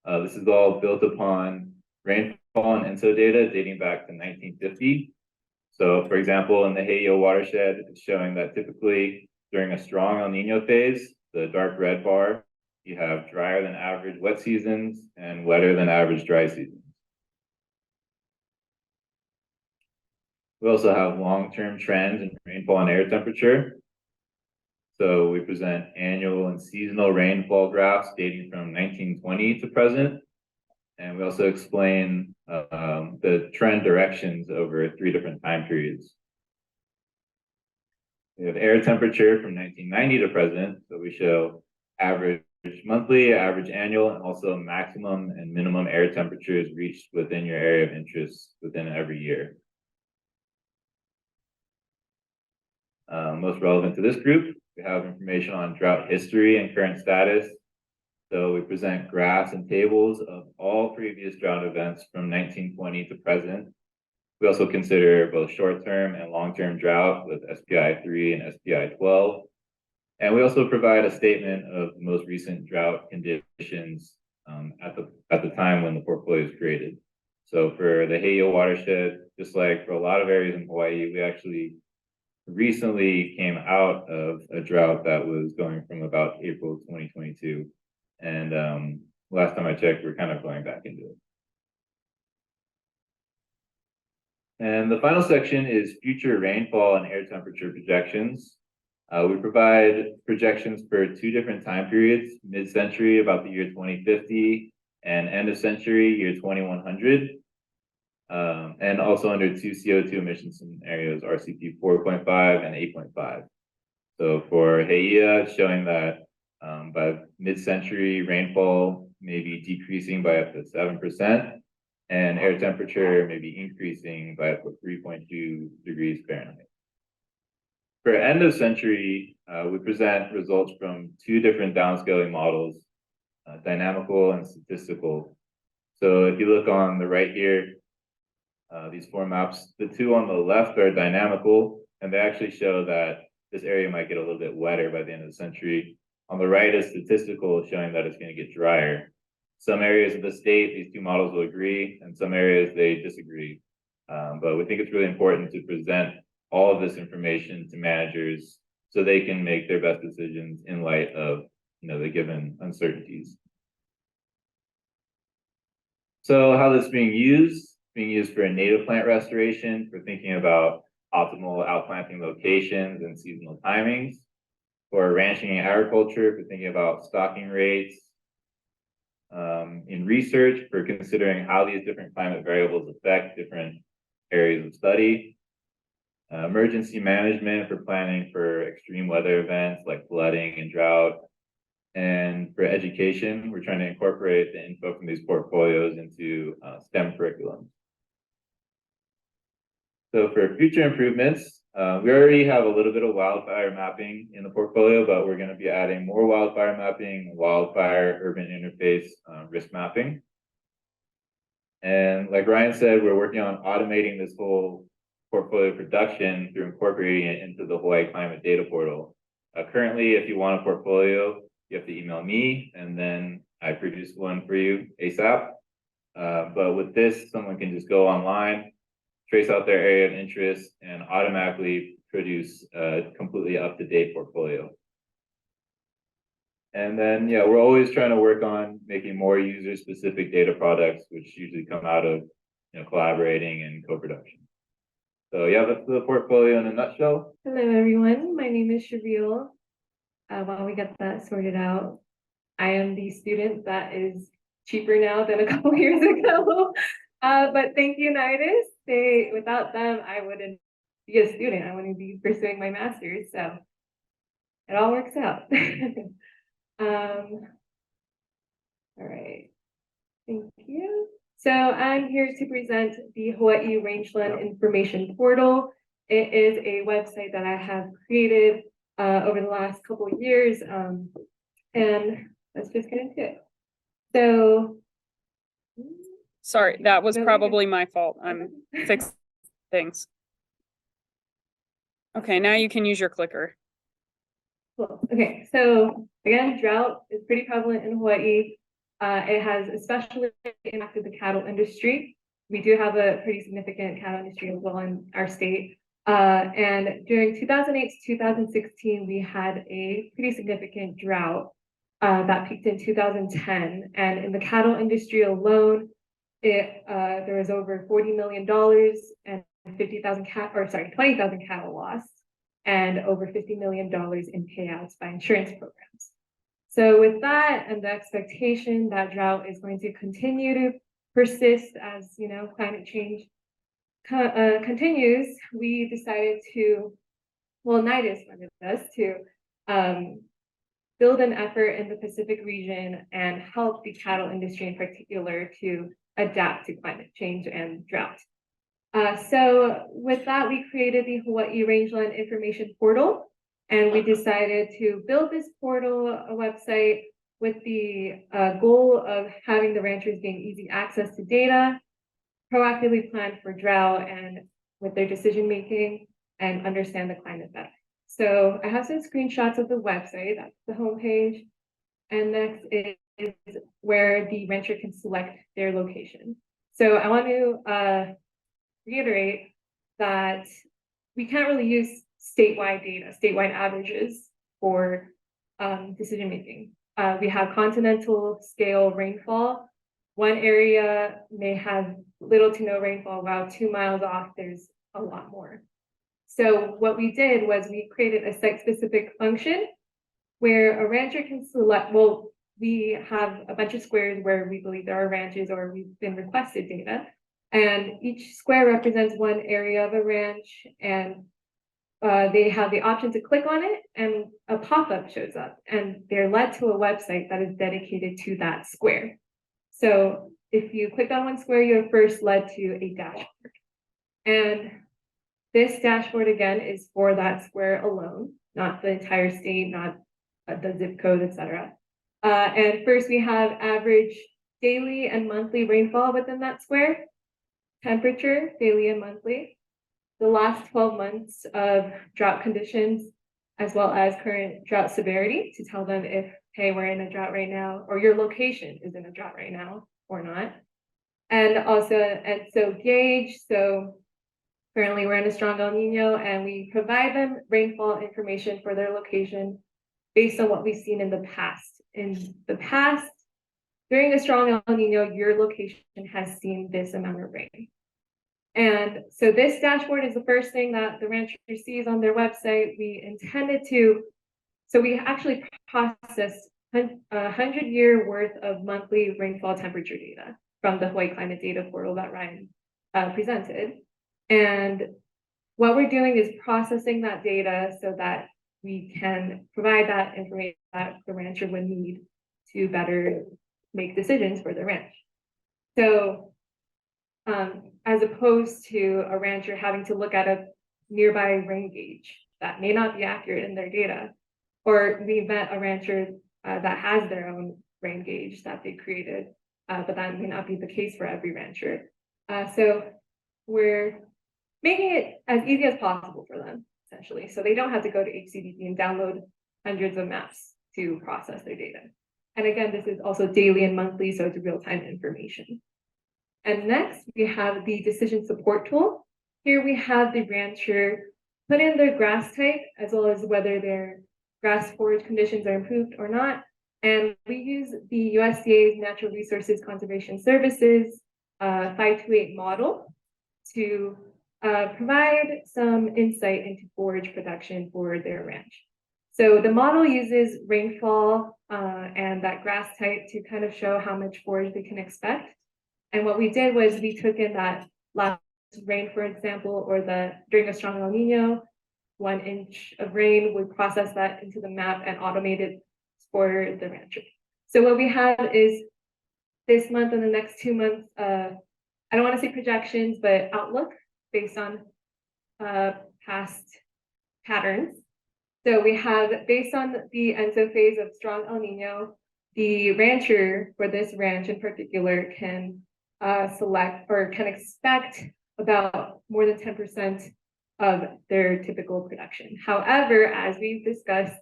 This is all built upon rainfall and ENSO data dating back to 1950. So for example, in the Hei'a watershed, it's showing that typically during a strong El Nino phase, the dark red bar, you have drier than average wet seasons and wetter than average dry seasons. We also have long-term trends in rainfall and air temperature. So we present annual and seasonal rainfall graphs dating from 1920 to present. And we also explain the trend directions over 3 different time periods. We have air temperature from 1990 to present. So we show average monthly, average annual, and also maximum and minimum air temperatures reached within your area of interest within every year. Most relevant to this group, we have information on drought history and current status. So we present graphs and tables of all previous drought events from 1920 to present. We also consider both short-term and long-term drought with SPI 3 and SPI 12. And we also provide a statement of the most recent drought conditions at the time when the portfolio is created. So for the Heiau watershed, just like for a lot of areas in Hawaii, we actually recently came out of a drought that was going from about April 2022. And last time I checked, we're kind of going back into it. And the final section is future rainfall and air temperature projections. We provide projections for 2 different time periods, mid-century about the year 2050 and end of century year 2100. And also under 2 CO2 emission scenarios, RCP 4.5 and 8.5. So for Heiau, it's showing that by mid-century, rainfall may be decreasing by up to 7%, and air temperature may be increasing by up to 3.2 degrees Fahrenheit. For end of century, we present results from 2 different downscaling models, dynamical and statistical. So if you look on the right here, these 4 maps, the 2 on the left are dynamical, and they actually show that this area might get a little bit wetter by the end of the century. On the right is statistical, showing that it's going to get drier. Some areas of the state, these 2 models will agree, and some areas they disagree. But we think it's really important to present all of this information to managers so they can make their best decisions in light of the given uncertainties. So how this is being used for a native plant restoration, for thinking about optimal outplanting locations and seasonal timings, for ranching and agriculture, for thinking about stocking rates, in research, for considering how these different climate variables affect different areas of study, emergency management for planning for extreme weather events like flooding and drought, and for education, we're trying to incorporate the info from these portfolios into STEM curriculum. So for future improvements, we already have a little bit of wildfire mapping in the portfolio, but we're going to be adding more wildfire mapping, wildfire urban interface risk mapping. And like Ryan said, we're working on automating this whole portfolio production through incorporating it into the Hawaii Climate Data Portal. Currently, if you want a portfolio, you have to email me, and then I produce one for you ASAP. But with this, someone can just go online, trace out their area of interest, and automatically produce a completely up-to-date portfolio. And then, yeah, we're always trying to work on making more user-specific data products, which usually come out of collaborating and co-production. So yeah, that's the portfolio in a nutshell. Hello, everyone. My name is Shavil. While we get that sorted out, I am the student that is cheaper now than a couple years ago. But thank you, Nidus. Without them, I wouldn't be a student. I wouldn't be pursuing my master's. So it all works out. All right. Thank you. So I'm here to present the Hawaii Rangeland Information Portal. It is a website that I have created over the last couple of years. And let's just get into it. So sorry, that was probably my fault. I'm fixing things. Okay, now you can use your clicker. Cool. Okay, so again, drought is pretty prevalent in Hawaii. It has especially impacted the cattle industry. We do have a pretty significant cattle industry as well in our state. And during 2008 to 2016, we had a pretty significant drought that peaked in 2010. And in the cattle industry alone, there was over $40 million and 50,000 20,000 cattle lost and over $50 million in payouts by insurance programs. So with that and the expectation that drought is going to continue to persist as, you know, climate change continues, we decided to, well, NIDIS funded us to build an effort in the Pacific region and help the cattle industry in particular to adapt to climate change and drought. So with that, we created the Hawaii Rangeland Information Portal, and we decided to build this portal, a website, with the goal of having the ranchers gain easy access to data, proactively plan for drought and with their decision making, and understand the climate better. So I have some screenshots of the website, that's the homepage. And next is where the rancher can select their location. So I want to reiterate that we can't really use statewide data, statewide averages for decision making. We have continental scale rainfall. One area may have little to no rainfall, while 2 miles off, there's a lot more. So what we did was we created a site-specific function where a rancher can select, well, we have a bunch of squares where we believe there are ranches or we've been requested data. And each square represents one area of a ranch, and they have the option to click on it and a pop-up shows up and they're led to a website that is dedicated to that square. So if you click on one square, you're first led to a dashboard. And this dashboard, again, is for that square alone, not the entire state, not the zip code, etc. And first we have average daily and monthly rainfall within that square, temperature, daily and monthly, the last 12 months of drought conditions, as well as current drought severity to tell them if, hey, we're in a drought right now, or your location is in a drought right now or not. And also, and so gauge, so currently we're in a strong El Nino, and we provide them rainfall information for their location based on what we've seen in the past. In the past, during a strong El Nino, your location has seen this amount of rain. And so this dashboard is the first thing that the rancher sees on their website. We intended to, so we actually processed 100-year worth of monthly rainfall temperature data from the Hawaii Climate Data Portal that Ryan presented. And what we're doing is processing that data so that we can provide that information that the rancher would need to better make decisions for the ranch. So as opposed to a rancher having to look at a nearby rain gauge that may not be accurate in their data, or we met a rancher that has their own rain gauge that they created, but that may not be the case for every rancher. So we're making it as easy as possible for them, essentially, so they don't have to go to HCDP and download hundreds of maps to process their data. And again, this is also daily and monthly, so it's real-time information. And next, we have the decision support tool. Here we have the rancher put in their grass type, as well as whether their grass forage conditions are improved or not. And we use the USDA's Natural Resources Conservation Services 528 model to provide some insight into forage production for their ranch. So the model uses rainfall and that grass type to kind of show how much forage they can expect. And what we did was we took in that last rain, for example, or during a strong El Nino, 1 inch of rain, we processed that into the map and automated for the rancher. So what we have is this month and the next 2 months, I don't want to say projections, but outlook based on past patterns. So we have, based on the Enso phase of strong El Nino, the rancher for this ranch in particular can select or can expect about more than 10% of their typical production. However, as we've discussed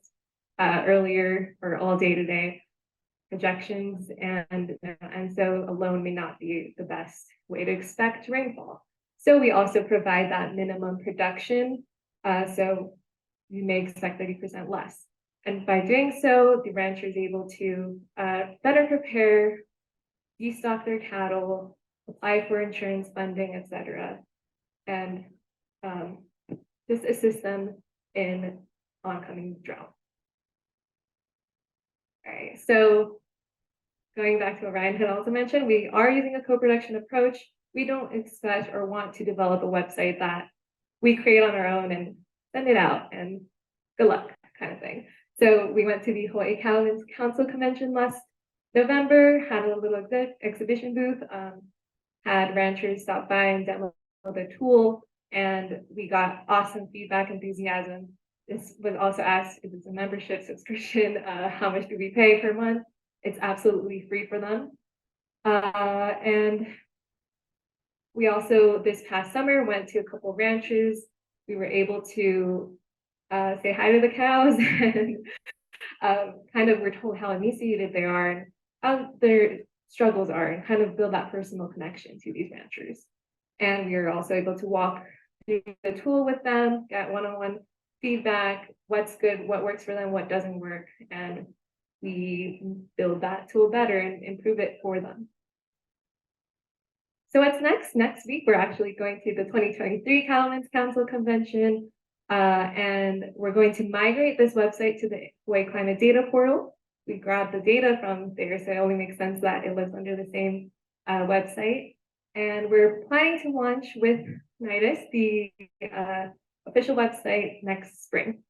earlier or all day today, projections and so alone may not be the best way to expect rainfall. So we also provide that minimum production. So you may expect 30% less. And by doing so, the rancher is able to better prepare, destock their cattle, apply for insurance funding, etc., and just assist them in oncoming drought. All right, so going back to what Ryan had also mentioned, we are using a co-production approach. We don't expect or want to develop a website that we create on our own and send it out and good luck kind of thing. So we went to the Hawaii Cattlemen's Council Convention last November, had a little exhibition booth, had ranchers stop by and demo the tool, and we got awesome feedback, enthusiasm. This was also asked if it's a membership subscription, how much do we pay per month? It's absolutely free for them. And we also, this past summer, went to a couple ranches. We were able to say hi to the cows and kind of we're told how emaciated they are and how their struggles are and kind of build that personal connection to these ranchers. And we are also able to walk through the tool with them, get one-on-one feedback, what's good, what works for them, what doesn't work, and we build that tool better and improve it for them. So what's next? Next week, we're actually going to the 2023 Cattlemen's Council Convention, and we're going to migrate this website to the Hawaii Climate Data Portal. We grabbed the data from there, so it only makes sense that it lives under the same website. And we're planning to launch with NIDIS, the official website, next spring.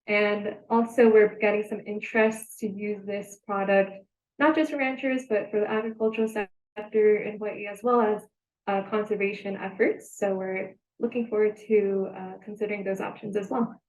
And also we're getting some interest to use this product, not just for ranchers, but for the agricultural sector in Hawaii, as well as conservation efforts. So we're looking forward to considering those options as well.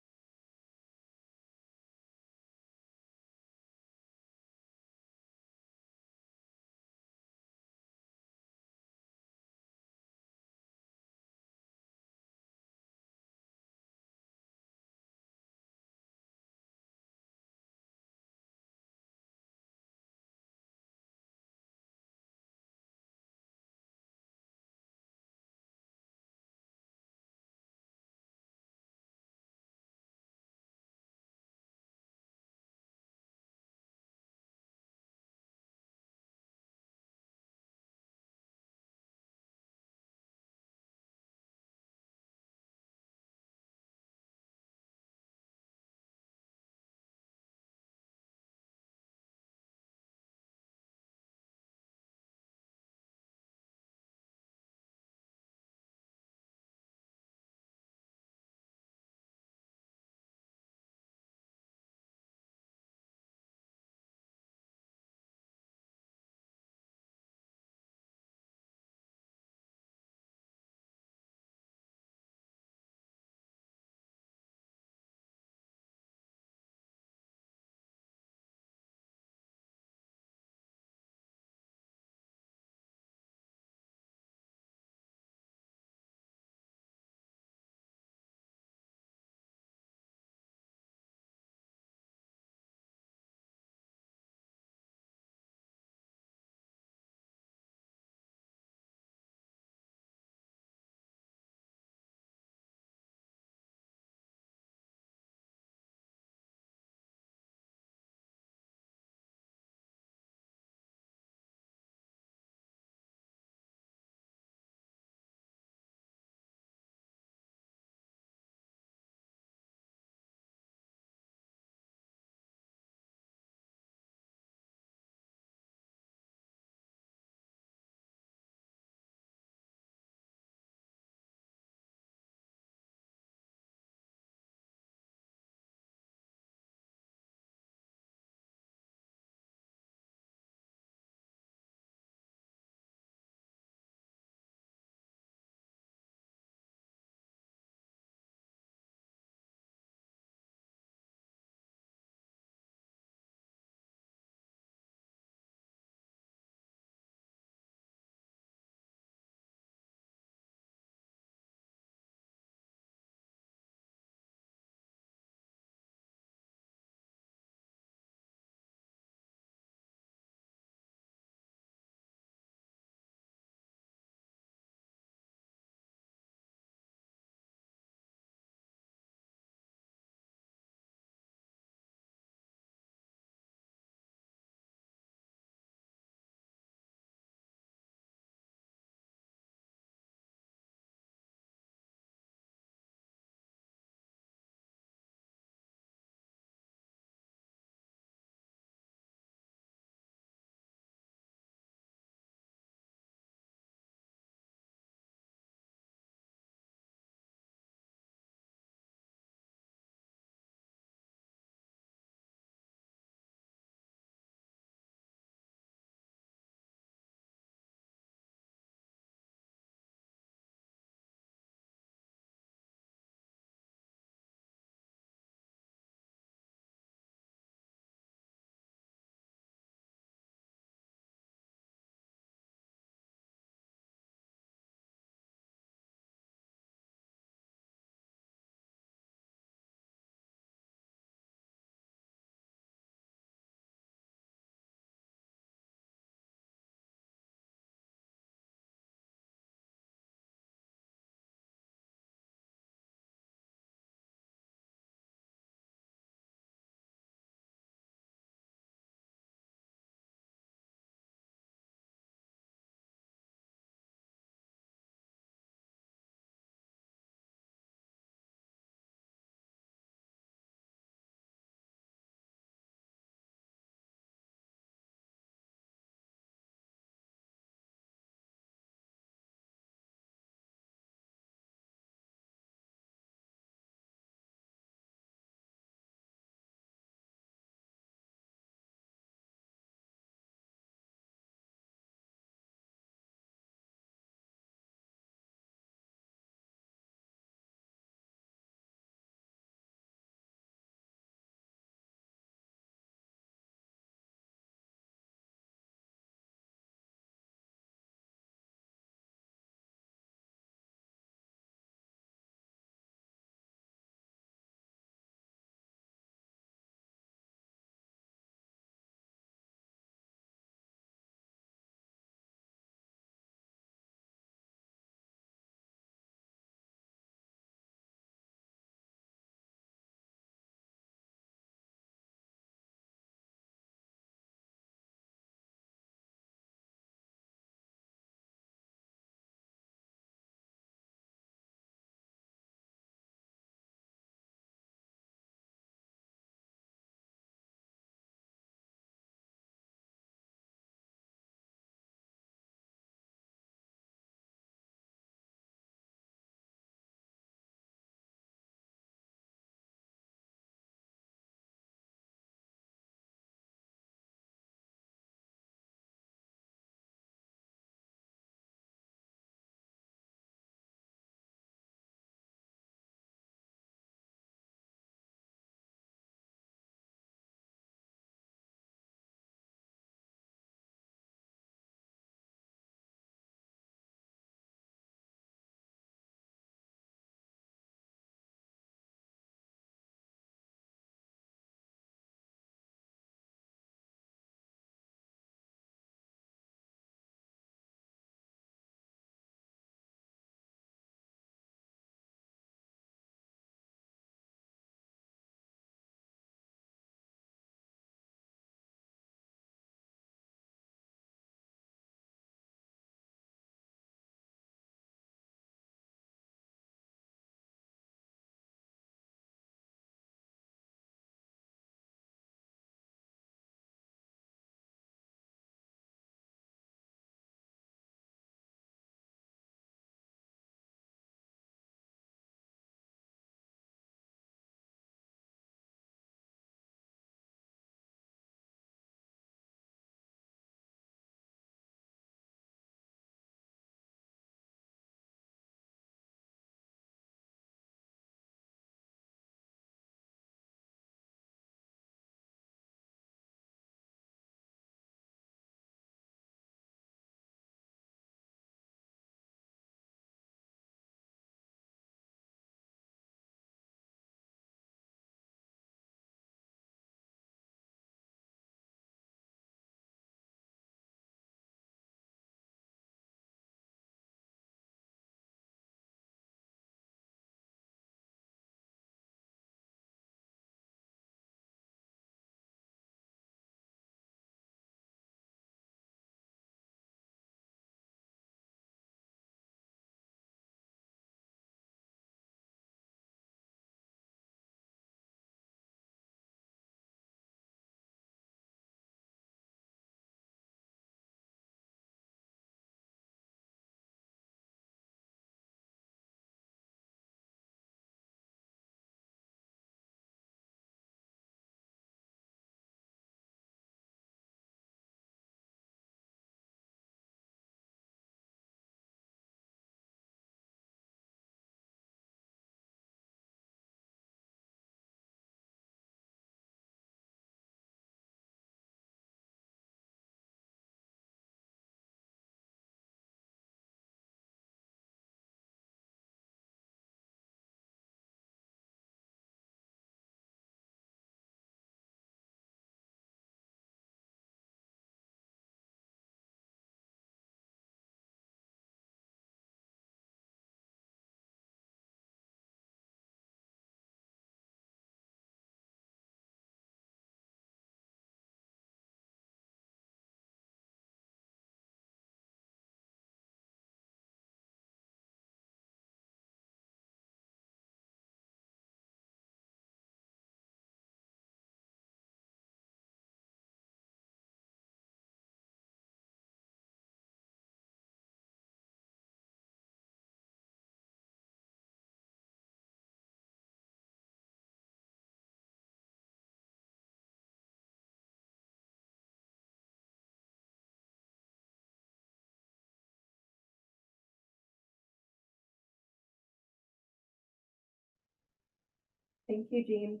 Thank you, Jean.